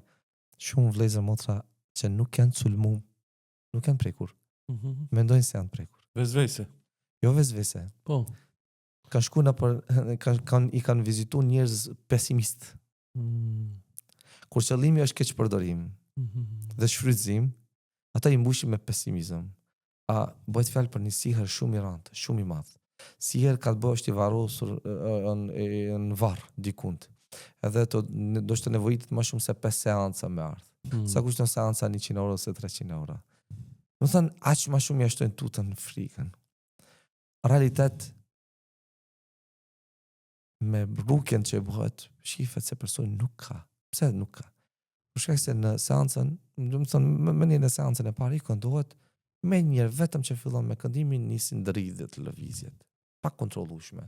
shumë vëllezër motra që nuk janë sulmum, nuk janë prekur. Mendojnë se janë prekur. Vezvese. Jo vezvese. Po. Ka shku i kanë vizitu njerëz pesimist. Kur qëllimi është keqpërdorim dhe shfrytëzim, ata i mbushin me pesimizëm. Bëhet fjalë për një siher shumë i rëndë, shumë i madh. Siher ka të bëjë është i varrosur në varr dikund. Edhe do të nevojitet më shumë se 5 seanca me ardh. Sa kushton seanca 100 euro ose 300 euro. Do thënë aq më shumë ja shtojnë tutën frikën. Realitet me rrugën që bëhet, shifet se personi nuk ka. Pse nuk ka? Për shkak se në seancën, do të thënë në seancën e parë këndohet me njëherë vetëm që fillon me këndimin nisin ndërhidhjet të lëvizjet, pa kontrollueshme.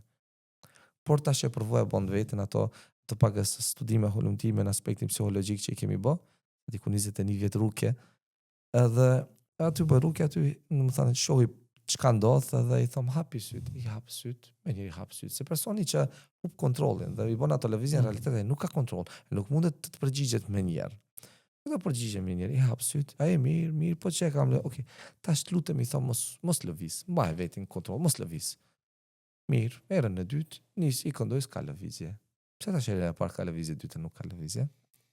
Por tash e provoj e bën vetën ato të pagës studime holumtime në aspektin psikologjik që i kemi bë, diku 21 vjet rrugë, edhe aty bëj rrugë aty, do të thënë shohi çka ndodh edhe i them hapi syt, me njëri hap syt, se personi që hup kontrollin dhe i bën ato lëvizje në realitet nuk ka kontroll, nuk mundet të përgjigjet me njëherë. Do përgjigjem me njëri, i hap syt, ai mirë, po çe kam, okay. Tash lutem i them mos lëviz, mbaj vetin kontroll, mos lëviz. Mirë, erën e dytë, nis i këndoj s'ka lëvizje. Pse tash era e parë ka lëvizje, e dyta nuk ka lëvizje?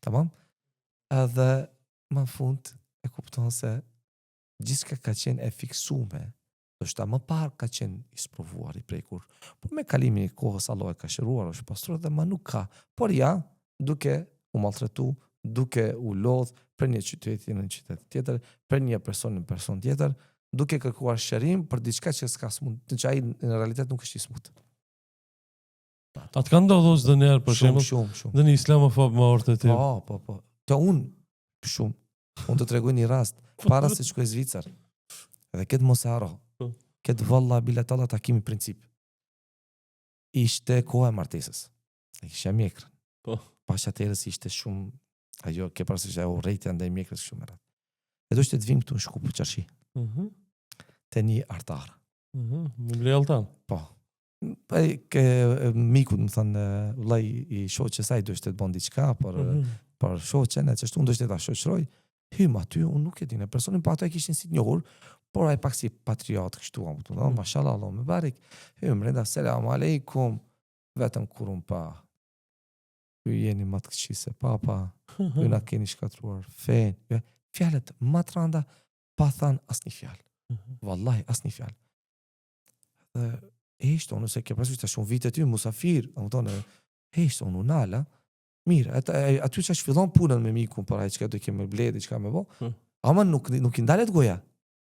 Tamam? Edhe më fund e kupton se gjithçka ka qenë e fiksuar. Ndoshta më parë ka qenë i sprovuar, i prekur. Por me kalimin e kohës Allah e ka shëruar, është pastruar dhe më nuk ka. Por ja, duke u maltretu, duke u lodh për një qytet në një qytet tjetër, për një person në person tjetër, duke kërkuar shërim për diçka që s'ka smut, që ai në realitet nuk është i smut. Atë kanë ndodhur çdo njëherë për shembull. Shumë. Dhe në islamofob më ortë ti. Po. Të unë shumë. Unë të tregoj një rast, para se shkoj Zvicër. Edhe këtë mos e haro. Këtë valla biletalla takimi princip. Ishte koha e martesës. E kisha mjekrën. Po. Pas atëherës ishte shumë, ajo ke parasysh ajo urrejtja ndaj mjekrës shumë e rrallë. E do ishte të vim këtu në Shkup Çarshi. Te një artar. Më blejalltan. Po. Miku më thënë, vllai i shoqës saj do ishte të bën diçka, por shoqën e çështu do ishte ta shoqëroj. Hym aty, unë nuk e di në personin, po ato e kishin si të njohur, por ai pak si patriot kështu, mashallah, Allah më barik. Hym renda, selam aleikum, vetëm kur unë pa. Ju jeni më të këqij se papa, ju na keni shkatruar fen. Fjalët më të rënda pa thënë asnjë fjalë. Wallahi asnjë fjalë. Dhe ishte unë se ke parasysh ta shumë vite ty musafir, domethënë ishte unë nala. Mirë, aty që është fillon punën me mikun, por ai çka do kemë bledi, çka më bë. Ama nuk i ndalet goja.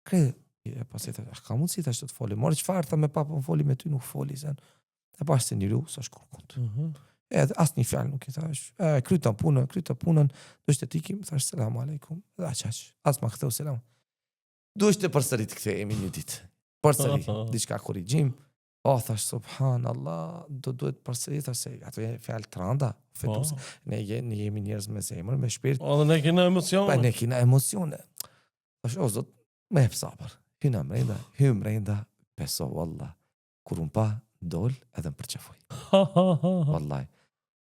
Kre, pastaj ka mundësi tash të foli. Mori çfarë tha me papën foli me ty, nuk foli sen. E pas se njëru sa shkurkont. Edhe asnjë fjalë nuk i thash. Kryta punën, do të ikim, thash selam aleikum. Dhe aq. As ma ktheu selam. Do të përsërit kthehemi një ditë. Përsëri, diçka korrigjim. Thash subhanallah, do duhet përsërit se ato janë fjalë të rënda. Ne jemi njerëz me zemër, me shpirt. Dhe ne kena emocione. Pa ne kena emocione. Thash o zot, me hep sabër. Hym renda, beso valla. Kur un pa dol edhe më përqafoj. Wallahi.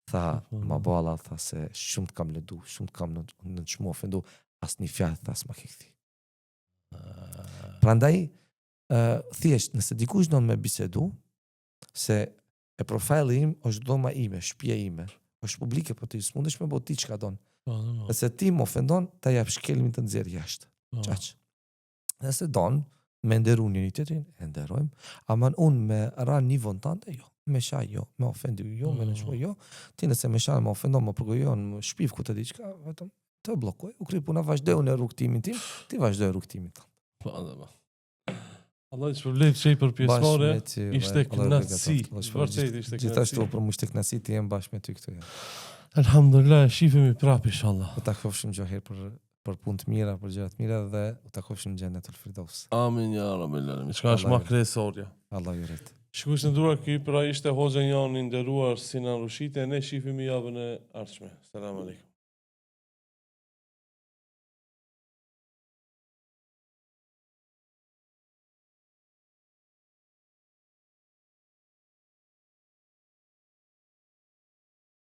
Tha, ma balla, tha se shumë të kam lëdu, shumë të kam në çmu ofendu, asnjë fjalë tha s'ma ke kthi. Prandaj thjesht nëse dikush do me bisedu se e profili im është dhoma ime, shtëpia ime, është publike po ti s'mundesh me bëu ti çka don. Nëse ti më ofendon, ta jap shkelmin të nxjerr jashtë. Çaq. Nëse don me nderu njëri tjetrin, e nderojmë, ama unë me ran nivon tante jo. Me shaj jo, me ofendu jo, me nëshpo jo. Ti nëse me shaj me ofendon, me përgojon, me shpif ku të diçka, vetëm të blokoj. U kri puna vazhdoj në rrugtimin tim, ti vazhdoj rrugtimin tim. Allah që përblejt që i për pjesmore, ishte knatësi. Vërtet ishte knatësi. Gjithashtu për mu ishte knatësi, ti jem bashkë me ty këtu. Alhamdulillah, shifemi prap, inshallah. U takofshim gjoher për punë të mira, për gjëra të mira dhe u takofshim në Xhenetul Firdaus. Amin, ja Rabbil Alamin. Çka është më kryesorja. Allah ju ret. Shikues të nderuar, ky pra ishte hoxha Jani i nderuar Sinan Rushite, ne shifemi javën e ardhshme. Selam aleikum.